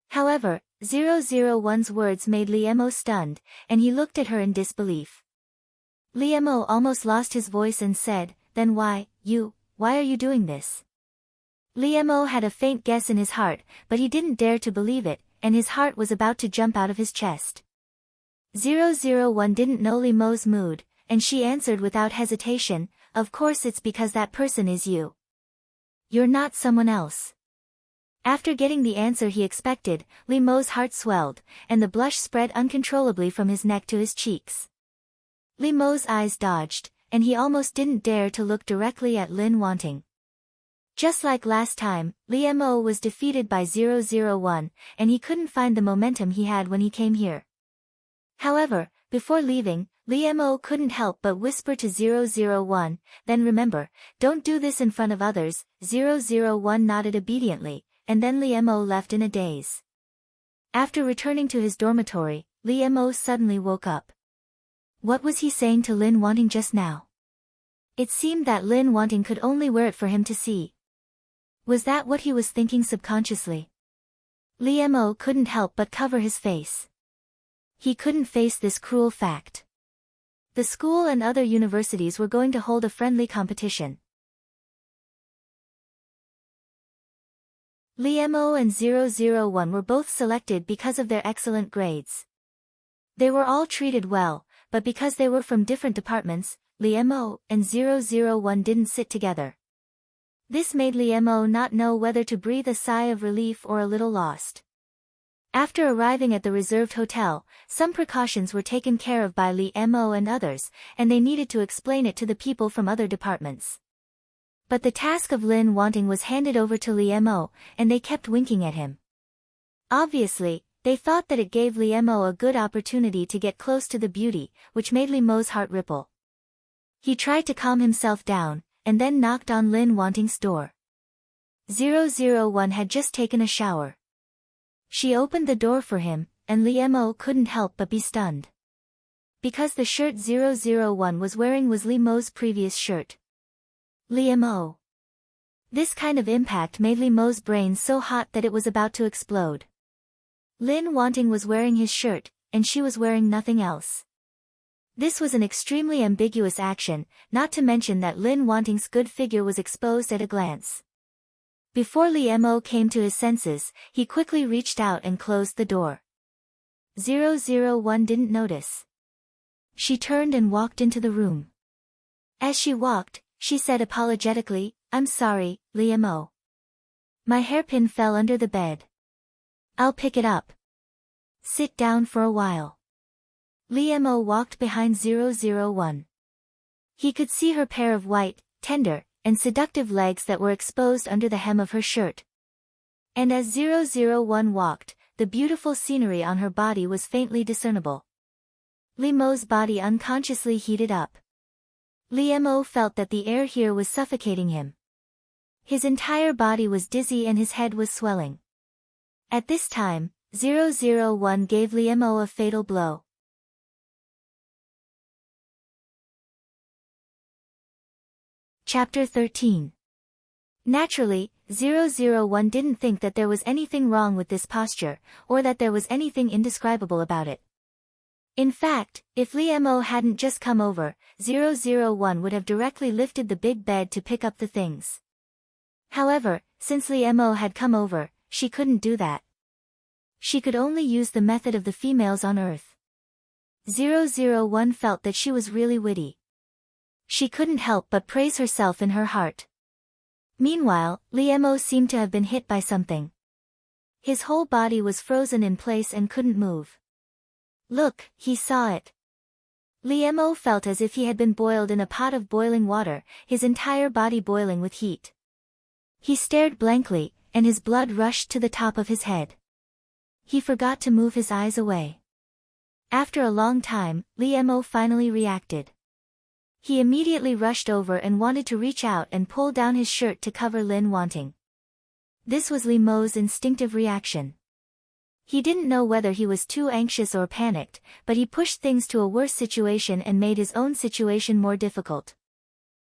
However, 001's words made Li Mo stunned, and he looked at her in disbelief. Li Mo almost lost his voice and said, "Then why are you doing this?" Li Mo had a faint guess in his heart, but he didn't dare to believe it, and his heart was about to jump out of his chest. 001 didn't know Li Mo's mood, and she answered without hesitation, "Of course it's because that person is you. You're not someone else." After getting the answer he expected, Li Mo's heart swelled, and the blush spread uncontrollably from his neck to his cheeks. Li Mo's eyes dodged, and he almost didn't dare to look directly at Lin Wanting. Just like last time, Li Mo was defeated by 001, and he couldn't find the momentum he had when he came here. However, before leaving, Li Mo couldn't help but whisper to 001, "Then remember, don't do this in front of others." 001 nodded obediently, and then Li Mo left in a daze. After returning to his dormitory, Li Mo suddenly woke up. What was he saying to Lin Wanting just now? It seemed that Lin Wanting could only wear it for him to see. Was that what he was thinking subconsciously? Li Mo couldn't help but cover his face. He couldn't face this cruel fact. The school and other universities were going to hold a friendly competition. Li Mo and 001 were both selected because of their excellent grades. They were all treated well, but because they were from different departments, Li Mo and 001 didn't sit together. This made Li Mo not know whether to breathe a sigh of relief or a little lost. After arriving at the reserved hotel, some precautions were taken care of by Li Mo and others, and they needed to explain it to the people from other departments. But the task of Lin Wanting was handed over to Li Mo, and they kept winking at him. Obviously, they thought that it gave Li Mo a good opportunity to get close to the beauty, which made Li Mo's heart ripple. He tried to calm himself down, and then knocked on Lin Wanting's door. 001 had just taken a shower. She opened the door for him, and Li Mo couldn't help but be stunned. Because the shirt 001 was wearing was Li Mo's previous shirt. Li Mo. This kind of impact made Li Mo's brain so hot that it was about to explode. Lin Wanting was wearing his shirt, and she was wearing nothing else. This was an extremely ambiguous action, not to mention that Lin Wanting's good figure was exposed at a glance. Before Li Mo came to his senses, he quickly reached out and closed the door. 001 didn't notice. She turned and walked into the room. As she walked, she said apologetically, "I'm sorry, Li Mo. My hairpin fell under the bed. I'll pick it up. Sit down for a while." Li Mo walked behind 001. He could see her pair of white, tender, and seductive legs that were exposed under the hem of her shirt. And as 001 walked, the beautiful scenery on her body was faintly discernible. Li Mo's body unconsciously heated up. Li Mo felt that the air here was suffocating him. His entire body was dizzy and his head was swelling. At this time, 001 gave Li Mo a fatal blow. Chapter 13. Naturally, 001 didn't think that there was anything wrong with this posture, or that there was anything indescribable about it. In fact, if Li Mo hadn't just come over, 001 would have directly lifted the big bed to pick up the things. However, since Li Mo had come over, she couldn't do that. She could only use the method of the females on Earth. 001 felt that she was really witty. She couldn't help but praise herself in her heart. Meanwhile, Li Mo seemed to have been hit by something. His whole body was frozen in place and couldn't move. Look, he saw it. Li Mo felt as if he had been boiled in a pot of boiling water, his entire body boiling with heat. He stared blankly, and his blood rushed to the top of his head. He forgot to move his eyes away. After a long time, Li Mo finally reacted. He immediately rushed over and wanted to reach out and pull down his shirt to cover Lin wanting. This was Li Mo's instinctive reaction. He didn't know whether he was too anxious or panicked, but he pushed things to a worse situation and made his own situation more difficult.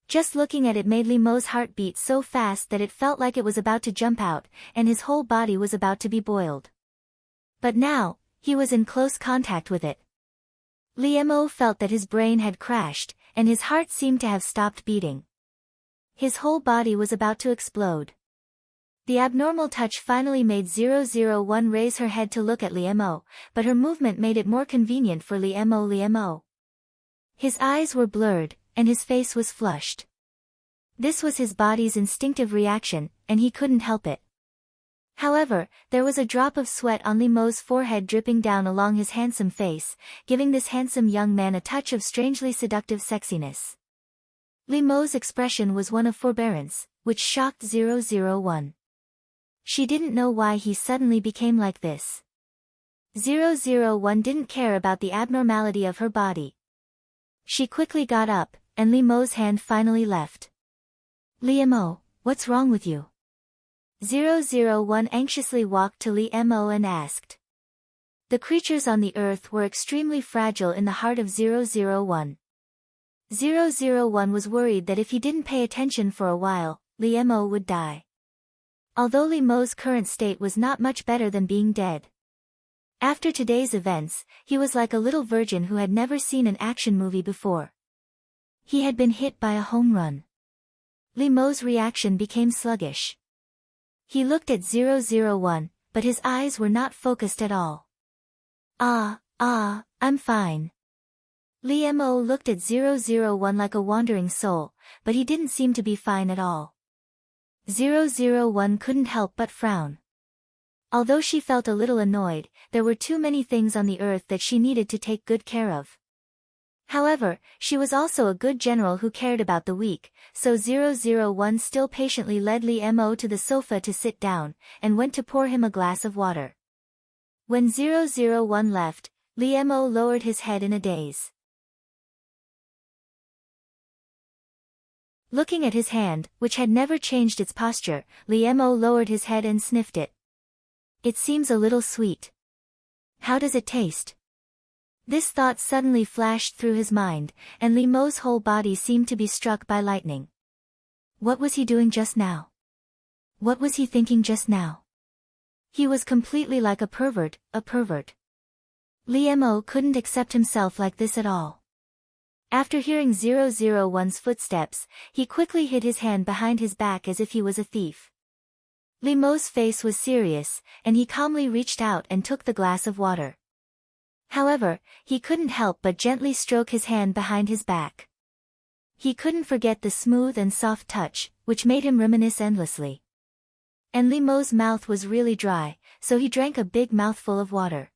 Just looking at it made Li Mo's heart beat so fast that it felt like it was about to jump out, and his whole body was about to be boiled. But now, he was in close contact with it. Li Mo felt that his brain had crashed, and his heart seemed to have stopped beating. His whole body was about to explode. The abnormal touch finally made 001 raise her head to look at Li Mo, but her movement made it more convenient for Li Mo. His eyes were blurred, and his face was flushed. This was his body's instinctive reaction, and he couldn't help it. However, there was a drop of sweat on Li Mo's forehead dripping down along his handsome face, giving this handsome young man a touch of strangely seductive sexiness. Li Mo's expression was one of forbearance, which shocked 001. She didn't know why he suddenly became like this. 001 didn't care about the abnormality of her body. She quickly got up, and Li Mo's hand finally left. Li Mo, what's wrong with you? 001 anxiously walked to Li Mo and asked. The creatures on the earth were extremely fragile in the heart of 001. 001 was worried that if he didn't pay attention for a while, Li Mo would die. Although Li Mo's current state was not much better than being dead. After today's events, he was like a little virgin who had never seen an action movie before. He had been hit by a home run. Li Mo's reaction became sluggish. He looked at 001, but his eyes were not focused at all. I'm fine. Li Mo looked at 001 like a wandering soul, but he didn't seem to be fine at all. 001 couldn't help but frown. Although she felt a little annoyed, there were too many things on the earth that she needed to take good care of. However, she was also a good general who cared about the weak, so 001 still patiently led Li Mo to the sofa to sit down, and went to pour him a glass of water. When 001 left, Li Mo lowered his head in a daze. Looking at his hand, which had never changed its posture, Li Mo lowered his head and sniffed it. It seems a little sweet. How does it taste? This thought suddenly flashed through his mind, and Li Mo's whole body seemed to be struck by lightning. What was he doing just now? What was he thinking just now? He was completely like a pervert. Li Mo couldn't accept himself like this at all. After hearing 001's footsteps, he quickly hid his hand behind his back as if he was a thief. Li Mo's face was serious, and he calmly reached out and took the glass of water. However, he couldn't help but gently stroke his hand behind his back. He couldn't forget the smooth and soft touch, which made him reminisce endlessly. And Li Mo's mouth was really dry, so he drank a big mouthful of water.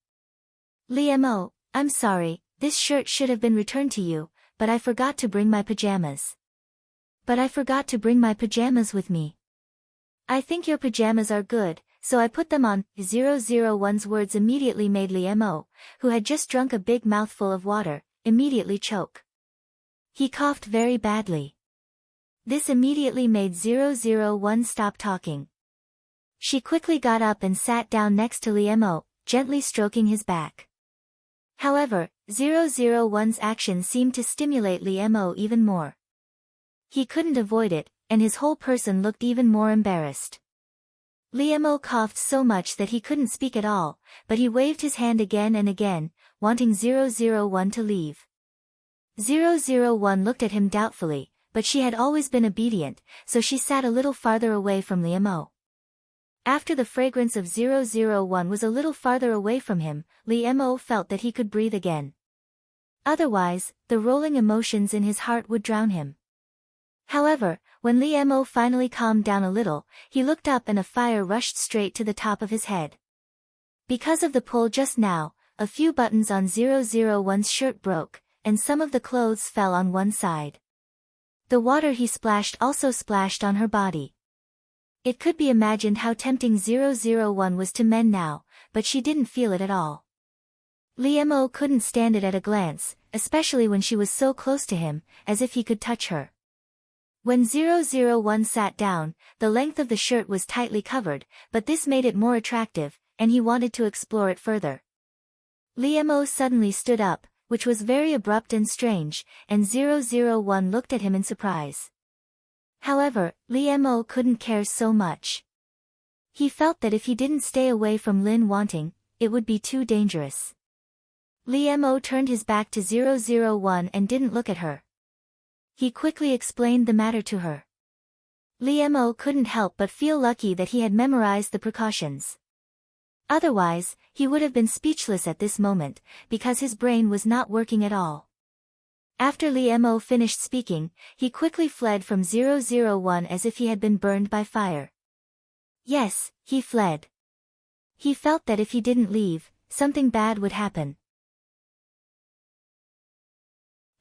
Li Mo, I'm sorry, this shirt should have been returned to you, but I forgot to bring my pajamas. But I forgot to bring my pajamas with me. I think your pajamas are good, so I put them on. 001's words immediately made Li Mo, who had just drunk a big mouthful of water, immediately choke. He coughed very badly. This immediately made 001 stop talking. She quickly got up and sat down next to Li Mo, gently stroking his back. However, 001's action seemed to stimulate Li Mo even more. He couldn't avoid it, and his whole person looked even more embarrassed. Li Mo coughed so much that he couldn't speak at all, but he waved his hand again and again, wanting 001 to leave. 001 looked at him doubtfully, but she had always been obedient, so she sat a little farther away from Li Mo. After the fragrance of 001 was a little farther away from him, Li Mo felt that he could breathe again. Otherwise, the rolling emotions in his heart would drown him. However, when Li Mo finally calmed down a little, he looked up and a fire rushed straight to the top of his head. Because of the pull just now, a few buttons on 001's shirt broke, and some of the clothes fell on one side. The water he splashed also splashed on her body. It could be imagined how tempting 001 was to men now, but she didn't feel it at all. Li Mo couldn't stand it at a glance, especially when she was so close to him, as if he could touch her. When 001 sat down, the length of the shirt was tightly covered, but this made it more attractive, and he wanted to explore it further. Liemo suddenly stood up, which was very abrupt and strange, and 001 looked at him in surprise. However, Liemo couldn't care so much. He felt that if he didn't stay away from Lin wanting, it would be too dangerous. Liemo turned his back to 001 and didn't look at her. He quickly explained the matter to her. Liemo couldn't help but feel lucky that he had memorized the precautions. Otherwise, he would have been speechless at this moment, because his brain was not working at all. After Liemo finished speaking, he quickly fled from 001 as if he had been burned by fire. Yes, he fled. He felt that if he didn't leave, something bad would happen.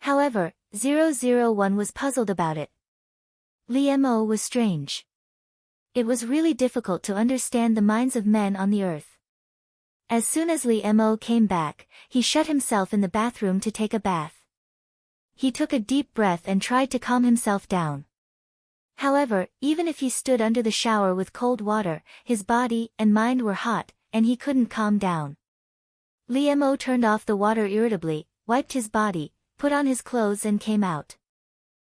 However, 001 was puzzled about it. Liemo was strange. It was really difficult to understand the minds of men on the earth. As soon as Liemo came back, he shut himself in the bathroom to take a bath. He took a deep breath and tried to calm himself down. However, even if he stood under the shower with cold water, his body and mind were hot, and he couldn't calm down. Liemo turned off the water irritably, wiped his body, put on his clothes and came out.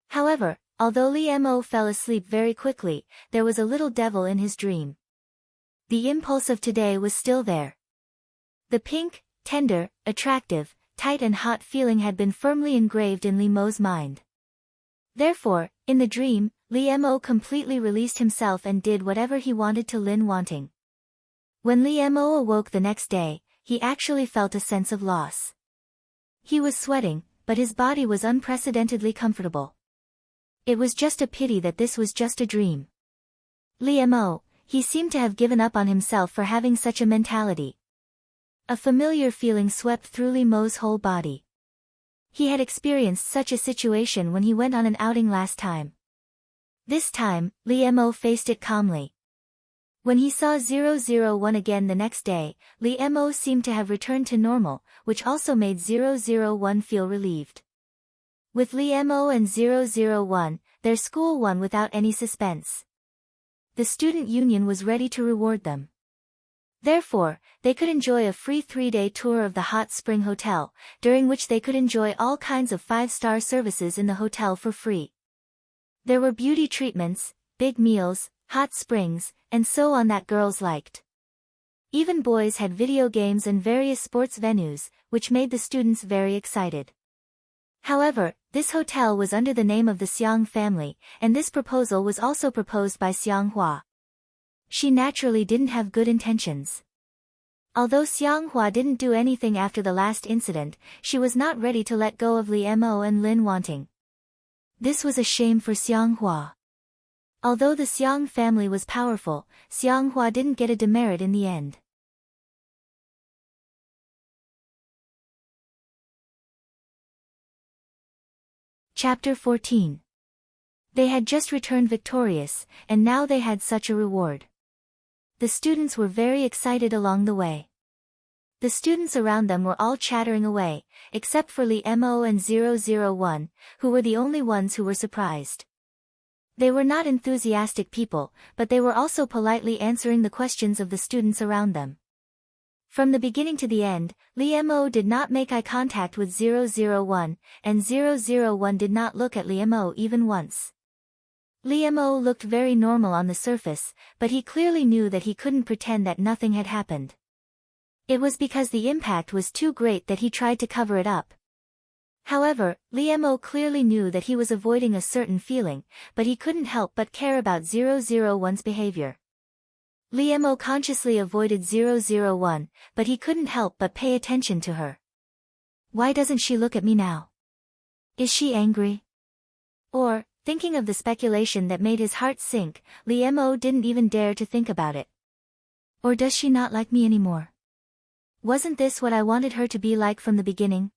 However, although Liemo fell asleep very quickly, there was a little devil in his dream. The impulse of today was still there. The pink, tender, attractive, tight and hot feeling had been firmly engraved in Liemo's mind. Therefore, in the dream, Liemo completely released himself and did whatever he wanted to Lin wanting. When Liemo awoke the next day, he actually felt a sense of loss. He was sweating, but his body was unprecedentedly comfortable. It was just a pity that this was just a dream. Liemo, he seemed to have given up on himself for having such a mentality. A familiar feeling swept through Liemo's whole body. He had experienced such a situation when he went on an outing last time. This time, Liemo faced it calmly. When he saw 001 again the next day, Liemo seemed to have returned to normal, which also made 001 feel relieved. With Liemo and 001, their school won without any suspense. The student union was ready to reward them. Therefore, they could enjoy a free 3-day tour of the hot spring hotel, during which they could enjoy all kinds of 5-star services in the hotel for free. There were beauty treatments, big meals, hot springs, and so on that girls liked. Even boys had video games and various sports venues, which made the students very excited. However, this hotel was under the name of the Xiang family, and this proposal was also proposed by Xiang Hua. She naturally didn't have good intentions. Although Xiang Hua didn't do anything after the last incident, she was not ready to let go of Liemo and Lin wanting. This was a shame for Xiang Hua. Although the Xiang family was powerful, Xiang Hua didn't get a demerit in the end. Chapter 14. They had just returned victorious, and now they had such a reward. The students were very excited along the way. The students around them were all chattering away, except for Liemo and 001, who were the only ones who were surprised. They were not enthusiastic people, but they were also politely answering the questions of the students around them. From the beginning to the end, Liemo did not make eye contact with 001, and 001 did not look at Liemo even once. Liemo looked very normal on the surface, but he clearly knew that he couldn't pretend that nothing had happened. It was because the impact was too great that he tried to cover it up. However, Liemo clearly knew that he was avoiding a certain feeling, but he couldn't help but care about 001's behavior. Liemo consciously avoided 001, but he couldn't help but pay attention to her. Why doesn't she look at me now? Is she angry? Or, thinking of the speculation that made his heart sink, Liemo didn't even dare to think about it. Or does she not like me anymore? Wasn't this what I wanted her to be like from the beginning?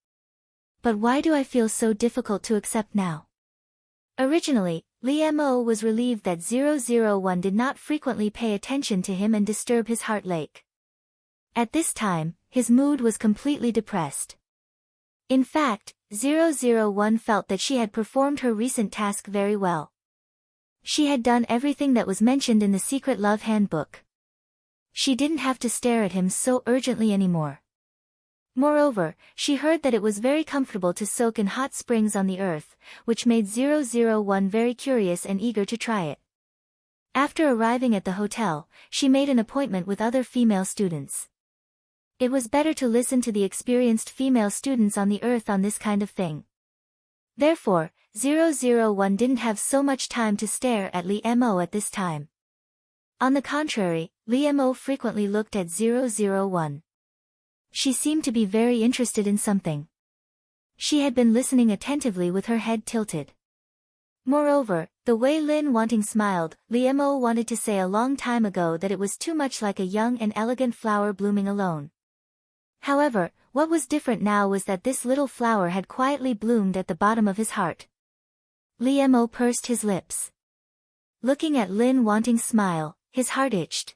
But why do I feel so difficult to accept now? Originally, Liemo was relieved that 001 did not frequently pay attention to him and disturb his heart lake. At this time, his mood was completely depressed. In fact, 001 felt that she had performed her recent task very well. She had done everything that was mentioned in the secret love handbook. She didn't have to stare at him so urgently anymore. Moreover, she heard that it was very comfortable to soak in hot springs on the earth, which made 001 very curious and eager to try it. After arriving at the hotel, she made an appointment with other female students. It was better to listen to the experienced female students on the earth on this kind of thing. Therefore, 001 didn't have so much time to stare at Li Mo at this time. On the contrary, Li Mo frequently looked at 001. She seemed to be very interested in something. She had been listening attentively with her head tilted. Moreover, the way Lin Wanting smiled, Li Mo wanted to say a long time ago that it was too much like a young and elegant flower blooming alone. However, what was different now was that this little flower had quietly bloomed at the bottom of his heart. Li Mo pursed his lips. Looking at Lin Wanting's smile, his heart itched.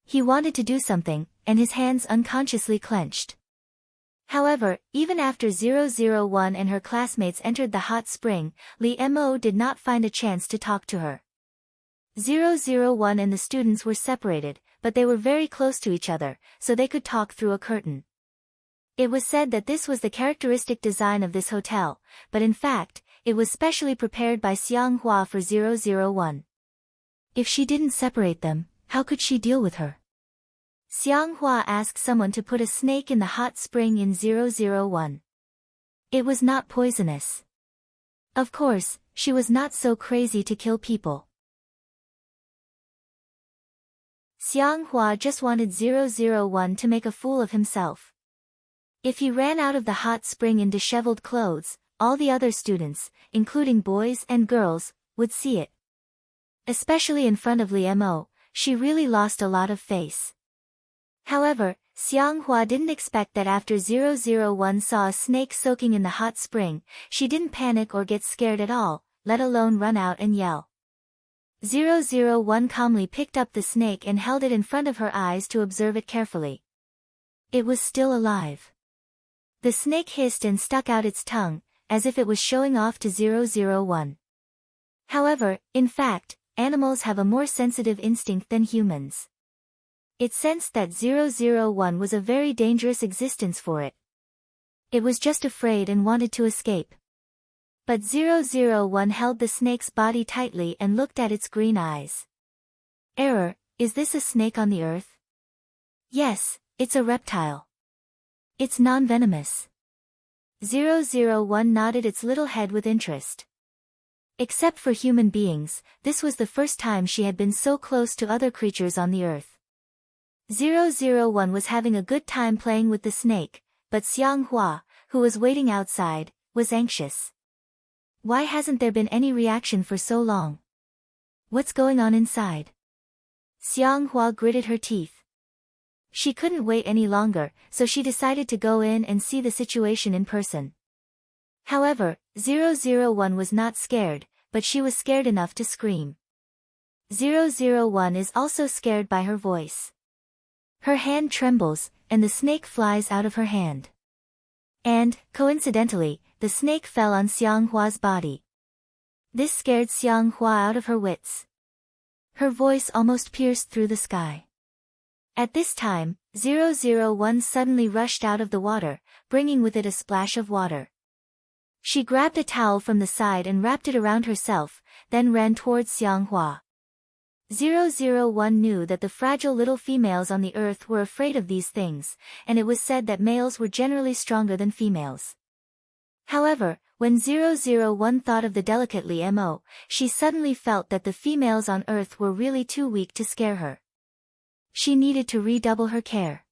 He wanted to do something, and his hands unconsciously clenched. However, even after 001 and her classmates entered the hot spring, Li Mo did not find a chance to talk to her. 001 and the students were separated, but they were very close to each other, so they could talk through a curtain. It was said that this was the characteristic design of this hotel, but in fact, it was specially prepared by Xiang Hua for 001. If she didn't separate them, how could she deal with her? Xiang Hua asked someone to put a snake in the hot spring in 001. It was not poisonous. Of course, she was not so crazy to kill people. Xiang Hua just wanted 001 to make a fool of himself. If he ran out of the hot spring in disheveled clothes, all the other students, including boys and girls, would see it. Especially in front of Li Mo, she really lost a lot of face. However, Xiang Hua didn't expect that after 001 saw a snake soaking in the hot spring, she didn't panic or get scared at all, let alone run out and yell. 001 calmly picked up the snake and held it in front of her eyes to observe it carefully. It was still alive. The snake hissed and stuck out its tongue, as if it was showing off to 001. However, in fact, animals have a more sensitive instinct than humans. It sensed that 001 was a very dangerous existence for it. It was just afraid and wanted to escape. But 001 held the snake's body tightly and looked at its green eyes. Error, is this a snake on the earth? Yes, it's a reptile. It's non-venomous. 001 nodded its little head with interest. Except for human beings, this was the first time she had been so close to other creatures on the earth. 001 was having a good time playing with the snake, but Xiang Hua, who was waiting outside, was anxious. Why hasn't there been any reaction for so long? What's going on inside? Xiang Hua gritted her teeth. She couldn't wait any longer, so she decided to go in and see the situation in person. However, 001 was not scared, but she was scared enough to scream. 001 is also scared by her voice. Her hand trembles, and the snake flies out of her hand. And, coincidentally, the snake fell on Xiang Hua's body. This scared Xiang Hua out of her wits. Her voice almost pierced through the sky. At this time, 001 suddenly rushed out of the water, bringing with it a splash of water. She grabbed a towel from the side and wrapped it around herself, then ran towards Xiang Hua. 001 knew that the fragile little females on the earth were afraid of these things, and it was said that males were generally stronger than females. However, when 001 thought of the delicate Li Mo, she suddenly felt that the females on earth were really too weak to scare her. She needed to redouble her care.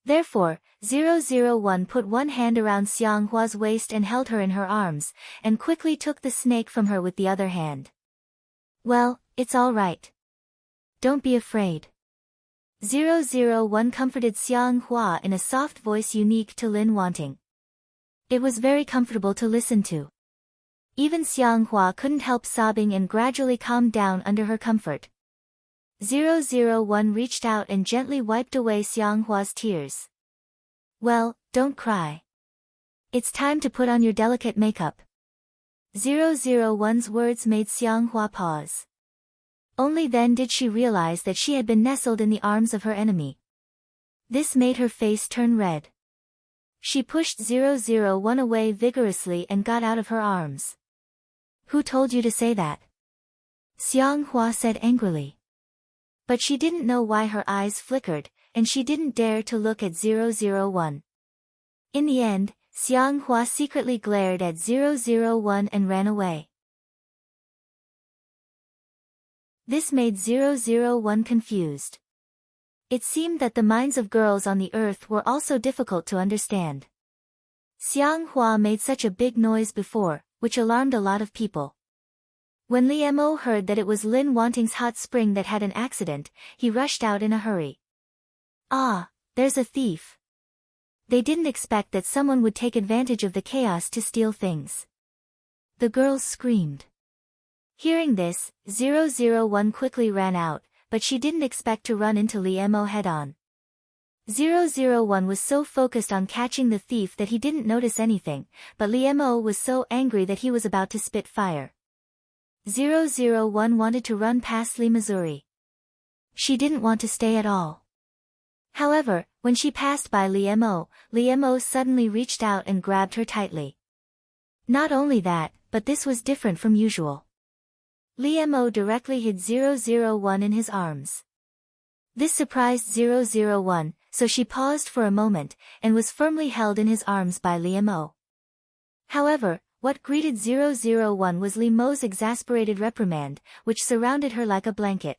Therefore, 001 put one hand around Xiang Hua's waist and held her in her arms, and quickly took the snake from her with the other hand. Well, it's all right. Don't be afraid. 001 comforted Xiang Hua in a soft voice unique to Lin Wanting. It was very comfortable to listen to. Even Xiang Hua couldn't help sobbing and gradually calmed down under her comfort. 001 reached out and gently wiped away Xiang Hua's tears. Well, don't cry. It's time to put on your delicate makeup. 001's words made Xianghua pause. Only then did she realize that she had been nestled in the arms of her enemy. This made her face turn red. She pushed 001 away vigorously and got out of her arms. Who told you to say that? Xianghua said angrily. But she didn't know why her eyes flickered, and she didn't dare to look at 001. In the end, Xianghua secretly glared at 001 and ran away. This made 001 confused. It seemed that the minds of girls on the earth were also difficult to understand. Xianghua made such a big noise before, which alarmed a lot of people. When Li Mo heard that it was Lin Wanting's hot spring that had an accident, he rushed out in a hurry. Ah, there's a thief. They didn't expect that someone would take advantage of the chaos to steal things. The girls screamed. Hearing this, 001 quickly ran out, but she didn't expect to run into Li Mo head-on. 001 was so focused on catching the thief that he didn't notice anything, but Li Mo was so angry that he was about to spit fire. 001 wanted to run past Li Missouri. She didn't want to stay at all. However, when she passed by Li Mo suddenly reached out and grabbed her tightly. Not only that, but this was different from usual. Li Mo directly hid 001 in his arms. This surprised 001, so she paused for a moment, and was firmly held in his arms by Li Mo. However, what greeted 001 was Li Mo's exasperated reprimand, which surrounded her like a blanket.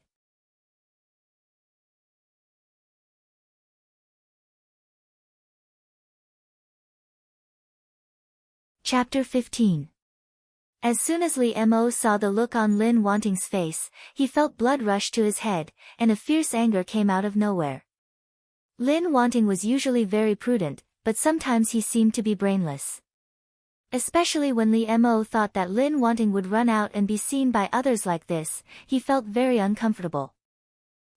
Chapter 15. As soon as Li Mo saw the look on Lin Wanting's face, he felt blood rush to his head, and a fierce anger came out of nowhere. Lin Wanting was usually very prudent, but sometimes he seemed to be brainless. Especially when Li Mo thought that Lin Wanting would run out and be seen by others like this, he felt very uncomfortable.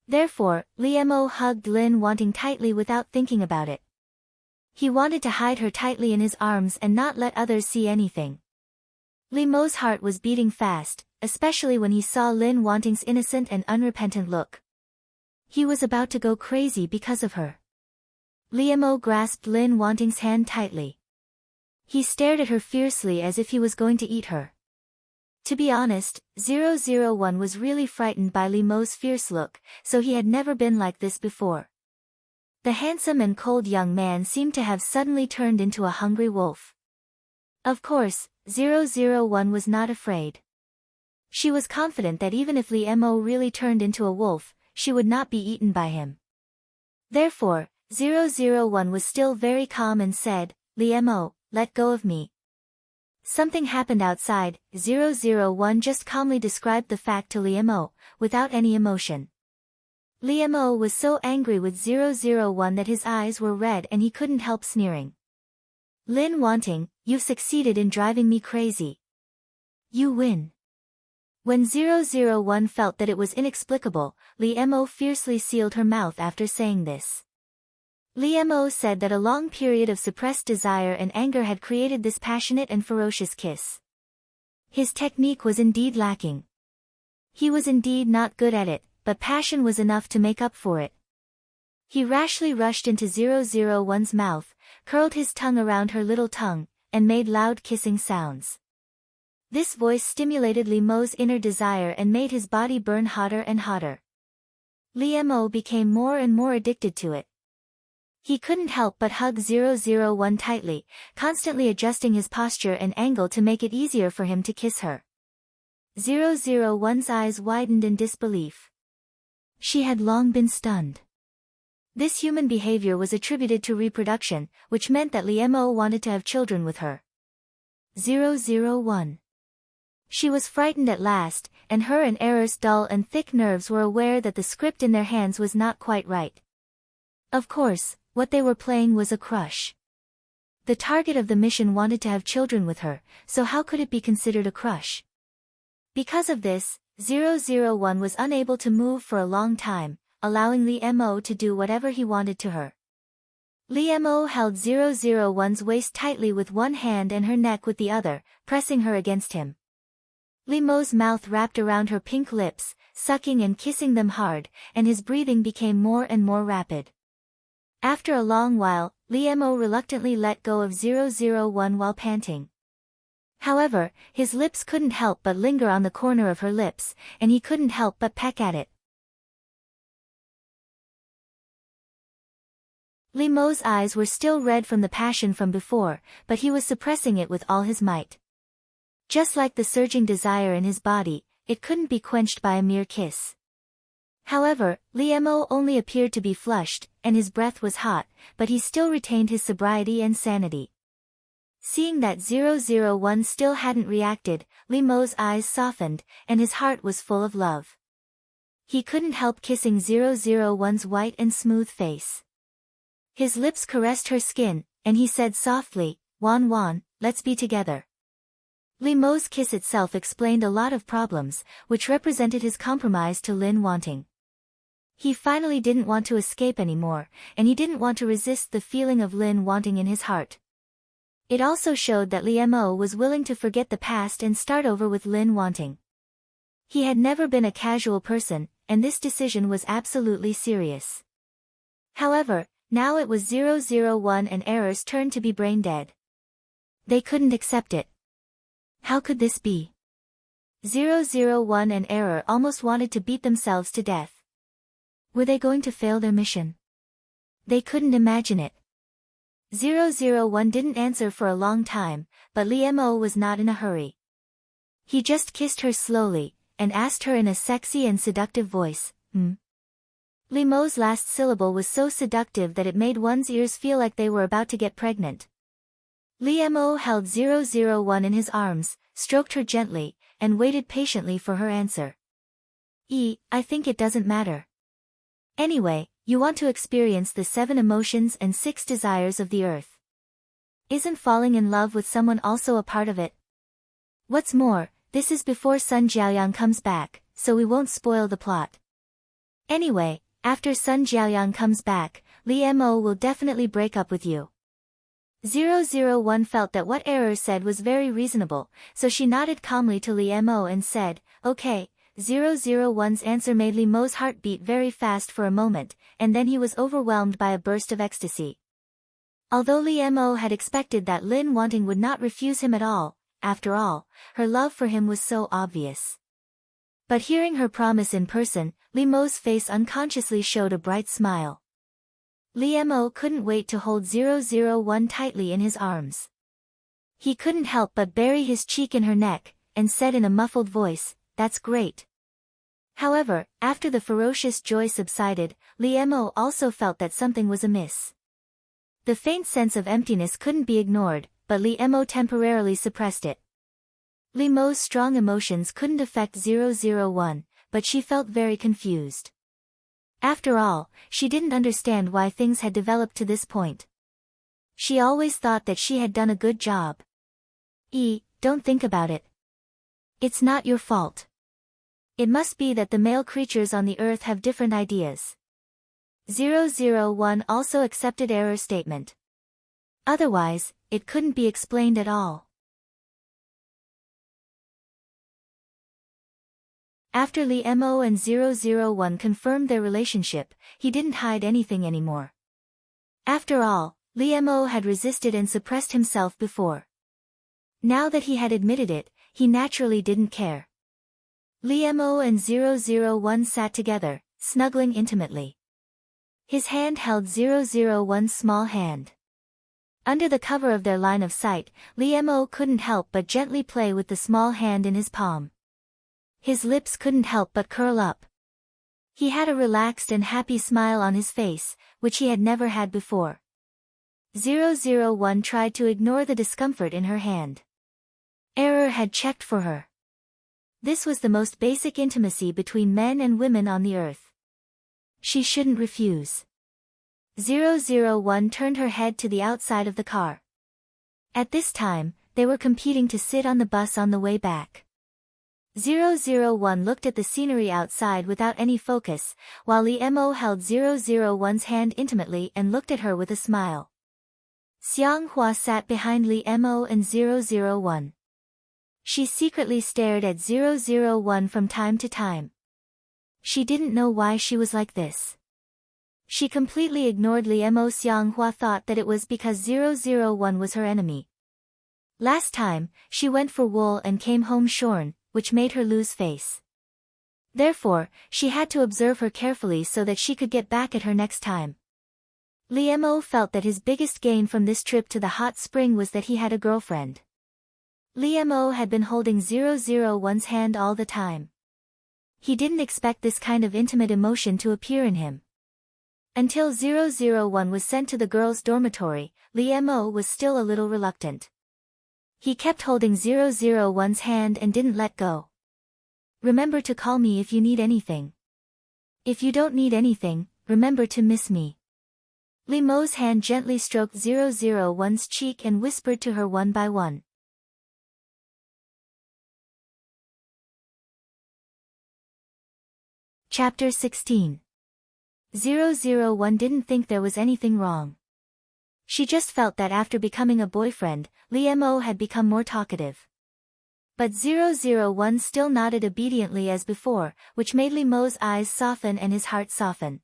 Therefore, Li Mo hugged Lin Wanting tightly without thinking about it. He wanted to hide her tightly in his arms and not let others see anything. Li Mo's heart was beating fast, especially when he saw Lin Wanting's innocent and unrepentant look. He was about to go crazy because of her. Li Mo grasped Lin Wanting's hand tightly. He stared at her fiercely as if he was going to eat her. To be honest, 001 was really frightened by Li Mo's fierce look, so he had never been like this before. The handsome and cold young man seemed to have suddenly turned into a hungry wolf. Of course, 001 was not afraid. She was confident that even if Li Mo really turned into a wolf, she would not be eaten by him. Therefore, 001 was still very calm and said, Li Mo, let go of me. Something happened outside. 001 just calmly described the fact to Li Mo, without any emotion. Li Mo was so angry with 001 that his eyes were red and he couldn't help sneering. Lin Wanting, you've succeeded in driving me crazy. You win. When 001 felt that it was inexplicable, Li Mo fiercely sealed her mouth after saying this. Li Mo said that a long period of suppressed desire and anger had created this passionate and ferocious kiss. His technique was indeed lacking. He was indeed not good at it, but passion was enough to make up for it. He rashly rushed into 001's mouth, curled his tongue around her little tongue, and made loud kissing sounds. This voice stimulated Li Mo's inner desire and made his body burn hotter and hotter. Li Mo became more and more addicted to it. He couldn't help but hug 001 tightly, constantly adjusting his posture and angle to make it easier for him to kiss her. 001's eyes widened in disbelief. She had long been stunned. This human behavior was attributed to reproduction, which meant that Li Mo wanted to have children with her. 001. She was frightened at last, and her and Error's dull and thick nerves were aware that the script in their hands was not quite right. Of course, what they were playing was a crush. The target of the mission wanted to have children with her, so how could it be considered a crush? Because of this, 001 was unable to move for a long time, allowing Li Mo to do whatever he wanted to her. Li Mo held 001's waist tightly with one hand and her neck with the other, pressing her against him. Li Mo's mouth wrapped around her pink lips, sucking and kissing them hard, and his breathing became more and more rapid. After a long while, Li Mo reluctantly let go of 001 while panting. However, his lips couldn't help but linger on the corner of her lips, and he couldn't help but peck at it. Li Mo's eyes were still red from the passion from before, but he was suppressing it with all his might. Just like the surging desire in his body, it couldn't be quenched by a mere kiss. However, Li Mo only appeared to be flushed, and his breath was hot, but he still retained his sobriety and sanity. Seeing that 001 still hadn't reacted, Li Mo's eyes softened, and his heart was full of love. He couldn't help kissing 001's white and smooth face. His lips caressed her skin, and he said softly, "Wan Wan, let's be together." Li Mo's kiss itself explained a lot of problems, which represented his compromise to Lin wanting. He finally didn't want to escape anymore, and he didn't want to resist the feeling of Lin wanting in his heart. It also showed that Li Mo was willing to forget the past and start over with Lin wanting. He had never been a casual person, and this decision was absolutely serious. However, now it was 001 and Error's turn to be brain dead. They couldn't accept it. How could this be? 001 and Error almost wanted to beat themselves to death. Were they going to fail their mission? They couldn't imagine it. 001 didn't answer for a long time, but Li Mo was not in a hurry. He just kissed her slowly, and asked her in a sexy and seductive voice, Li Mo's last syllable was so seductive that it made one's ears feel like they were about to get pregnant. Li Mo held 001 in his arms, stroked her gently, and waited patiently for her answer. I think it doesn't matter. Anyway, you want to experience the 7 emotions and 6 desires of the earth. Isn't falling in love with someone also a part of it? What's more, this is before Sun Jiaoyang comes back, so we won't spoil the plot. Anyway, after Sun Jiaoyang comes back, Li Mo will definitely break up with you. 001 felt that what Error said was very reasonable, so she nodded calmly to Li Mo and said, "Okay." 001's answer made Li Mo's heart beat very fast for a moment, and then he was overwhelmed by a burst of ecstasy. Although Li Mo had expected that Lin wanting would not refuse him at all, after all, her love for him was so obvious. But hearing her promise in person, Li Mo's face unconsciously showed a bright smile. Li Mo couldn't wait to hold 001 tightly in his arms. He couldn't help but bury his cheek in her neck, and said in a muffled voice, "That's great." However, after the ferocious joy subsided, Li Mo also felt that something was amiss. The faint sense of emptiness couldn't be ignored, but Li Mo temporarily suppressed it. Li Mo's strong emotions couldn't affect 001, but she felt very confused. After all, she didn't understand why things had developed to this point. She always thought that she had done a good job. Don't think about it. It's not your fault. It must be that the male creatures on the earth have different ideas. 001 also accepted Error's statement. Otherwise, it couldn't be explained at all. After Li Mo and 001 confirmed their relationship, he didn't hide anything anymore. After all, Li Mo had resisted and suppressed himself before. Now that he had admitted it, he naturally didn't care. Li Mo and 001 sat together, snuggling intimately. His hand held 001's small hand. Under the cover of their line of sight, Li Mo couldn't help but gently play with the small hand in his palm. His lips couldn't help but curl up. He had a relaxed and happy smile on his face, which he had never had before. 001 tried to ignore the discomfort in her hand. Error had checked for her. This was the most basic intimacy between men and women on the earth. She shouldn't refuse. 001 turned her head to the outside of the car. At this time, they were competing to sit on the bus on the way back. 001 looked at the scenery outside without any focus, while Li Mo held 001's hand intimately and looked at her with a smile. Xiang Hua sat behind Li Mo and 001. She secretly stared at 001 from time to time. She didn't know why she was like this. She completely ignored Li Mo. Xiang Hua thought that it was because 001 was her enemy. Last time, she went for wool and came home shorn, which made her lose face. Therefore, she had to observe her carefully so that she could get back at her next time. Li Mo felt that his biggest gain from this trip to the hot spring was that he had a girlfriend. Li Mo had been holding 001's hand all the time. He didn't expect this kind of intimate emotion to appear in him. Until 001 was sent to the girls' dormitory, Li Mo was still a little reluctant. He kept holding 001's hand and didn't let go. Remember to call me if you need anything. If you don't need anything, remember to miss me. Li Mo's hand gently stroked 001's cheek and whispered to her one by one. Chapter 16. 001 didn't think there was anything wrong. She just felt that after becoming a boyfriend, Li Mo had become more talkative. But 001 still nodded obediently as before, which made Li Mo's eyes soften and his heart soften.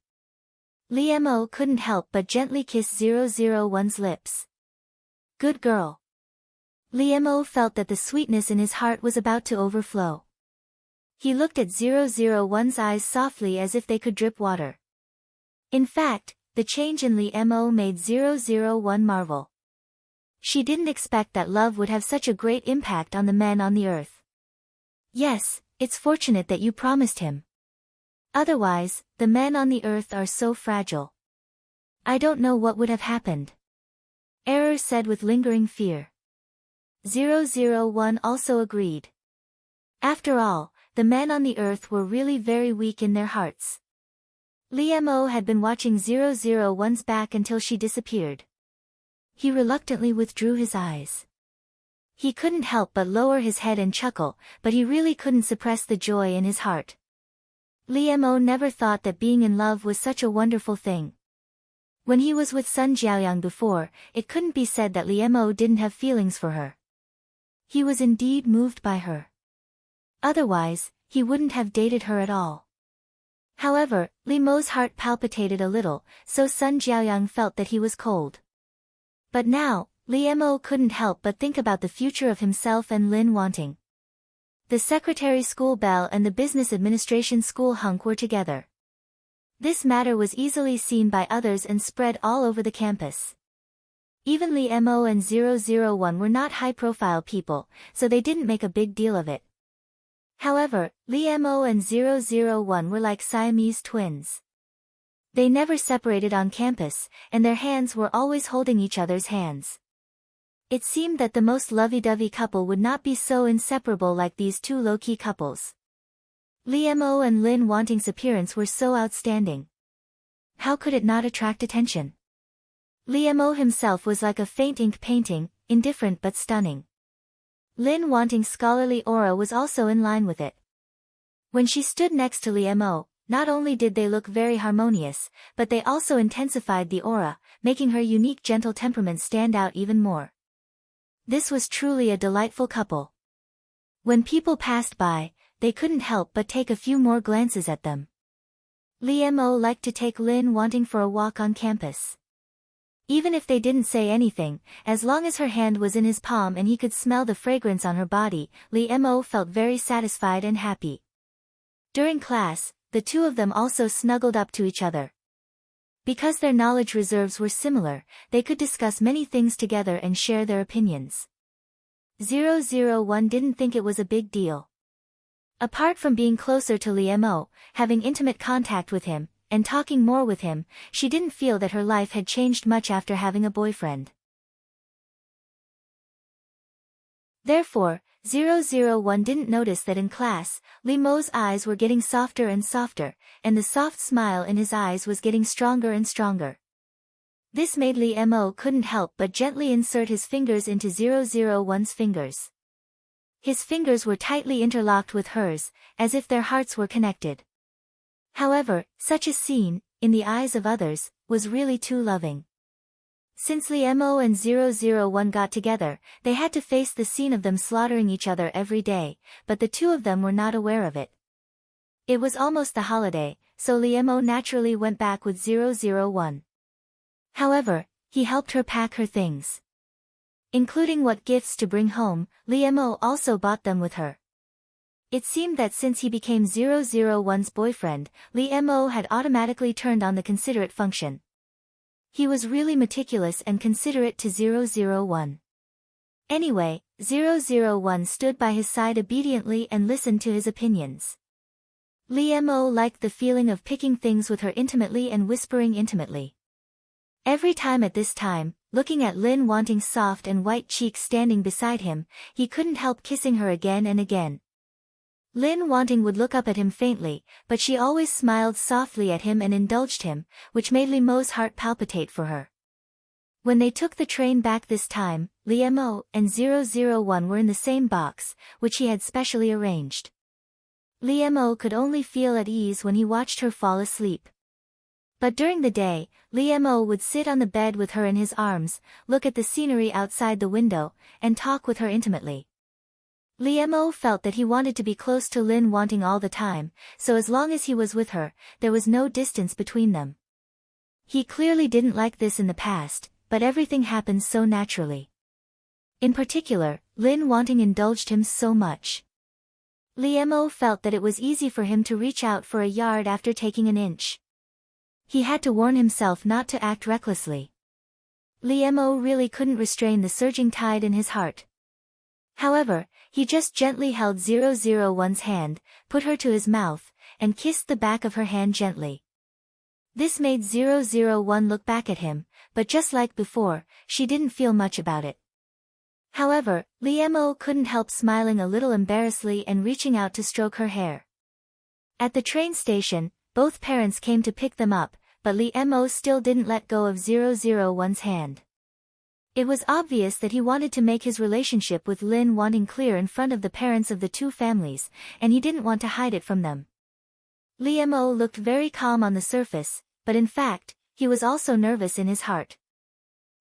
Li Mo couldn't help but gently kiss 001's lips. Good girl. Li Mo felt that the sweetness in his heart was about to overflow. He looked at 001's eyes softly as if they could drip water. In fact, the change in Li Mo made 001 marvel. She didn't expect that love would have such a great impact on the men on the earth. Yes, it's fortunate that you promised him. Otherwise, the men on the earth are so fragile. I don't know what would have happened. Error said with lingering fear. 001 also agreed. After all, the men on the earth were really very weak in their hearts. Li Mo had been watching 001's back until she disappeared. He reluctantly withdrew his eyes. He couldn't help but lower his head and chuckle, but he really couldn't suppress the joy in his heart. Li Mo never thought that being in love was such a wonderful thing. When he was with Sun Jiaoyang before, it couldn't be said that Li Mo didn't have feelings for her. He was indeed moved by her. Otherwise, he wouldn't have dated her at all. However, Li Mo's heart palpitated a little, so Sun Jiaoyang felt that he was cold. But now, Li Mo couldn't help but think about the future of himself and Lin Wanting. The secretary school belle and the business administration school hunk were together. This matter was easily seen by others and spread all over the campus. Even Li Mo and 001 were not high-profile people, so they didn't make a big deal of it. However, Li Mo and 001 were like Siamese twins. They never separated on campus, and their hands were always holding each other's hands. It seemed that the most lovey-dovey couple would not be so inseparable like these two low-key couples. Li Mo and Lin Wanting's appearance were so outstanding. How could it not attract attention? Li Mo himself was like a faint ink painting, indifferent but stunning. Lin Wanting's scholarly aura was also in line with it. When she stood next to Li Mo, not only did they look very harmonious, but they also intensified the aura, making her unique gentle temperament stand out even more. This was truly a delightful couple. When people passed by, they couldn't help but take a few more glances at them. Li Mo liked to take Lin Wanting for a walk on campus. Even if they didn't say anything, as long as her hand was in his palm and he could smell the fragrance on her body, Li Mo felt very satisfied and happy. During class, the two of them also snuggled up to each other. Because their knowledge reserves were similar, they could discuss many things together and share their opinions. 001 didn't think it was a big deal. Apart from being closer to Li Mo, having intimate contact with him, and talking more with him, she didn't feel that her life had changed much after having a boyfriend. Therefore, 001 didn't notice that in class, Li Mo's eyes were getting softer and softer, and the soft smile in his eyes was getting stronger and stronger. This made Li Mo couldn't help but gently insert his fingers into 001's fingers. His fingers were tightly interlocked with hers, as if their hearts were connected. However, such a scene, in the eyes of others, was really too loving. Since Liemo and 001 got together, they had to face the scene of them slaughtering each other every day, but the two of them were not aware of it. It was almost the holiday, so Liemo naturally went back with 001. However, he helped her pack her things. Including what gifts to bring home, Liemo also bought them with her. It seemed that since he became 001's boyfriend, Liemo had automatically turned on the considerate function. He was really meticulous and considerate to 001. Anyway, 001 stood by his side obediently and listened to his opinions. Liemo liked the feeling of picking things with her intimately and whispering intimately. Every time at this time, looking at Lin Wanting's soft and white cheeks standing beside him, he couldn't help kissing her again and again. Lin Wanting would look up at him faintly, but she always smiled softly at him and indulged him, which made Limeau's heart palpitate for her. When they took the train back this time, Liemo and 001 were in the same box, which he had specially arranged. Liemo could only feel at ease when he watched her fall asleep. But during the day, Liemo would sit on the bed with her in his arms, look at the scenery outside the window, and talk with her intimately. Liemo felt that he wanted to be close to Lin Wanting all the time, so as long as he was with her, there was no distance between them. He clearly didn't like this in the past, but everything happened so naturally. In particular, Lin Wanting indulged him so much. Liemo felt that it was easy for him to reach out for a yard after taking an inch. He had to warn himself not to act recklessly. Liemo really couldn't restrain the surging tide in his heart. However, he just gently held 001's hand, put her to his mouth, and kissed the back of her hand gently. This made 001 look back at him, but just like before, she didn't feel much about it. However, Liemo couldn't help smiling a little embarrassedly and reaching out to stroke her hair. At the train station, both parents came to pick them up, but Liemo still didn't let go of 001's hand. It was obvious that he wanted to make his relationship with Lin Wanting clear in front of the parents of the two families, and he didn't want to hide it from them. Liemo looked very calm on the surface, but in fact, he was also nervous in his heart.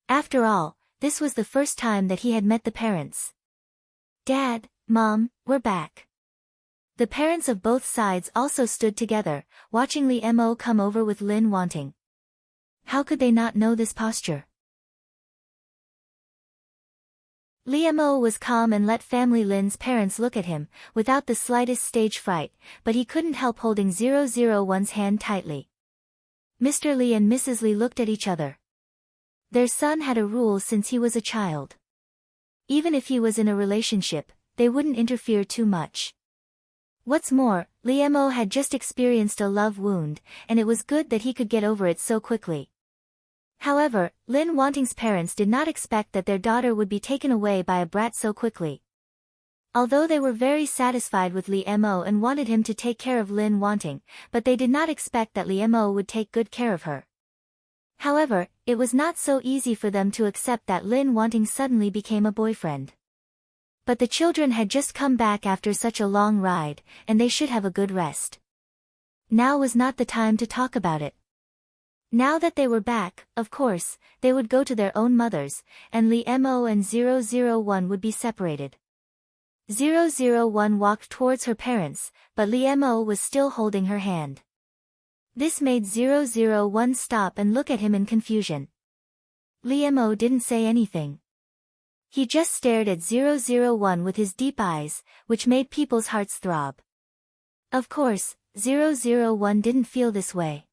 After all, this was the first time that he had met the parents. "Dad, Mom, we're back." The parents of both sides also stood together, watching Liemo come over with Lin Wanting. How could they not know this posture? Liemo was calm and let family Lin's parents look at him, without the slightest stage fright, but he couldn't help holding 001's hand tightly. Mr. Li and Mrs. Li looked at each other. Their son had a rule since he was a child. Even if he was in a relationship, they wouldn't interfere too much. What's more, Liemo had just experienced a love wound, and it was good that he could get over it so quickly. However, Lin Wanting's parents did not expect that their daughter would be taken away by a brat so quickly. Although they were very satisfied with Liemo and wanted him to take care of Lin Wanting, but they did not expect that Liemo would take good care of her. However, it was not so easy for them to accept that Lin Wanting suddenly became a boyfriend. But the children had just come back after such a long ride, and they should have a good rest. Now was not the time to talk about it. Now that they were back, of course, they would go to their own mothers, and Liemo and 001 would be separated. 001 walked towards her parents, but Liemo was still holding her hand. This made 001 stop and look at him in confusion. Liemo didn't say anything. He just stared at 001 with his deep eyes, which made people's hearts throb. Of course, 001 didn't feel this way.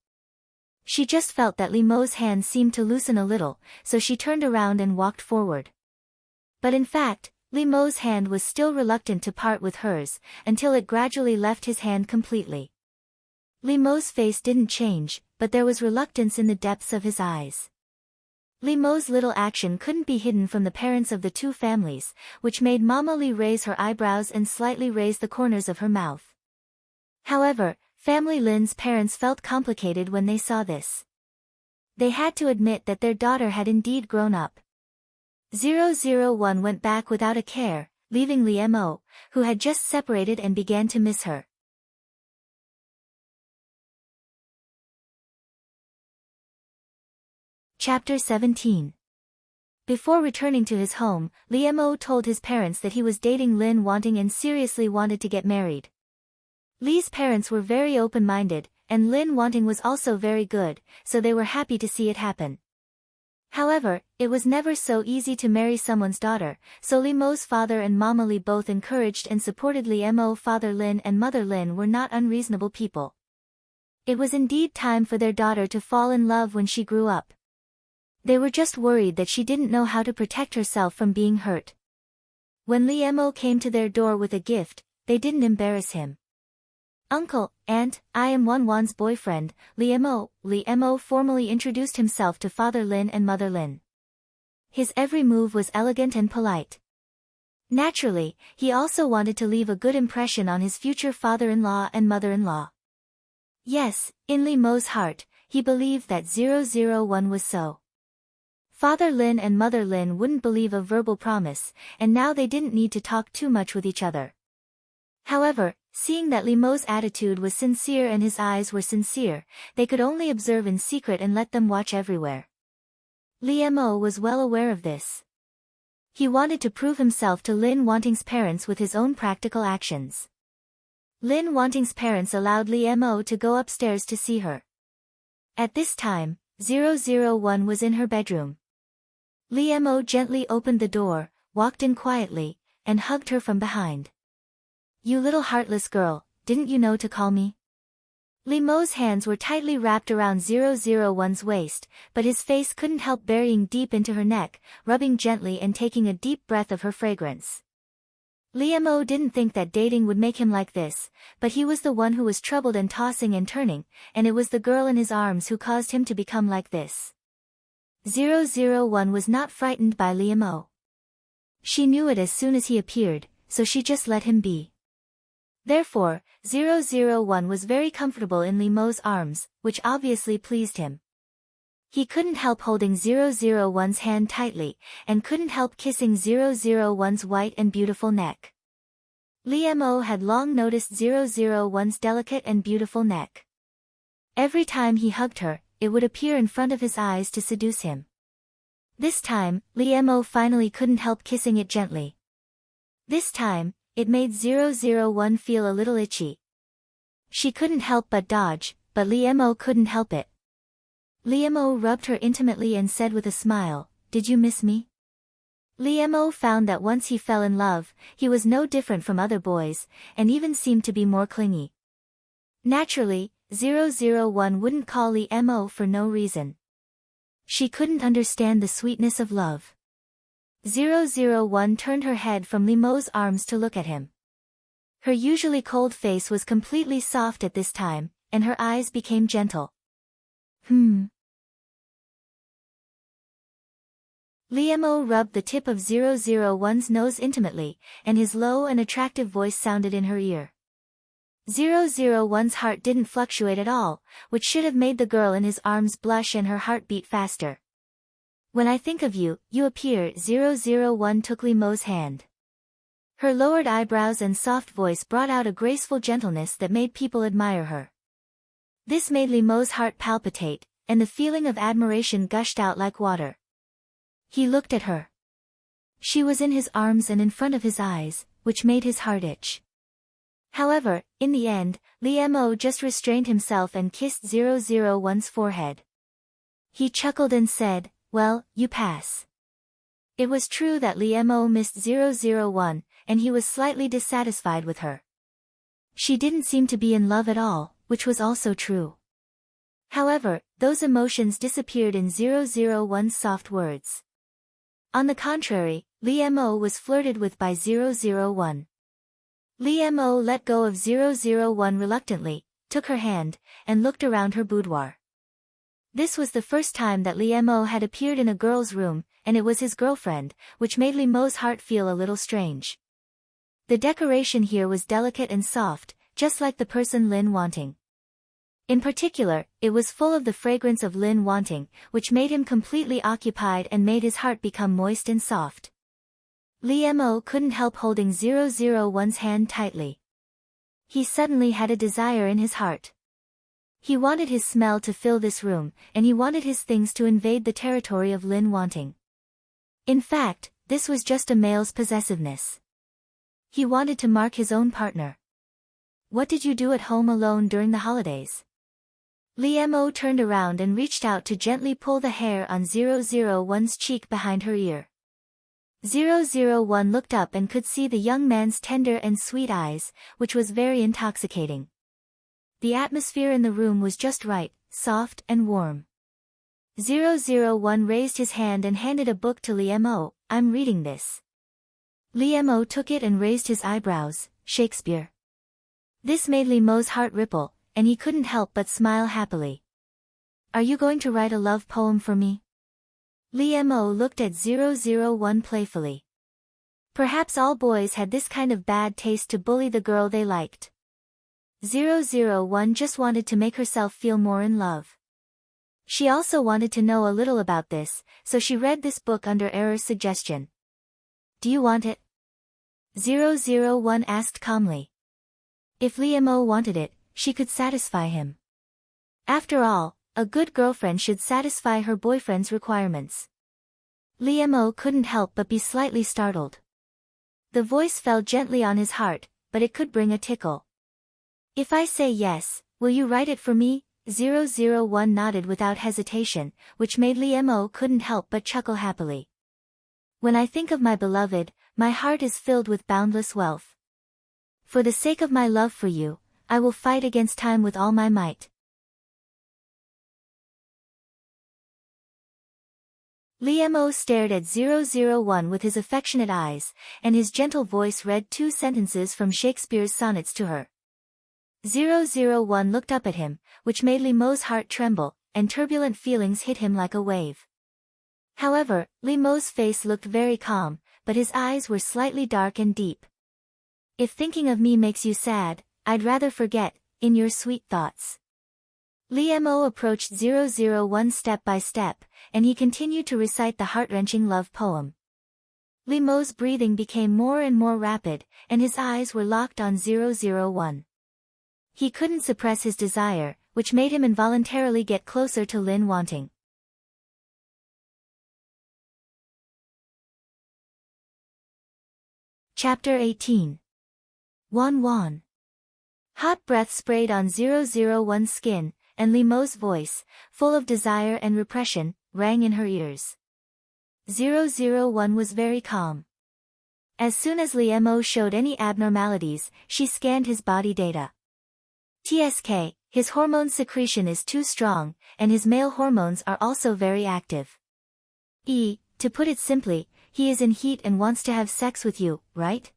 She just felt that Liemo's hand seemed to loosen a little, so she turned around and walked forward. But in fact, Liemo's hand was still reluctant to part with hers, until it gradually left his hand completely. Liemo's face didn't change, but there was reluctance in the depths of his eyes. Liemo's little action couldn't be hidden from the parents of the two families, which made Mama Li raise her eyebrows and slightly raise the corners of her mouth. However, family Lin's parents felt complicated when they saw this. They had to admit that their daughter had indeed grown up. 001 went back without a care, leaving Li Mo, who had just separated and began to miss her. Chapter 17. Before returning to his home, Li Mo told his parents that he was dating Lin Wanting and seriously wanted to get married. Li's parents were very open-minded, and Lin Wanting was also very good, so they were happy to see it happen. However, it was never so easy to marry someone's daughter, so Li Mo's father and Mama Li both encouraged and supported Li Mo. Father Lin and Mother Lin were not unreasonable people. It was indeed time for their daughter to fall in love when she grew up. They were just worried that she didn't know how to protect herself from being hurt. When Li Mo came to their door with a gift, they didn't embarrass him. "Uncle, Aunt, I am Wan's boyfriend, Li Mo." Li Mo formally introduced himself to Father Lin and Mother Lin. His every move was elegant and polite. Naturally, he also wanted to leave a good impression on his future father-in-law and mother-in-law. Yes, in Li Mo's heart, he believed that 001 was so. Father Lin and Mother Lin wouldn't believe a verbal promise, and now they didn't need to talk too much with each other. However, seeing that Li Mo's attitude was sincere and his eyes were sincere, they could only observe in secret and let them watch everywhere. Li Mo was well aware of this. He wanted to prove himself to Lin Wanting's parents with his own practical actions. Lin Wanting's parents allowed Li Mo to go upstairs to see her. At this time, 001 was in her bedroom. Li Mo gently opened the door, walked in quietly, and hugged her from behind. "You little heartless girl, didn't you know to call me?" Li Mo's hands were tightly wrapped around 001's waist, but his face couldn't help burying deep into her neck, rubbing gently and taking a deep breath of her fragrance. Li Mo didn't think that dating would make him like this, but he was the one who was troubled and tossing and turning, and it was the girl in his arms who caused him to become like this. 001 was not frightened by Li Mo. She knew it as soon as he appeared, so she just let him be. Therefore, 001 was very comfortable in Li Mo's arms, which obviously pleased him. He couldn't help holding 001's hand tightly, and couldn't help kissing 001's white and beautiful neck. Li Mo had long noticed 001's delicate and beautiful neck. Every time he hugged her, it would appear in front of his eyes to seduce him. This time, Li Mo finally couldn't help kissing it gently. This time, it made 001 feel a little itchy. She couldn't help but dodge, but Li Mo couldn't help it. Li Mo rubbed her intimately and said with a smile, "Did you miss me?" Li Mo found that once he fell in love, he was no different from other boys, and even seemed to be more clingy. Naturally, 001 wouldn't call Li Mo for no reason. She couldn't understand the sweetness of love. 001 turned her head from Li Mo's arms to look at him. Her usually cold face was completely soft at this time, and her eyes became gentle. Li Mo rubbed the tip of 001's nose intimately, and his low and attractive voice sounded in her ear. 001's heart didn't fluctuate at all, which should have made the girl in his arms blush and her heart beat faster. "When I think of you, you appear." 001 took Li Mo's hand. Her lowered eyebrows and soft voice brought out a graceful gentleness that made people admire her. This made Li Mo's heart palpitate, and the feeling of admiration gushed out like water. He looked at her. She was in his arms and in front of his eyes, which made his heart itch. However, in the end, Li Mo just restrained himself and kissed 001's forehead. He chuckled and said, "Well, you pass." It was true that Li Mo missed 001, and he was slightly dissatisfied with her. She didn't seem to be in love at all, which was also true. However, those emotions disappeared in 001's soft words. On the contrary, Li Mo was flirted with by 001. Li Mo let go of 001 reluctantly, took her hand, and looked around her boudoir. This was the first time that Li Mo had appeared in a girl's room, and it was his girlfriend, which made Li Mo's heart feel a little strange. The decoration here was delicate and soft, just like the person Lin Wanting. In particular, it was full of the fragrance of Lin Wanting, which made him completely occupied and made his heart become moist and soft. Lee Mo couldn't help holding 001's hand tightly. He suddenly had a desire in his heart. He wanted his smell to fill this room, and he wanted his things to invade the territory of Lin wanting. In fact, this was just a male's possessiveness. He wanted to mark his own partner. What did you do at home alone during the holidays? Lee Mo turned around and reached out to gently pull the hair on 001's cheek behind her ear. 001 looked up and could see the young man's tender and sweet eyes, which was very intoxicating. The atmosphere in the room was just right, soft and warm. 001 raised his hand and handed a book to Lee Mo. I'm reading this. Lee Mo took it and raised his eyebrows. Shakespeare. This made Lee Mo's heart ripple, and he couldn't help but smile happily. Are you going to write a love poem for me? Lee Mo looked at 001 playfully. Perhaps all boys had this kind of bad taste to bully the girl they liked. 001 just wanted to make herself feel more in love. She also wanted to know a little about this, so she read this book under Error's suggestion. Do you want it? 001 asked calmly. If Lee Mo wanted it, she could satisfy him. After all, a good girlfriend should satisfy her boyfriend's requirements. Lee Mo couldn't help but be slightly startled. The voice fell gently on his heart, but it could bring a tickle. If I say yes, will you write it for me? 001 nodded without hesitation, which made Lee Mo couldn't help but chuckle happily. When I think of my beloved, my heart is filled with boundless wealth. For the sake of my love for you, I will fight against time with all my might. Lee Mo stared at 001 with his affectionate eyes, and his gentle voice read 2 sentences from Shakespeare's sonnets to her. 001 looked up at him, which made Lee Mo's heart tremble, and turbulent feelings hit him like a wave. However, Lee Mo's face looked very calm, but his eyes were slightly dark and deep. If thinking of me makes you sad, I'd rather forget, in your sweet thoughts. Lee Mo approached 001 step by step, and he continued to recite the heart-wrenching love poem. Lee Mo's breathing became more and more rapid, and his eyes were locked on 001. He couldn't suppress his desire, which made him involuntarily get closer to Lin wanting. Chapter 18. Wan Wan. Hot breath sprayed on 001's skin, and Lee Mo's voice, full of desire and repression, rang in her ears. 001 was very calm. As soon as Lee Mo showed any abnormalities, she scanned his body data. TSK, his hormone secretion is too strong, and his male hormones are also very active. To put it simply, he is in heat and wants to have sex with you, right?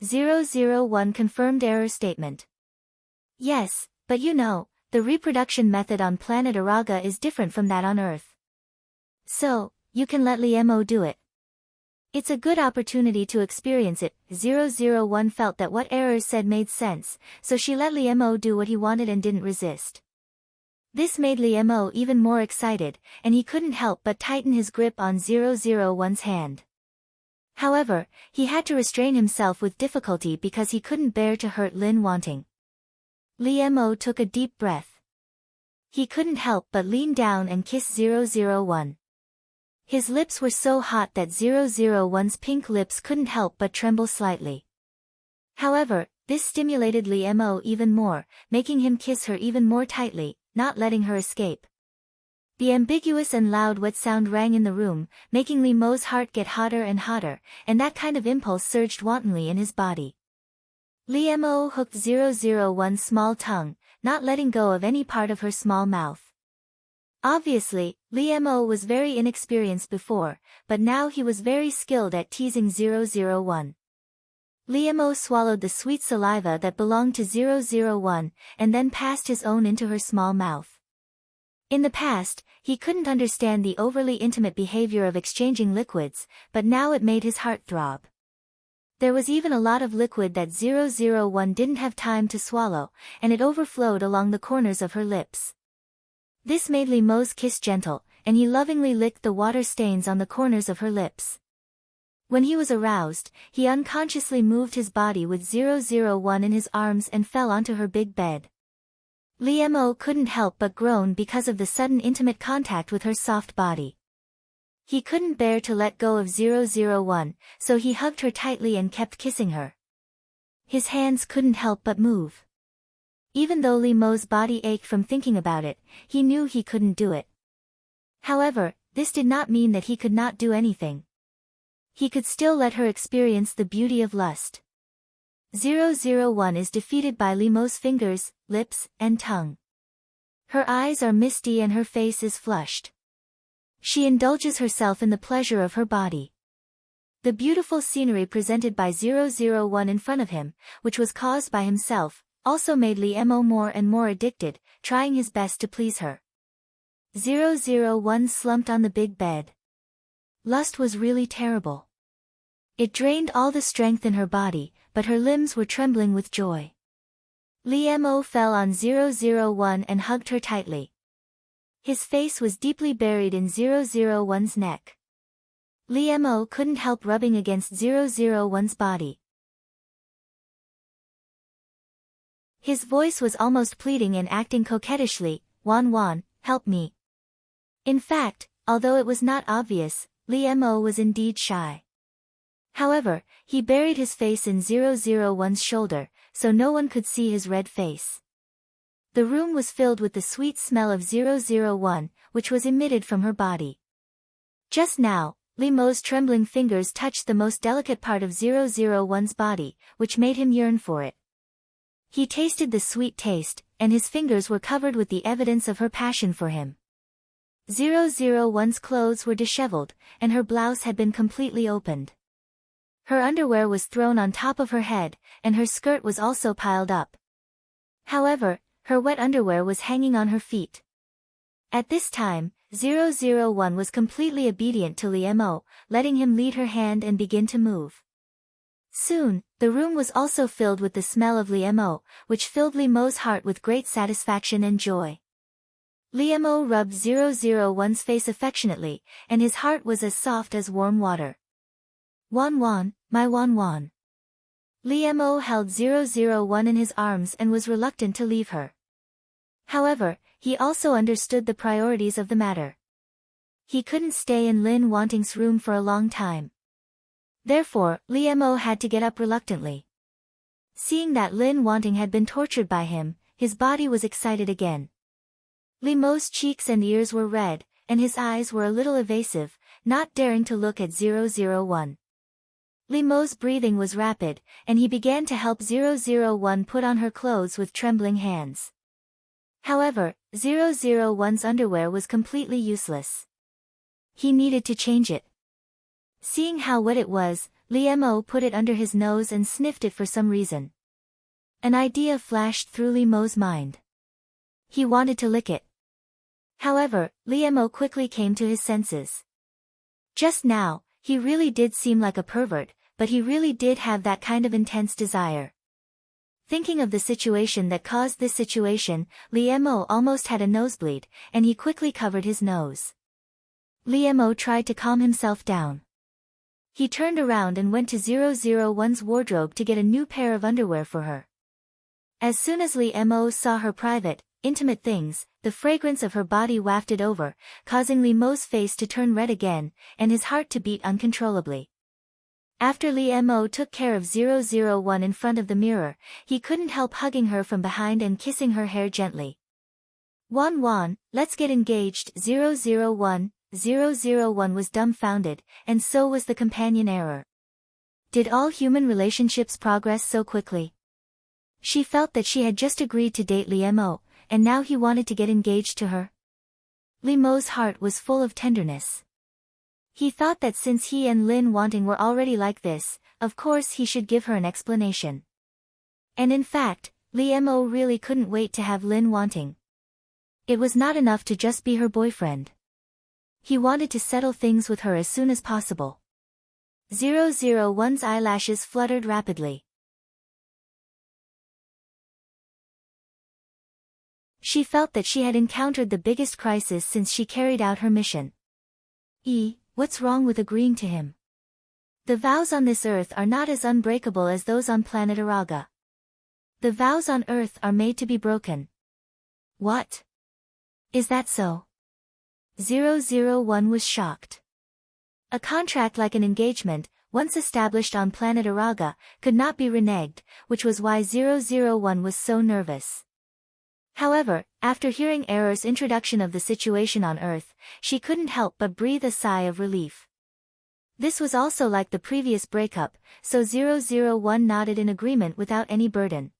001 confirmed Error's statement. Yes, but you know, the reproduction method on planet Araga is different from that on Earth. So, you can let Lee Mo do it. It's a good opportunity to experience it. 001 felt that what Error said made sense, so she let Lee Mo do what he wanted and didn't resist. This made Lee Mo even more excited, and he couldn't help but tighten his grip on 001's hand. However, he had to restrain himself with difficulty because he couldn't bear to hurt Lin wanting. Lee Mo took a deep breath. He couldn't help but lean down and kiss 001. His lips were so hot that 001's pink lips couldn't help but tremble slightly. However, this stimulated Lee Mo even more, making him kiss her even more tightly, not letting her escape. The ambiguous and loud wet sound rang in the room, making Lee Mo's heart get hotter and hotter, and that kind of impulse surged wantonly in his body. Lee Mo hooked 001's small tongue, not letting go of any part of her small mouth. Obviously, Lee Mo was very inexperienced before, but now he was very skilled at teasing 001. Lee Mo swallowed the sweet saliva that belonged to 001, and then passed his own into her small mouth. In the past, he couldn't understand the overly intimate behavior of exchanging liquids, but now it made his heart throb. There was even a lot of liquid that 001 didn't have time to swallow, and it overflowed along the corners of her lips. This made Lee Mo's kiss gentle, and he lovingly licked the water stains on the corners of her lips. When he was aroused, he unconsciously moved his body with 001 in his arms and fell onto her big bed. Lee Mo couldn't help but groan because of the sudden intimate contact with her soft body. He couldn't bear to let go of 001, so he hugged her tightly and kept kissing her. His hands couldn't help but move. Even though Lee Mo's body ached from thinking about it, he knew he couldn't do it. However, this did not mean that he could not do anything. He could still let her experience the beauty of lust. 001 is defeated by Lee Mo's fingers, lips, and tongue. Her eyes are misty and her face is flushed. She indulges herself in the pleasure of her body. The beautiful scenery presented by 001 in front of him, which was caused by himself, also made Lee Mo more and more addicted, trying his best to please her. 001 slumped on the big bed. Lust was really terrible. It drained all the strength in her body, but her limbs were trembling with joy. Lee Mo fell on 001 and hugged her tightly. His face was deeply buried in 001's neck. Lee Mo couldn't help rubbing against 001's body. His voice was almost pleading and acting coquettishly, "Wan Wan, help me." In fact, although it was not obvious, Lee Mo was indeed shy. However, he buried his face in 001's shoulder, so no one could see his red face. The room was filled with the sweet smell of 001, which was emitted from her body. Just now, Lee Mo's trembling fingers touched the most delicate part of 001's body, which made him yearn for it. He tasted the sweet taste, and his fingers were covered with the evidence of her passion for him. 001's clothes were disheveled, and her blouse had been completely opened. Her underwear was thrown on top of her head, and her skirt was also piled up. However, her wet underwear was hanging on her feet. At this time, 001 was completely obedient to Lee Mo, letting him lead her hand and begin to move. Soon, the room was also filled with the smell of Lee Mo, which filled Lee Mo's heart with great satisfaction and joy. Lee Mo rubbed 001's face affectionately, and his heart was as soft as warm water. "Wan Wan, my Wan Wan." Lee Mo held 001 in his arms and was reluctant to leave her. However, he also understood the priorities of the matter. He couldn't stay in Lin Wanting's room for a long time. Therefore, Lee Mo had to get up reluctantly. Seeing that Lin Wanting had been tortured by him, his body was excited again. Lee Mo's cheeks and ears were red, and his eyes were a little evasive, not daring to look at 001. Lee Mo's breathing was rapid, and he began to help 001 put on her clothes with trembling hands. However, 001's underwear was completely useless. He needed to change it. Seeing how wet it was, Lee Mo put it under his nose and sniffed it for some reason. An idea flashed through Lee Mo's mind. He wanted to lick it. However, Lee Mo quickly came to his senses. Just now, he really did seem like a pervert, but he really did have that kind of intense desire. Thinking of the situation that caused this situation, Lee Mo almost had a nosebleed, and he quickly covered his nose. Lee Mo tried to calm himself down. He turned around and went to 001's wardrobe to get a new pair of underwear for her. As soon as Lee Mo saw her private, intimate things, the fragrance of her body wafted over, causing Lee Mo's face to turn red again, and his heart to beat uncontrollably. After Lee Mo took care of 001 in front of the mirror, he couldn't help hugging her from behind and kissing her hair gently. "Wan Wan, let's get engaged." 001 was dumbfounded, and so was the companion error. Did all human relationships progress so quickly? She felt that she had just agreed to date Lee Mo, and now he wanted to get engaged to her. Lee Mo's heart was full of tenderness. He thought that since he and Lin Wanting were already like this, of course he should give her an explanation. And in fact, Lee Mo really couldn't wait to have Lin Wanting. It was not enough to just be her boyfriend. He wanted to settle things with her as soon as possible. 001's eyelashes fluttered rapidly. She felt that she had encountered the biggest crisis since she carried out her mission. What's wrong with agreeing to him? The vows on this earth are not as unbreakable as those on planet Araga. The vows on earth are made to be broken. What? Is that so? 001 was shocked. A contract like an engagement, once established on planet Araga, could not be reneged, which was why 001 was so nervous. However, after hearing Error's introduction of the situation on Earth, she couldn't help but breathe a sigh of relief. This was also like the previous breakup, so 001 nodded in agreement without any burden.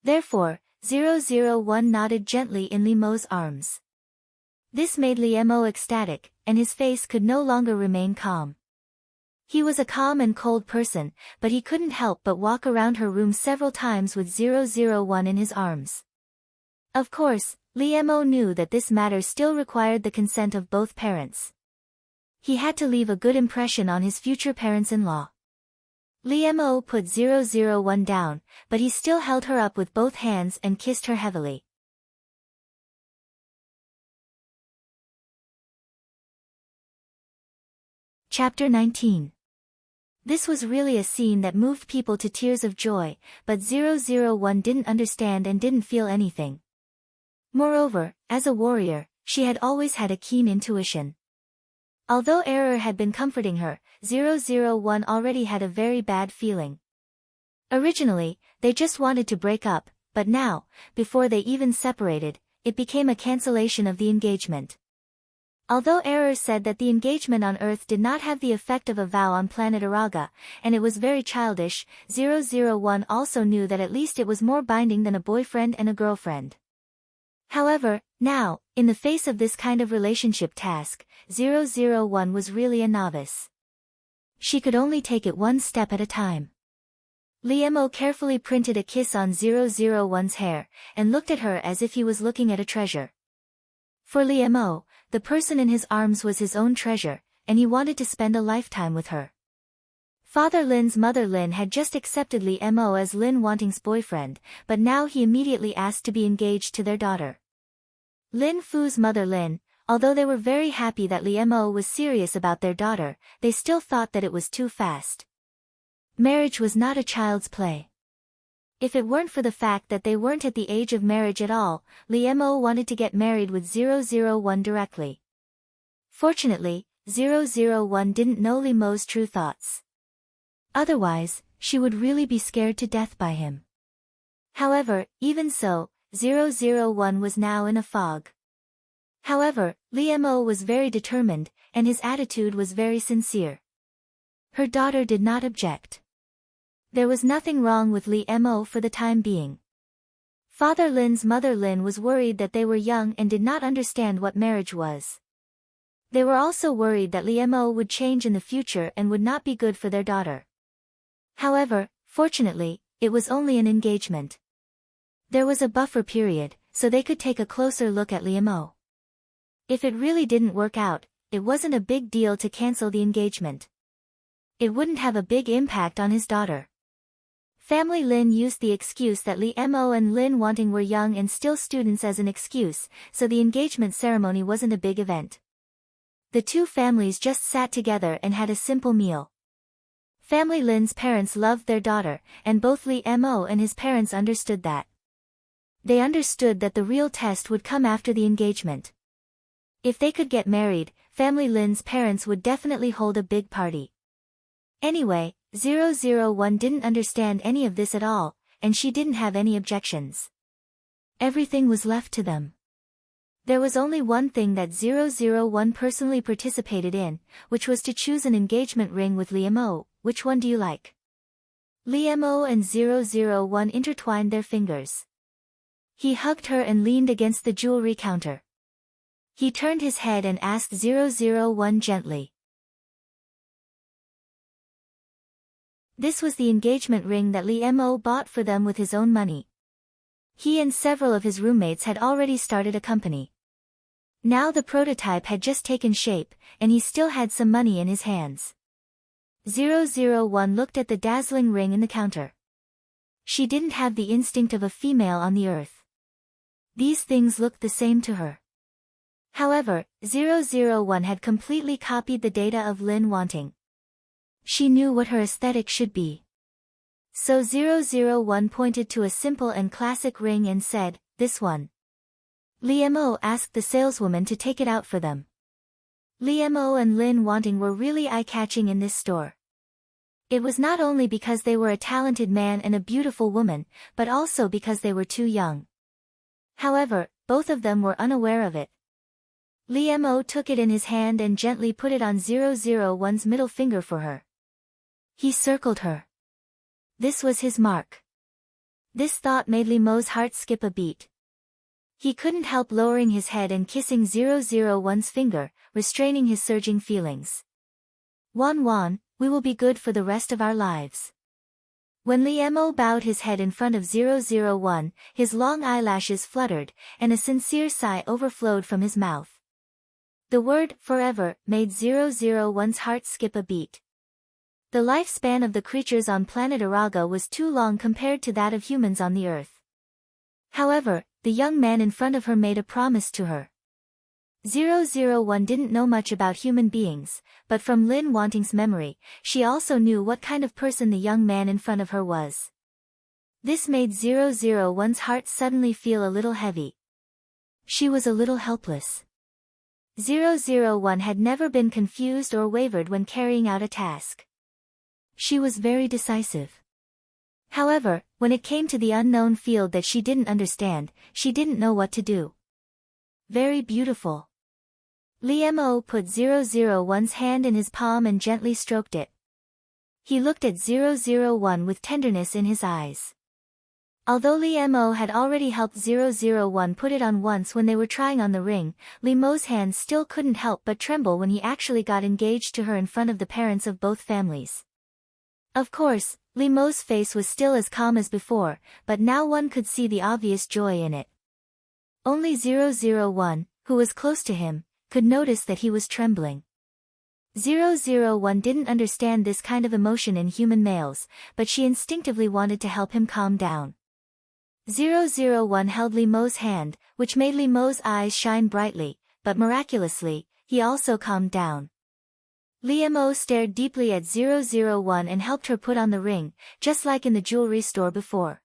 Therefore, 001 nodded gently in Limo's arms. This made Limo ecstatic, and his face could no longer remain calm. He was a calm and cold person, but he couldn't help but walk around her room several times with 001 in his arms. Of course, Limo knew that this matter still required the consent of both parents. He had to leave a good impression on his future parents-in-law. Limo put 001 down, but he still held her up with both hands and kissed her heavily. Chapter 19. This was really a scene that moved people to tears of joy, but 001 didn't understand and didn't feel anything. Moreover, as a warrior, she had always had a keen intuition. Although Error had been comforting her, 001 already had a very bad feeling. Originally, they just wanted to break up, but now, before they even separated, it became a cancellation of the engagement. Although Error said that the engagement on Earth did not have the effect of a vow on planet Araga, and it was very childish, 001 also knew that at least it was more binding than a boyfriend and a girlfriend. However, now, in the face of this kind of relationship task, 001 was really a novice. She could only take it one step at a time. Limo carefully printed a kiss on 001's hair, and looked at her as if he was looking at a treasure. For Limo, the person in his arms was his own treasure, and he wanted to spend a lifetime with her. Father Lin's mother Lin had just accepted Limo as Lin Wanting's boyfriend, but now he immediately asked to be engaged to their daughter. Lin Fu's mother Lin, although they were very happy that Limo was serious about their daughter, they still thought that it was too fast. Marriage was not a child's play. If it weren't for the fact that they weren't at the age of marriage at all, Limo wanted to get married with 001 directly. Fortunately, 001 didn't know Limo's true thoughts. Otherwise, she would really be scared to death by him. However, even so, 001 was now in a fog. However, Limo was very determined, and his attitude was very sincere. Her daughter did not object. There was nothing wrong with Limo for the time being. Father Lin's mother Lin was worried that they were young and did not understand what marriage was. They were also worried that Limo would change in the future and would not be good for their daughter. However, fortunately, it was only an engagement. There was a buffer period, so they could take a closer look at Limo. If it really didn't work out, it wasn't a big deal to cancel the engagement. It wouldn't have a big impact on his daughter. Family Lin used the excuse that Limo and Lin Wanting were young and still students as an excuse, so the engagement ceremony wasn't a big event. The two families just sat together and had a simple meal. Family Lin's parents loved their daughter, and both Limo and his parents understood that. They understood that the real test would come after the engagement. If they could get married, Family Lin's parents would definitely hold a big party. Anyway, 001 didn't understand any of this at all, and she didn't have any objections. Everything was left to them. There was only one thing that 001 personally participated in, which was to choose an engagement ring with Limo. Which one do you like? Limo and 001 intertwined their fingers. He hugged her and leaned against the jewelry counter. He turned his head and asked 001 gently. This was the engagement ring that Limo bought for them with his own money. He and several of his roommates had already started a company. Now the prototype had just taken shape, and he still had some money in his hands. 001 looked at the dazzling ring in the counter. She didn't have the instinct of a female on the earth. These things looked the same to her. However, 001 had completely copied the data of Lin Wanting. She knew what her aesthetic should be. So 001 pointed to a simple and classic ring and said, "This one." Liemo asked the saleswoman to take it out for them. Liemo and Lin Wanting were really eye-catching in this store. It was not only because they were a talented man and a beautiful woman, but also because they were too young. However, both of them were unaware of it. Liemo took it in his hand and gently put it on 001's middle finger for her. He circled her. This was his mark. This thought made Liemo's heart skip a beat. He couldn't help lowering his head and kissing 001's finger, restraining his surging feelings. Wan, we will be good for the rest of our lives. When Liemo bowed his head in front of 001, his long eyelashes fluttered, and a sincere sigh overflowed from his mouth. The word, forever, made 001's heart skip a beat. The lifespan of the creatures on planet Araga was too long compared to that of humans on the Earth. However, the young man in front of her made a promise to her. 001 didn't know much about human beings, but from Lin Wanting's memory, she also knew what kind of person the young man in front of her was. This made 001's heart suddenly feel a little heavy. She was a little helpless. 001 had never been confused or wavered when carrying out a task. She was very decisive. However, when it came to the unknown field that she didn't understand, she didn't know what to do. Very beautiful. Liemo put 001's hand in his palm and gently stroked it. He looked at 001 with tenderness in his eyes. Although Liemo had already helped 001 put it on once when they were trying on the ring, Liemo's hands still couldn't help but tremble when he actually got engaged to her in front of the parents of both families. Of course, Liemo's face was still as calm as before, but now one could see the obvious joy in it. Only 001, who was close to him, could notice that he was trembling. 001 didn't understand this kind of emotion in human males, but she instinctively wanted to help him calm down. 001 held Liemo's hand, which made Liemo's eyes shine brightly, but miraculously, he also calmed down. Liemo stared deeply at 001 and helped her put on the ring, just like in the jewelry store before.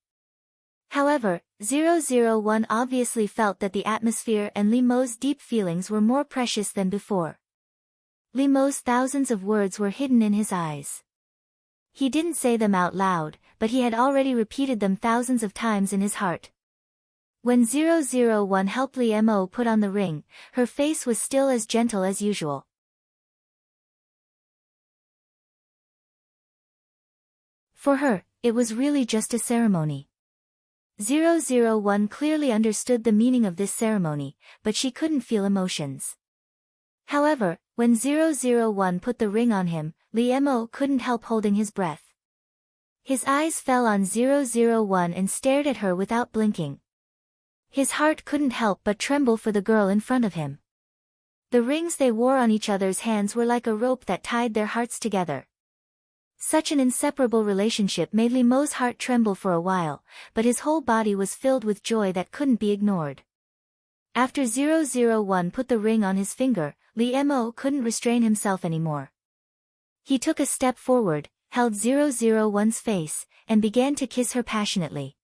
However, 001 obviously felt that the atmosphere and Liemo's deep feelings were more precious than before. Liemo's thousands of words were hidden in his eyes. He didn't say them out loud, but he had already repeated them thousands of times in his heart. When 001 helped Liemo put on the ring, her face was still as gentle as usual. For her, it was really just a ceremony. 001 clearly understood the meaning of this ceremony, but she couldn't feel emotions. However, when 001 put the ring on him, Liemo couldn't help holding his breath. His eyes fell on 001 and stared at her without blinking. His heart couldn't help but tremble for the girl in front of him. The rings they wore on each other's hands were like a rope that tied their hearts together. Such an inseparable relationship made Liemo's heart tremble for a while, but his whole body was filled with joy that couldn't be ignored. After 001 put the ring on his finger, Liemo couldn't restrain himself anymore. He took a step forward, held 001's face, and began to kiss her passionately.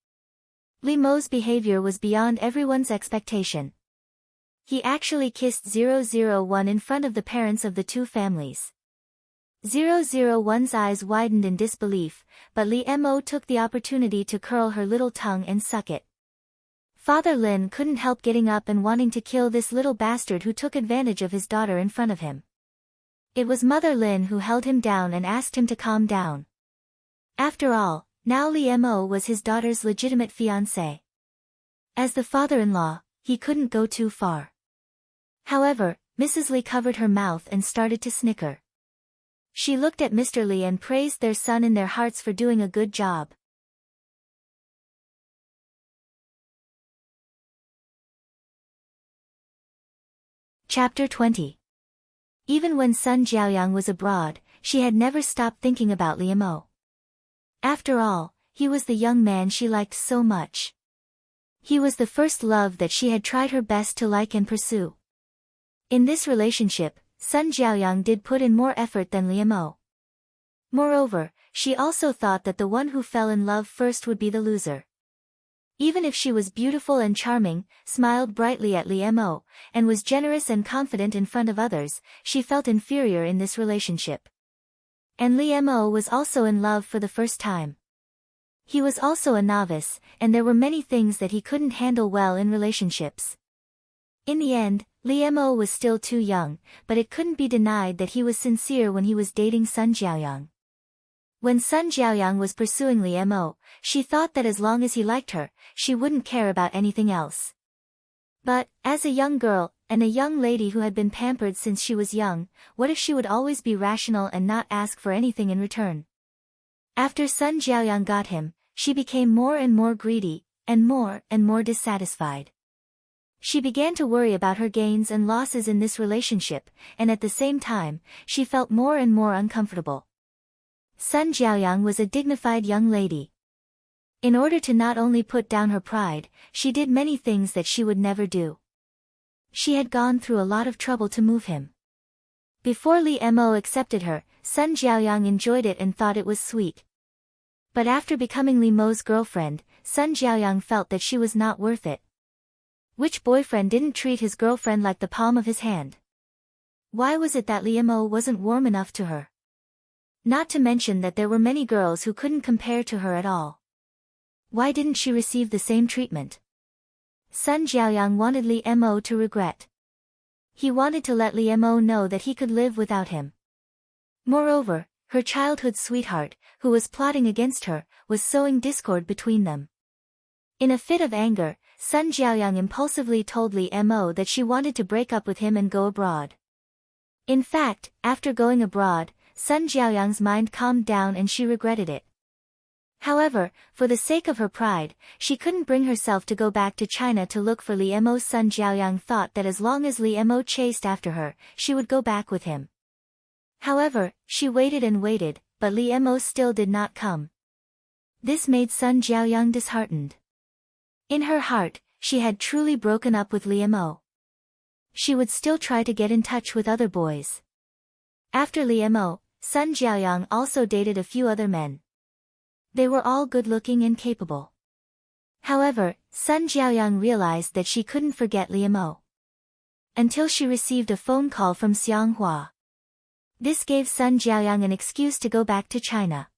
Liemo's behavior was beyond everyone's expectation. He actually kissed 001 in front of the parents of the two families. 001's eyes widened in disbelief, but Liemo took the opportunity to curl her little tongue and suck it. Father Lin couldn't help getting up and wanting to kill this little bastard who took advantage of his daughter in front of him. It was Mother Lin who held him down and asked him to calm down. After all, now Liemo was his daughter's legitimate fiancé. As the father-in-law, he couldn't go too far. However, Mrs. Li covered her mouth and started to snicker. She looked at Mr. Li and praised their son in their hearts for doing a good job. Chapter 20. Even when Sun Jiaoyang was abroad, she had never stopped thinking about Liemo. After all, he was the young man she liked so much. He was the first love that she had tried her best to like and pursue. In this relationship, Sun Jiaoyang did put in more effort than Liemo. Moreover, she also thought that the one who fell in love first would be the loser. Even if she was beautiful and charming, smiled brightly at Li Mo, and was generous and confident in front of others, she felt inferior in this relationship. And Li Mo was also in love for the first time. He was also a novice, and there were many things that he couldn't handle well in relationships. In the end, Li Mo was still too young, but it couldn't be denied that he was sincere when he was dating Sun Jiaoyang. When Sun Jiaoyang was pursuing Li Mo, she thought that as long as he liked her, she wouldn't care about anything else. But, as a young girl, and a young lady who had been pampered since she was young, what if she would always be rational and not ask for anything in return? After Sun Jiaoyang got him, she became more and more greedy, and more dissatisfied. She began to worry about her gains and losses in this relationship, and at the same time, she felt more and more uncomfortable. Sun Jiaoyang was a dignified young lady. In order to not only put down her pride, she did many things that she would never do. She had gone through a lot of trouble to move him. Before Li Mo accepted her, Sun Jiaoyang enjoyed it and thought it was sweet. But after becoming Li Mo's girlfriend, Sun Jiaoyang felt that she was not worth it. Which boyfriend didn't treat his girlfriend like the palm of his hand? Why was it that Li Mo wasn't warm enough to her? Not to mention that there were many girls who couldn't compare to her at all. Why didn't she receive the same treatment? Sun Jiaoyang wanted Li Mo to regret. He wanted to let Li Mo know that he could live without him. Moreover, her childhood sweetheart, who was plotting against her, was sowing discord between them. In a fit of anger, Sun Jiaoyang impulsively told Li Mo that she wanted to break up with him and go abroad. In fact, after going abroad, Sun Jiaoyang's mind calmed down and she regretted it. However, for the sake of her pride, she couldn't bring herself to go back to China to look for Li Mo. Sun Jiaoyang thought that as long as Li Mo chased after her, she would go back with him. However, she waited and waited, but Li Mo still did not come. This made Sun Jiaoyang disheartened. In her heart, she had truly broken up with Li Mo. She would still try to get in touch with other boys. After Li Mo, Sun Jiaoyang also dated a few other men. They were all good-looking and capable. However, Sun Jiaoyang realized that she couldn't forget Li Mo. Until she received a phone call from Xianghua. This gave Sun Jiaoyang an excuse to go back to China.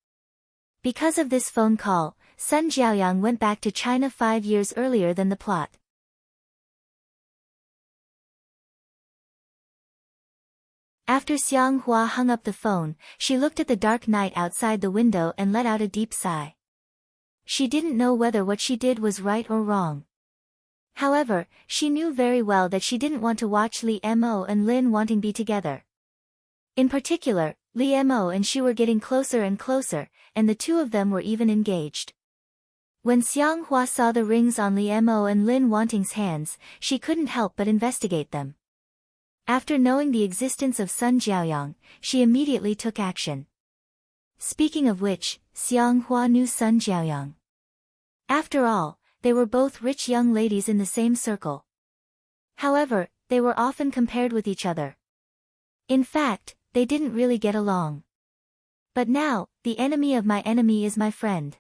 Because of this phone call, Sun Jiaoyang went back to China 5 years earlier than the plot. After Xianghua hung up the phone, she looked at the dark night outside the window and let out a deep sigh. She didn't know whether what she did was right or wrong. However, she knew very well that she didn't want to watch Li Mo and Lin Wanting be together. In particular, Li Mo and she were getting closer and closer, and the two of them were even engaged. When Xianghua saw the rings on Li Mo and Lin Wanting's hands, she couldn't help but investigate them. After knowing the existence of Sun Jiaoyang, she immediately took action. Speaking of which, Xianghua knew Sun Jiaoyang. After all, they were both rich young ladies in the same circle. However, they were often compared with each other. In fact, they didn't really get along. But now, the enemy of my enemy is my friend.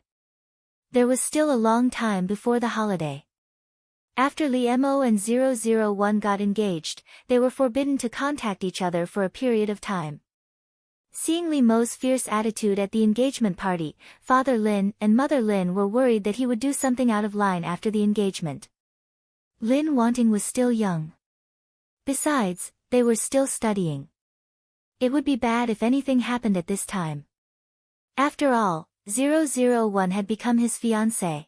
There was still a long time before the holiday. After Li Mo and 001 got engaged, they were forbidden to contact each other for a period of time. Seeing Li Mo's fierce attitude at the engagement party, Father Lin and Mother Lin were worried that he would do something out of line after the engagement. Lin Wanting was still young. Besides, they were still studying. It would be bad if anything happened at this time. After all, 001 had become his fiancé.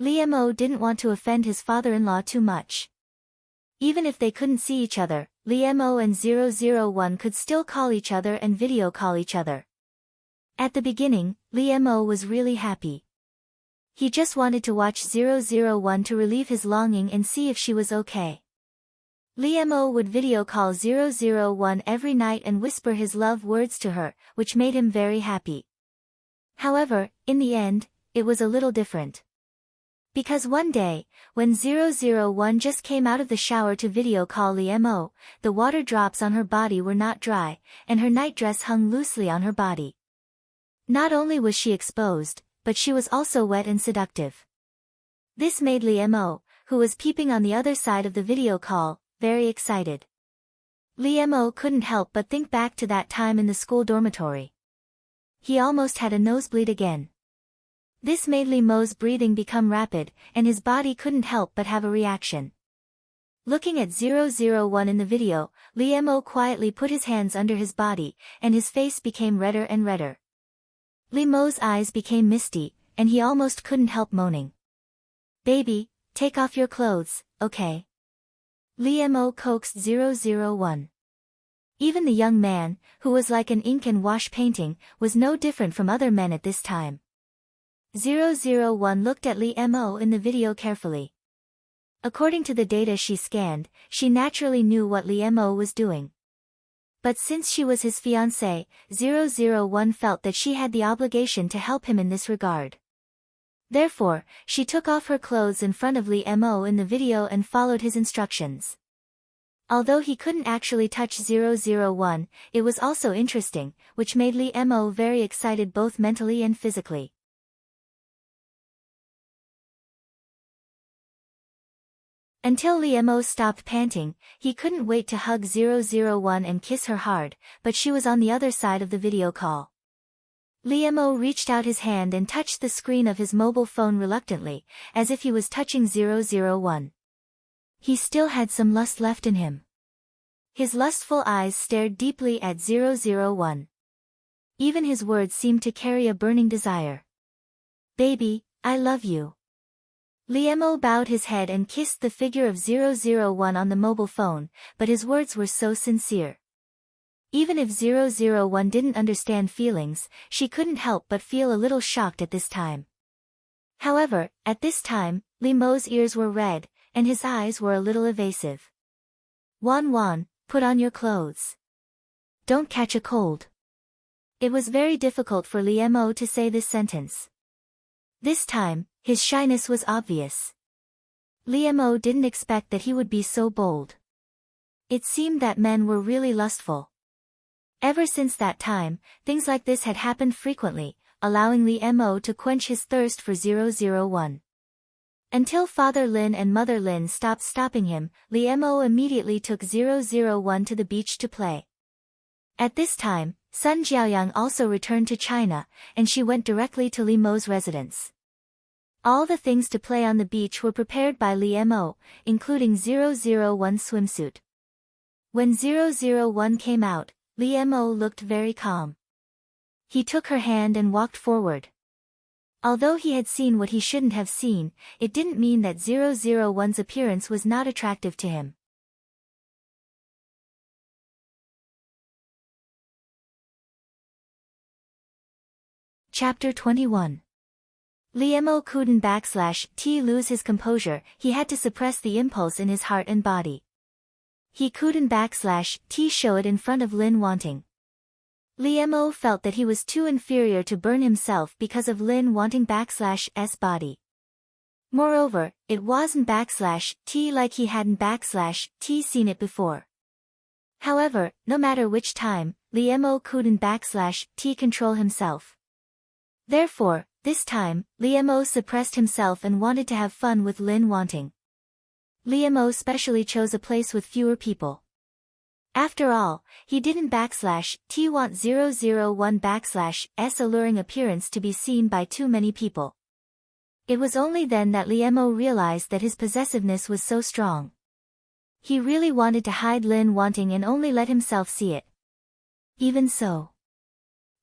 Li Mo didn't want to offend his father-in-law too much. Even if they couldn't see each other, Li Mo and 001 could still call each other and video call each other. At the beginning, Li Mo was really happy. He just wanted to watch 001 to relieve his longing and see if she was okay. Li Mo would video call 001 every night and whisper his love words to her, which made him very happy. However, in the end, it was a little different. Because one day, when 001 just came out of the shower to video call Li Mo, the water drops on her body were not dry, and her nightdress hung loosely on her body. Not only was she exposed, but she was also wet and seductive. This made Lee Mo, who was peeping on the other side of the video call, very excited. Lee Mo couldn't help but think back to that time in the school dormitory. He almost had a nosebleed again. This made Lee Mo's breathing become rapid, and his body couldn't help but have a reaction. Looking at 001 in the video, Lee Mo quietly put his hands under his body, and his face became redder and redder. Lee Mo's eyes became misty, and he almost couldn't help moaning. "Baby, take off your clothes, okay?" Lee Mo coaxed 001. Even the young man, who was like an ink and wash painting, was no different from other men at this time. 001 looked at Lee Mo in the video carefully. According to the data she scanned, she naturally knew what Lee Mo was doing. But since she was his fiancée, 001 felt that she had the obligation to help him in this regard. Therefore, she took off her clothes in front of Lee Mo in the video and followed his instructions. Although he couldn't actually touch 001, it was also interesting, which made Lee Mo very excited both mentally and physically. Until Lee Mo stopped panting, he couldn't wait to hug 001 and kiss her hard, but she was on the other side of the video call. Lee Mo reached out his hand and touched the screen of his mobile phone reluctantly, as if he was touching 001. He still had some lust left in him. His lustful eyes stared deeply at 001. Even his words seemed to carry a burning desire. "Baby, I love you." Lee Mo bowed his head and kissed the figure of 001 on the mobile phone, but his words were so sincere. Even if 001 didn't understand feelings, she couldn't help but feel a little shocked at this time. However, at this time, Lee Mo's ears were red, and his eyes were a little evasive. "Wan, put on your clothes. Don't catch a cold." It was very difficult for Lee Mo to say this sentence. This time, his shyness was obvious. Lee Mo didn't expect that he would be so bold. It seemed that men were really lustful. Ever since that time, things like this had happened frequently, allowing Lee Mo to quench his thirst for 001. Until Father Lin and Mother Lin stopped stopping him, Lee Mo immediately took 001 to the beach to play. At this time, Sun Jiaoyang also returned to China, and she went directly to Lee Mo's residence. All the things to play on the beach were prepared by Lee Mo, including 001's swimsuit. When 001 came out, Lee Mo looked very calm. He took her hand and walked forward. Although he had seen what he shouldn't have seen, it didn't mean that 001's appearance was not attractive to him. Chapter 21. Lee Mo couldn't /T lose his composure, he had to suppress the impulse in his heart and body. He couldn't /T show it in front of Lin wanting. Lee Mo felt that he was too inferior to burn himself because of Lin wanting /S body. Moreover, it wasn't /T like he hadn't /T seen it before. However, no matter which time, Lee Mo couldn't /T control himself. Therefore, this time, Lee Mo suppressed himself and wanted to have fun with Lin wanting. Lee Mo specially chose a place with fewer people. After all, he didn't /T want 001 /S alluring appearance to be seen by too many people. It was only then that Lee Mo realized that his possessiveness was so strong. He really wanted to hide Lin wanting and only let himself see it. Even so,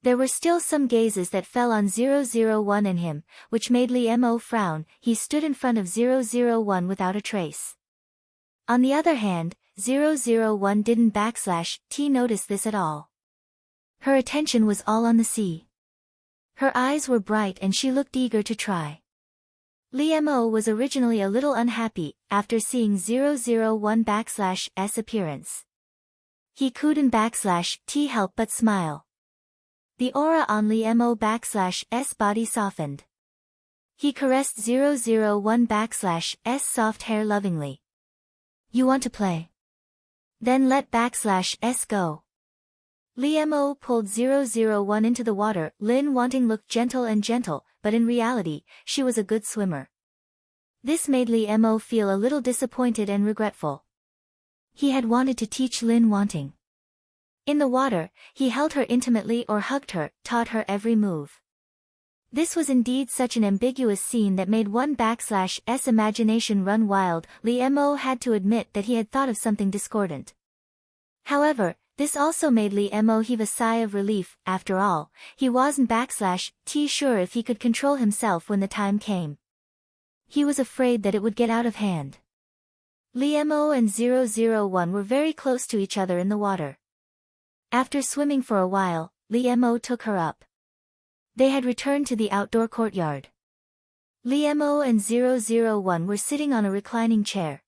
there were still some gazes that fell on 001 and him, which made Lee Mo frown. He stood in front of 001 without a trace. On the other hand, 001 didn't /T notice this at all. Her attention was all on the sea. Her eyes were bright and she looked eager to try. Lee Mo was originally a little unhappy after seeing 001 /S appearance. He couldn't /T help but smile. The aura on Lee Mo /S body softened. He caressed 001 /S soft hair lovingly. "You want to play? Then let /S go." Li Mo pulled 001 into the water. Lin Wanting looked gentle, but in reality, she was a good swimmer. This made Li Mo feel a little disappointed and regretful. He had wanted to teach Lin Wanting. In the water, he held her intimately or hugged her, taught her every move. This was indeed such an ambiguous scene that made one's imagination run wild. Li Mo had to admit that he had thought of something discordant. However, this also made Li Mo heave a sigh of relief. After all, he wasn't sure if he could control himself when the time came. He was afraid that it would get out of hand. Li Mo and 001 were very close to each other in the water. After swimming for a while, Li Mo took her up. They had returned to the outdoor courtyard. Li Mo and 001 were sitting on a reclining chair.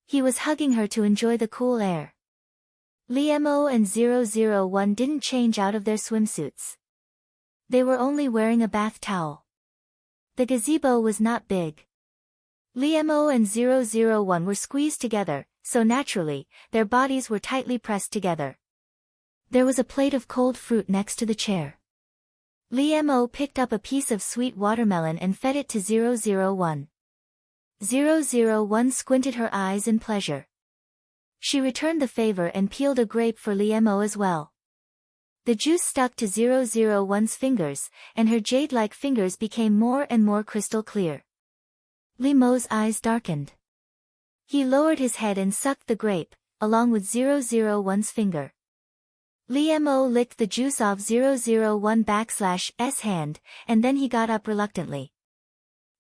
He was hugging her to enjoy the cool air. Li Mo and 001 didn't change out of their swimsuits. They were only wearing a bath towel. The gazebo was not big. Li Mo and 001 were squeezed together, so naturally, their bodies were tightly pressed together. There was a plate of cold fruit next to the chair. Li Mo picked up a piece of sweet watermelon and fed it to 001. 001 squinted her eyes in pleasure. She returned the favor and peeled a grape for Li Mo as well. The juice stuck to 001's fingers, and her jade-like fingers became more and more crystal clear. Li Mo's eyes darkened. He lowered his head and sucked the grape, along with 001's finger. Li Mo licked the juice off 001's hand, and then he got up reluctantly.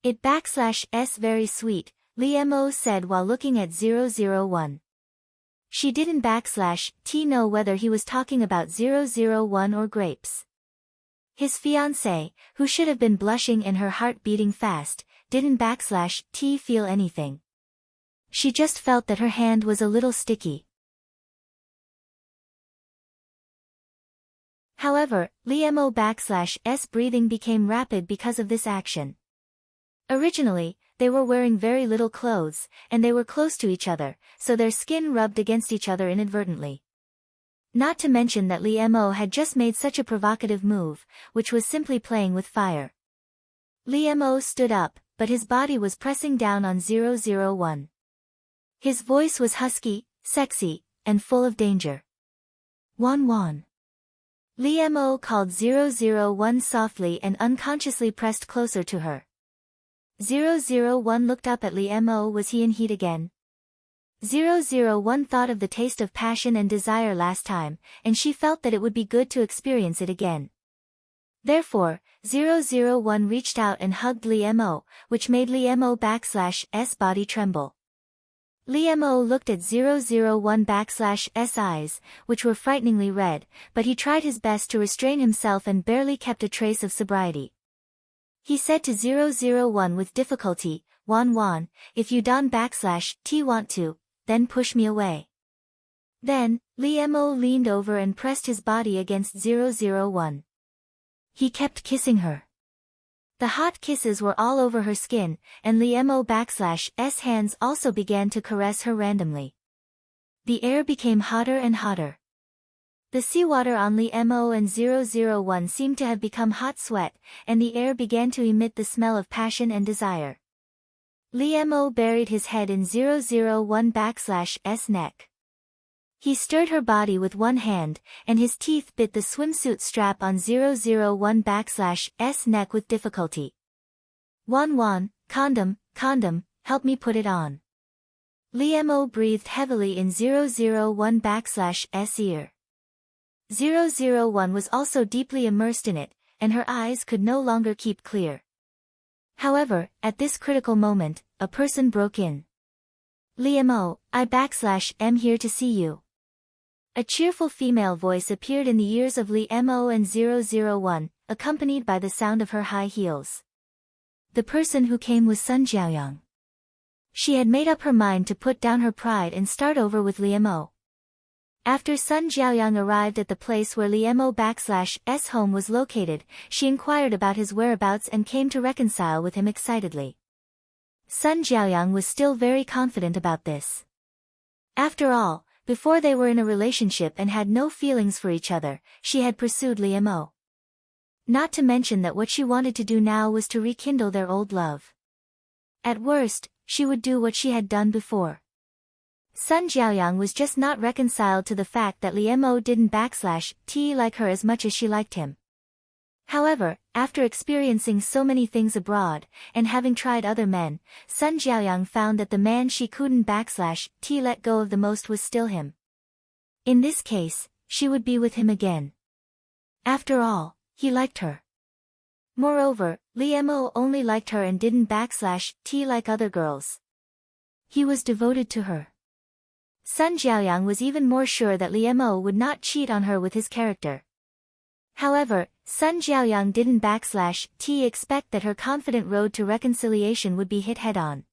It's very sweet, Li Mo said while looking at 001. She didn't know whether he was talking about 001 or grapes. His fiancée, who should have been blushing and her heart beating fast, didn't feel anything. She just felt that her hand was a little sticky. However, Li Mo's breathing became rapid because of this action. Originally, they were wearing very little clothes, and they were close to each other, so their skin rubbed against each other inadvertently. Not to mention that Li Mo had just made such a provocative move, which was simply playing with fire. Li Mo stood up, but his body was pressing down on 001. His voice was husky, sexy, and full of danger. Wan. Li Mo called 001 softly and unconsciously pressed closer to her. 001 looked up at Li Mo. Was he in heat again? 001 thought of the taste of passion and desire last time, and she felt that it would be good to experience it again. Therefore, 001 reached out and hugged Li Mo, which made Li Mo's body tremble. Li Mo looked at 001's eyes, which were frighteningly red, but he tried his best to restrain himself and barely kept a trace of sobriety. He said to 001 with difficulty, Wan, if you don't want to, then push me away. Then, Li Mo leaned over and pressed his body against 001. He kept kissing her. The hot kisses were all over her skin, and Li Mo's hands also began to caress her randomly. The air became hotter and hotter. The seawater on Li Mo and 001 seemed to have become hot sweat, and the air began to emit the smell of passion and desire. Li Mo buried his head in 001's neck. He stirred her body with one hand, and his teeth bit the swimsuit strap on 001's neck with difficulty. Wan, condom, help me put it on. Li Mo breathed heavily in 001's ear. 001 was also deeply immersed in it, and her eyes could no longer keep clear. However, at this critical moment, a person broke in. Li Mo, I'm here to see you. A cheerful female voice appeared in the ears of Li Mo and 001, accompanied by the sound of her high heels. The person who came was Sun Jiaoyang. She had made up her mind to put down her pride and start over with Li Mo. After Sun Jiaoyang arrived at the place where Li Mo's home was located, she inquired about his whereabouts and came to reconcile with him excitedly. Sun Jiaoyang was still very confident about this. After all, before they were in a relationship and had no feelings for each other, she had pursued Lee Mo. Not to mention that what she wanted to do now was to rekindle their old love. At worst, she would do what she had done before. Sun Jiaoyang was just not reconciled to the fact that Lee Mo didn't like her as much as she liked him. However, after experiencing so many things abroad, and having tried other men, Sun Jiaoyang found that the man she couldn't let go of the most was still him. In this case, she would be with him again. After all, he liked her. Moreover, Lee Mo only liked her and didn't like other girls. He was devoted to her. Sun Jiaoyang was even more sure that Lee Mo would not cheat on her with his character. However, Sun Jiaoyang didn't expect that her confident road to reconciliation would be hit head-on.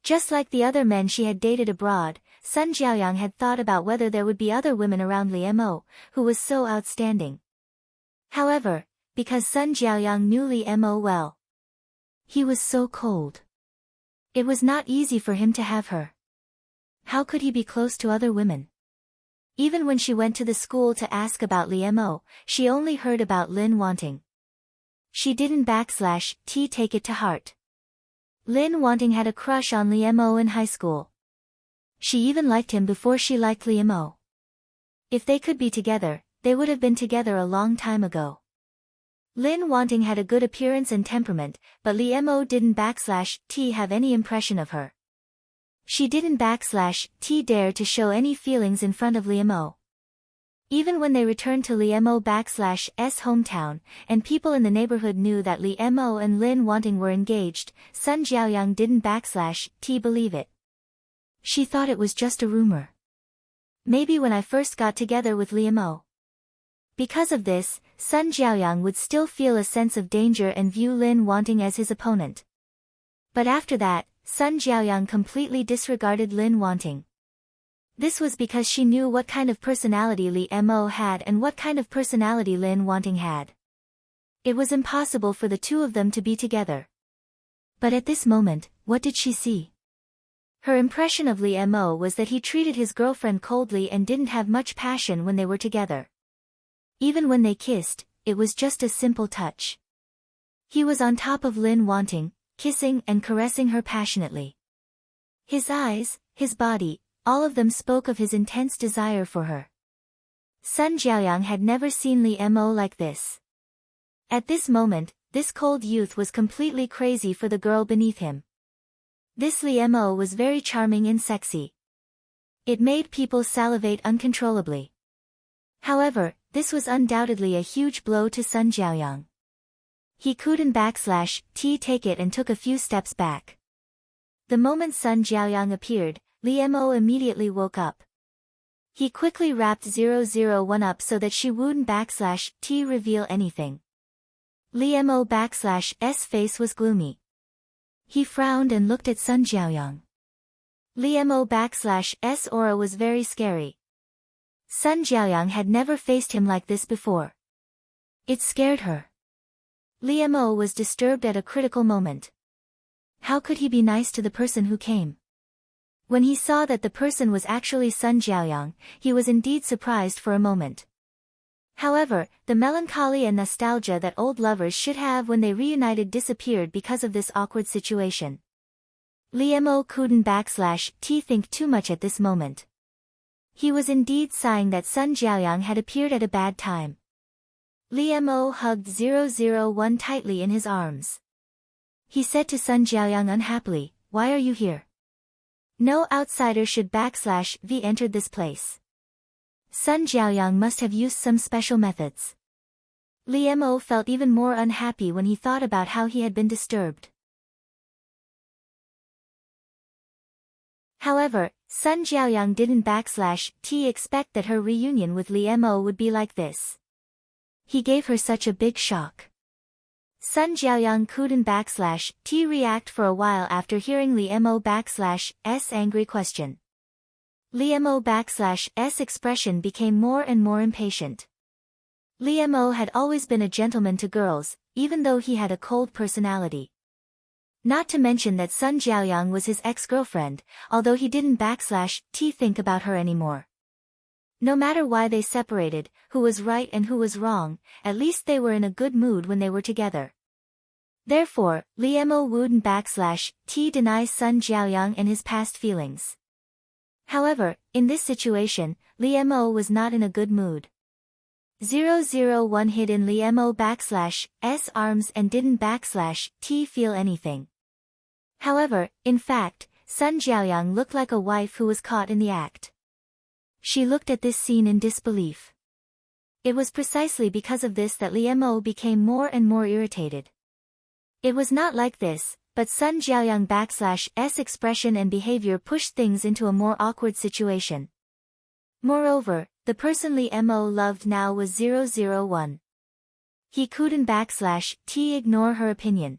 Just like the other men she had dated abroad, Sun Jiaoyang had thought about whether there would be other women around Lee Mo, who was so outstanding. However, because Sun Jiaoyang knew Lee Mo well, he was so cold. It was not easy for him to have her. How could he be close to other women? Even when she went to the school to ask about Lee Mo, she only heard about Lin Wanting. She didn't take it to heart. Lin Wanting had a crush on Lee Mo in high school. She even liked him before she liked Lee Mo. If they could be together, they would have been together a long time ago. Lin Wanting had a good appearance and temperament, but Lee Mo didn't have any impression of her. She didn't dare to show any feelings in front of Lee Mo. Even when they returned to Lee Mo hometown, and people in the neighborhood knew that Lee Mo and Lin Wanting were engaged, Sun Jiaoyang didn't believe it. She thought it was just a rumor. Maybe when I first got together with Lee Mo. Because of this, Sun Jiaoyang would still feel a sense of danger and view Lin Wanting as his opponent. But after that, Sun Jiaoyang completely disregarded Lin Wanting. This was because she knew what kind of personality Lee Mo had and what kind of personality Lin Wanting had. It was impossible for the two of them to be together. But at this moment, what did she see? Her impression of Lee Mo was that he treated his girlfriend coldly and didn't have much passion when they were together. Even when they kissed, it was just a simple touch. He was on top of Lin Wanting, kissing and caressing her passionately. His eyes, his body, all of them spoke of his intense desire for her. Sun Jiaoyang had never seen Lee Mo like this. At this moment, this cold youth was completely crazy for the girl beneath him. This Lee Mo was very charming and sexy. It made people salivate uncontrollably. However, this was undoubtedly a huge blow to Sun Jiaoyang. He couldn't take it and took a few steps back. The moment Sun Jiaoyang appeared, Lee Mo immediately woke up. He quickly wrapped 001 up so that she wouldn't reveal anything. Lee Mo's face was gloomy. He frowned and looked at Sun Jiaoyang. Lee Mo's aura was very scary. Sun Jiaoyang had never faced him like this before. It scared her. Lee Mo was disturbed at a critical moment. How could he be nice to the person who came? When he saw that the person was actually Sun Jiaoyang, he was indeed surprised for a moment. However, the melancholy and nostalgia that old lovers should have when they reunited disappeared because of this awkward situation. Lee Mo couldn't think too much at this moment. He was indeed sighing that Sun Jiaoyang had appeared at a bad time. Lee Mo hugged 001 tightly in his arms. He said to Sun Jiaoyang unhappily, "Why are you here? No outsider should entered this place." Sun Jiaoyang must have used some special methods. Lee Mo felt even more unhappy when he thought about how he had been disturbed. However, Sun Jiaoyang didn't expect that her reunion with Lee Mo would be like this. He gave her such a big shock. Sun Jiaoyang couldn't react for a while after hearing Lee Mo's angry question. Lee Mo's expression became more and more impatient. Lee Mo had always been a gentleman to girls, even though he had a cold personality. Not to mention that Sun Jiaoyang was his ex-girlfriend, although he didn't think about her anymore. No matter why they separated, who was right and who was wrong, at least they were in a good mood when they were together. Therefore, Li Mo wouldn't deny Sun Jiaoyang and his past feelings. However, in this situation, Li Mo was not in a good mood. 001 hid in Li Mo /s arms and didn't feel anything. However, in fact, Sun Jiaoyang looked like a wife who was caught in the act. She looked at this scene in disbelief. It was precisely because of this that Li Mo became more and more irritated. It was not like this, but Sun Jiaoyang expression and behavior pushed things into a more awkward situation. Moreover, the person Li Mo loved now was 001. He couldn't ignore her opinion.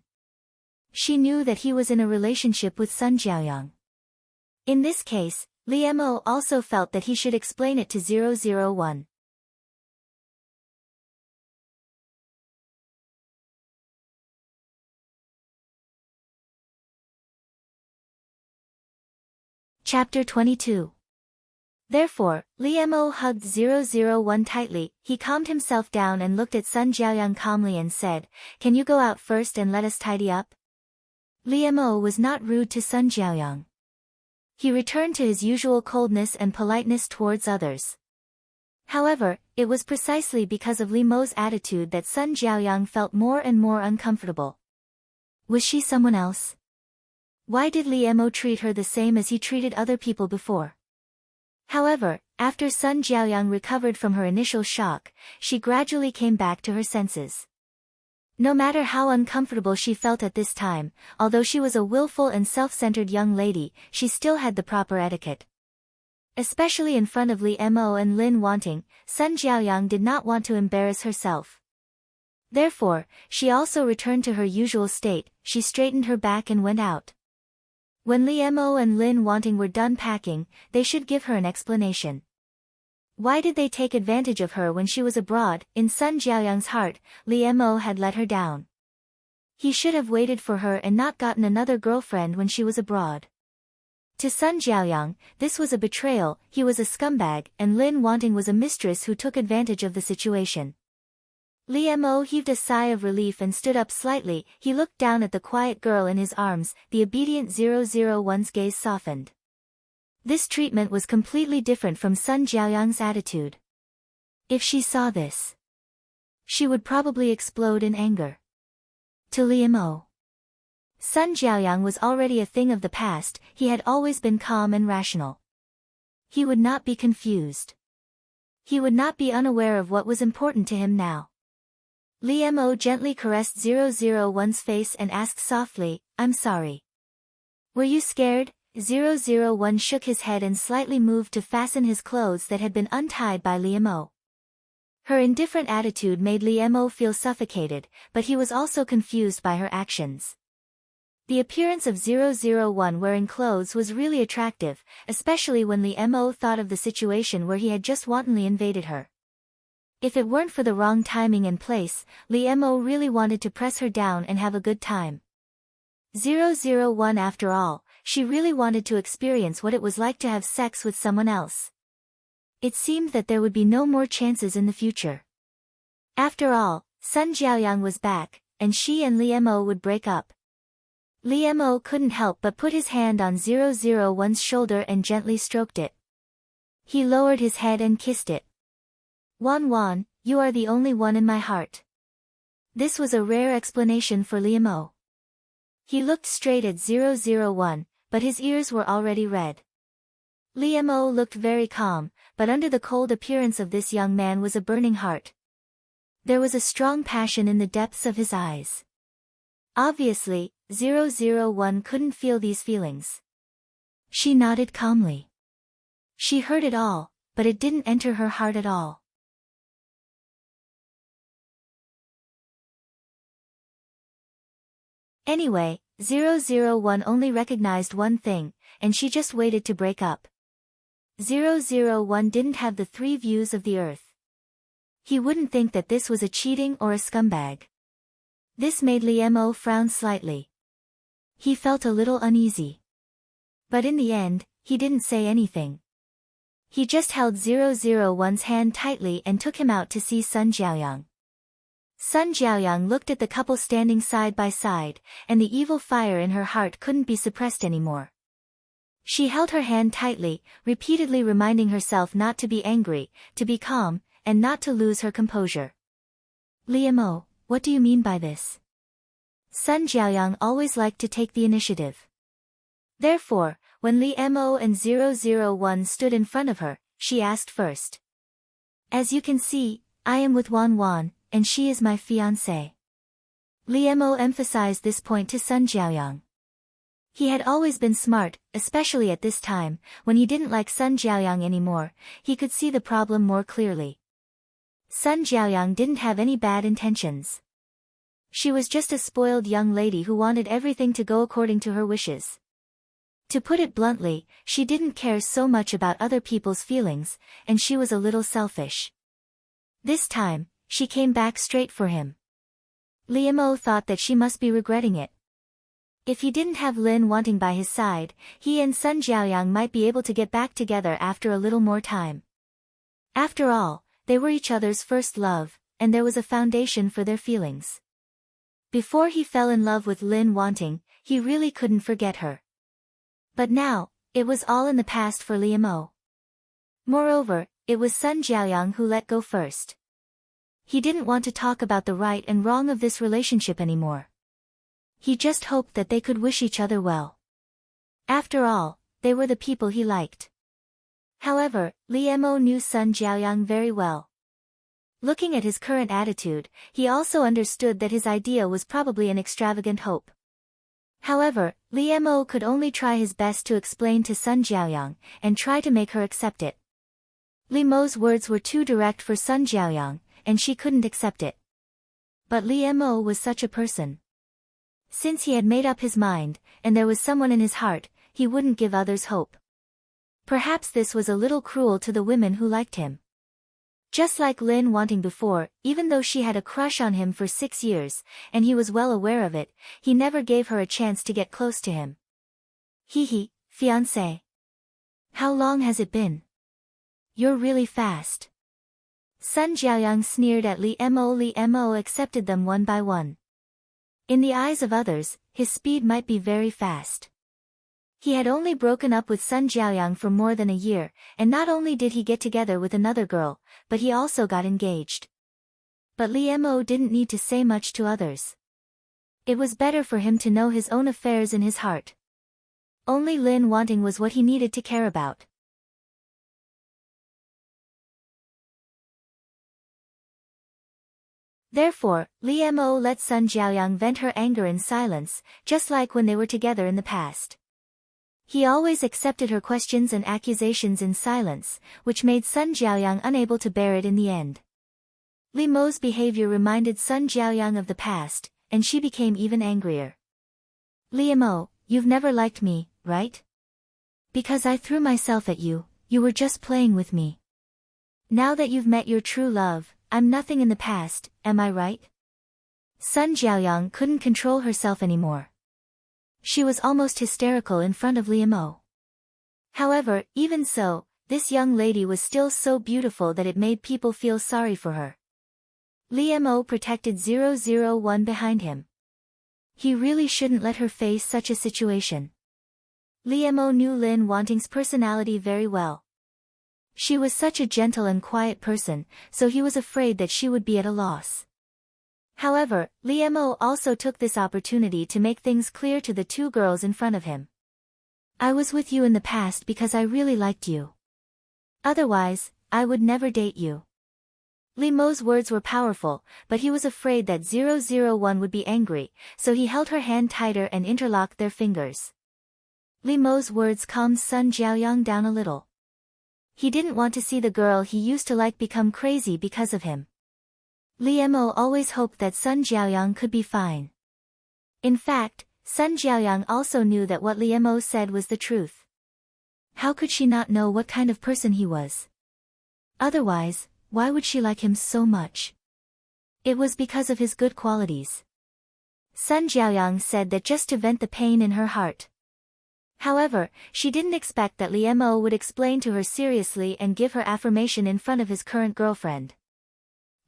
She knew that he was in a relationship with Sun Jiaoyang. In this case, Li Mo also felt that he should explain it to 001. Chapter 22. Therefore, Li Mo hugged 001 tightly. He calmed himself down and looked at Sun Jiaoyang calmly and said, "Can you go out first and let us tidy up?" Li Mo was not rude to Sun Jiaoyang. He returned to his usual coldness and politeness towards others. However, it was precisely because of Li Mo's attitude that Sun Jiaoyang felt more and more uncomfortable. Was she someone else? Why did Li Mo treat her the same as he treated other people before? However, after Sun Jiaoyang recovered from her initial shock, she gradually came back to her senses. No matter how uncomfortable she felt at this time, although she was a willful and self-centered young lady, she still had the proper etiquette. Especially in front of Li Mo and Lin Wanting, Sun Jiaoyang did not want to embarrass herself. Therefore, she also returned to her usual state. She straightened her back and went out. When Li Mo and Lin Wanting were done packing, they should give her an explanation. Why did they take advantage of her when she was abroad? In Sun Jiaoyang's heart, Li Mo had let her down. He should have waited for her and not gotten another girlfriend when she was abroad. To Sun Jiaoyang, this was a betrayal. He was a scumbag, and Lin Wanting was a mistress who took advantage of the situation. Li Mo heaved a sigh of relief and stood up slightly. He looked down at the quiet girl in his arms. The obedient 001's gaze softened. This treatment was completely different from Sun Jiaoyang's attitude. If she saw this, she would probably explode in anger. To Li Mo, Sun Jiaoyang was already a thing of the past. He had always been calm and rational. He would not be confused. He would not be unaware of what was important to him now. Li Mo gently caressed 001's face and asked softly, "I'm sorry. Were you scared?" 001 shook his head and slightly moved to fasten his clothes that had been untied by Li Mo. Her indifferent attitude made Li Mo feel suffocated, but he was also confused by her actions. The appearance of 001 wearing clothes was really attractive, especially when Li Mo thought of the situation where he had just wantonly invaded her. If it weren't for the wrong timing and place, Li Mo really wanted to press her down and have a good time. 001 after all, she really wanted to experience what it was like to have sex with someone else. It seemed that there would be no more chances in the future. After all, Sun Jiaoyang was back, and she and Li Mo would break up. Li Mo couldn't help but put his hand on 001's shoulder and gently stroked it. He lowered his head and kissed it. "Wan, you are the only one in my heart." This was a rare explanation for Li Mo. He looked straight at 001, but his ears were already red. Li Mo looked very calm, but under the cold appearance of this young man was a burning heart. There was a strong passion in the depths of his eyes. Obviously, 001 couldn't feel these feelings. She nodded calmly. She heard it all, but it didn't enter her heart at all. Anyway, 001 only recognized one thing, and she just waited to break up. 001 didn't have the three views of the earth. He wouldn't think that this was a cheating or a scumbag. This made Li Mo frown slightly. He felt a little uneasy. But in the end, he didn't say anything. He just held 001's hand tightly and took him out to see Sun Jiaoyang. Sun Jiaoyang looked at the couple standing side by side, and the evil fire in her heart couldn't be suppressed anymore. She held her hand tightly, repeatedly reminding herself not to be angry, to be calm, and not to lose her composure. "Liamo, what do you mean by this?" Sun Jiaoyang always liked to take the initiative. Therefore, when Li Mo and 001 stood in front of her, she asked first. "As you can see, I am with Wan Wan, and she is my fiancée." Li Mo emphasized this point to Sun Jiaoyang. He had always been smart, especially at this time, when he didn't like Sun Jiaoyang anymore, he could see the problem more clearly. Sun Jiaoyang didn't have any bad intentions. She was just a spoiled young lady who wanted everything to go according to her wishes. To put it bluntly, she didn't care so much about other people's feelings, and she was a little selfish. This time, she came back straight for him. Liamo thought that she must be regretting it. If he didn't have Lin Wanting by his side, he and Sun Jiaoyang might be able to get back together after a little more time. After all, they were each other's first love, and there was a foundation for their feelings. Before he fell in love with Lin Wanting, he really couldn't forget her. But now, it was all in the past for Liamo. Moreover, it was Sun Jiaoyang who let go first. He didn't want to talk about the right and wrong of this relationship anymore. He just hoped that they could wish each other well. After all, they were the people he liked. However, Liamo knew Sun Jiaoyang very well. Looking at his current attitude, he also understood that his idea was probably an extravagant hope. However, Liamo could only try his best to explain to Sun Jiaoyang, and try to make her accept it. Liamo's words were too direct for Sun Jiaoyang, and she couldn't accept it. But Liamo was such a person. Since he had made up his mind, and there was someone in his heart, he wouldn't give others hope. Perhaps this was a little cruel to the women who liked him. Just like Lin Wanting before, even though she had a crush on him for 6 years, and he was well aware of it, he never gave her a chance to get close to him. "Hee, fiancé. How long has it been? You're really fast." Sun Jiaoyang sneered at Li Mo accepted them one by one. In the eyes of others, his speed might be very fast. He had only broken up with Sun Jiaoyang for more than a year, and not only did he get together with another girl, but he also got engaged. But Liamo didn't need to say much to others. It was better for him to know his own affairs in his heart. Only Lin Wanting was what he needed to care about. Therefore, Liamo let Sun Jiaoyang vent her anger in silence, just like when they were together in the past. He always accepted her questions and accusations in silence, which made Sun Jiaoyang unable to bear it in the end. Li Mo's behavior reminded Sun Jiaoyang of the past, and she became even angrier. "Liamo, you've never liked me, right? Because I threw myself at you, you were just playing with me. Now that you've met your true love, I'm nothing in the past, am I right?" Sun Jiaoyang couldn't control herself anymore. She was almost hysterical in front of Liamo. However, even so, this young lady was still so beautiful that it made people feel sorry for her. Liamo protected 001 behind him. He really shouldn't let her face such a situation. Liamo knew Lin Wanting's personality very well. She was such a gentle and quiet person, so he was afraid that she would be at a loss. However, Liamo also took this opportunity to make things clear to the two girls in front of him. "I was with you in the past because I really liked you. Otherwise, I would never date you." Liamo's words were powerful, but he was afraid that 001 would be angry, so he held her hand tighter and interlocked their fingers. Liamo's words calmed Sun Jiaoyang down a little. He didn't want to see the girl he used to like become crazy because of him. Liamo always hoped that Sun Jiaoyang could be fine. In fact, Sun Jiaoyang also knew that what Liamo said was the truth. How could she not know what kind of person he was? Otherwise, why would she like him so much? It was because of his good qualities. Sun Jiaoyang said that just to vent the pain in her heart. However, she didn't expect that Li Mo would explain to her seriously and give her affirmation in front of his current girlfriend.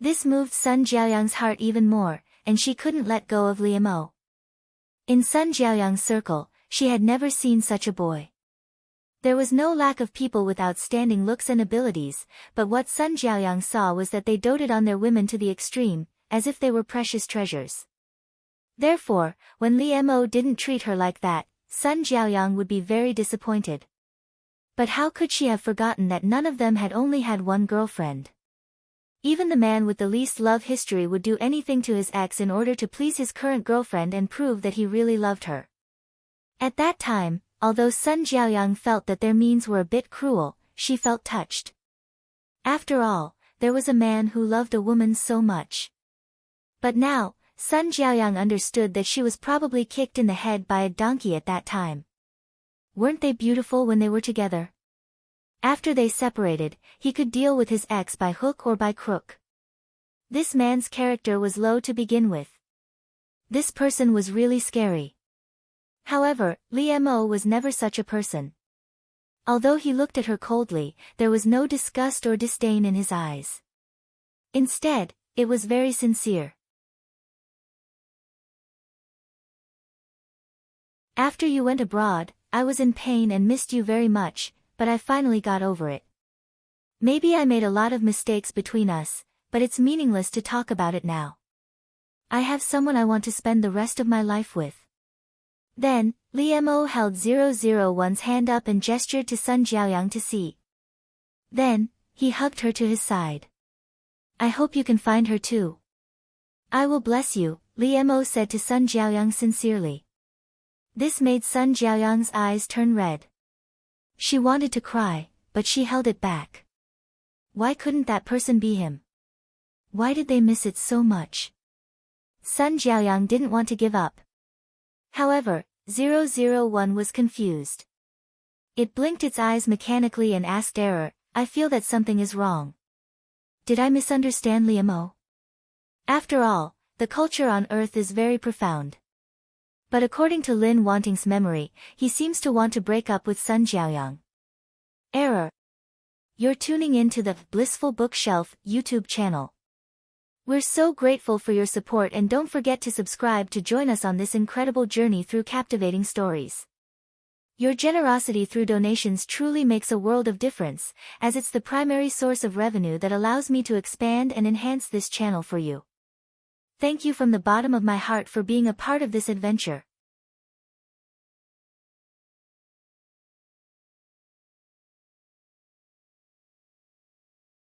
This moved Sun Jiaoyang's heart even more, and she couldn't let go of Li Mo. In Sun Jiaoyang's circle, she had never seen such a boy. There was no lack of people with outstanding looks and abilities, but what Sun Jiaoyang saw was that they doted on their women to the extreme, as if they were precious treasures. Therefore, when Li Mo didn't treat her like that, Sun Jiaoyang would be very disappointed. But how could she have forgotten that none of them had only had one girlfriend? Even the man with the least love history would do anything to his ex in order to please his current girlfriend and prove that he really loved her. At that time, although Sun Jiaoyang felt that their means were a bit cruel, she felt touched. After all, there was a man who loved a woman so much. But now, Sun Jiaoyang understood that she was probably kicked in the head by a donkey at that time. Weren't they beautiful when they were together? After they separated, he could deal with his ex by hook or by crook. This man's character was low to begin with. This person was really scary. However, Li Mo was never such a person. Although he looked at her coldly, there was no disgust or disdain in his eyes. Instead, it was very sincere. After you went abroad, I was in pain and missed you very much, but I finally got over it. Maybe I made a lot of mistakes between us, but it's meaningless to talk about it now. I have someone I want to spend the rest of my life with. Then, Li Mo held 001's hand up and gestured to Sun Jiaoyang to see. Then, he hugged her to his side. I hope you can find her too. I will bless you, Li Mo said to Sun Jiaoyang sincerely. This made Sun Jiaoyang's eyes turn red. She wanted to cry, but she held it back. Why couldn't that person be him? Why did they miss it so much? Sun Jiaoyang didn't want to give up. However, 001 was confused. It blinked its eyes mechanically and asked Error, I feel that something is wrong. Did I misunderstand Li Mo? After all, the culture on Earth is very profound. But according to Lin Wanting's memory, he seems to want to break up with Sun Jiaoyang. Error. You're tuning in to the Blissful Bookshelf YouTube channel. We're so grateful for your support and don't forget to subscribe to join us on this incredible journey through captivating stories. Your generosity through donations truly makes a world of difference, as it's the primary source of revenue that allows me to expand and enhance this channel for you. Thank you from the bottom of my heart for being a part of this adventure.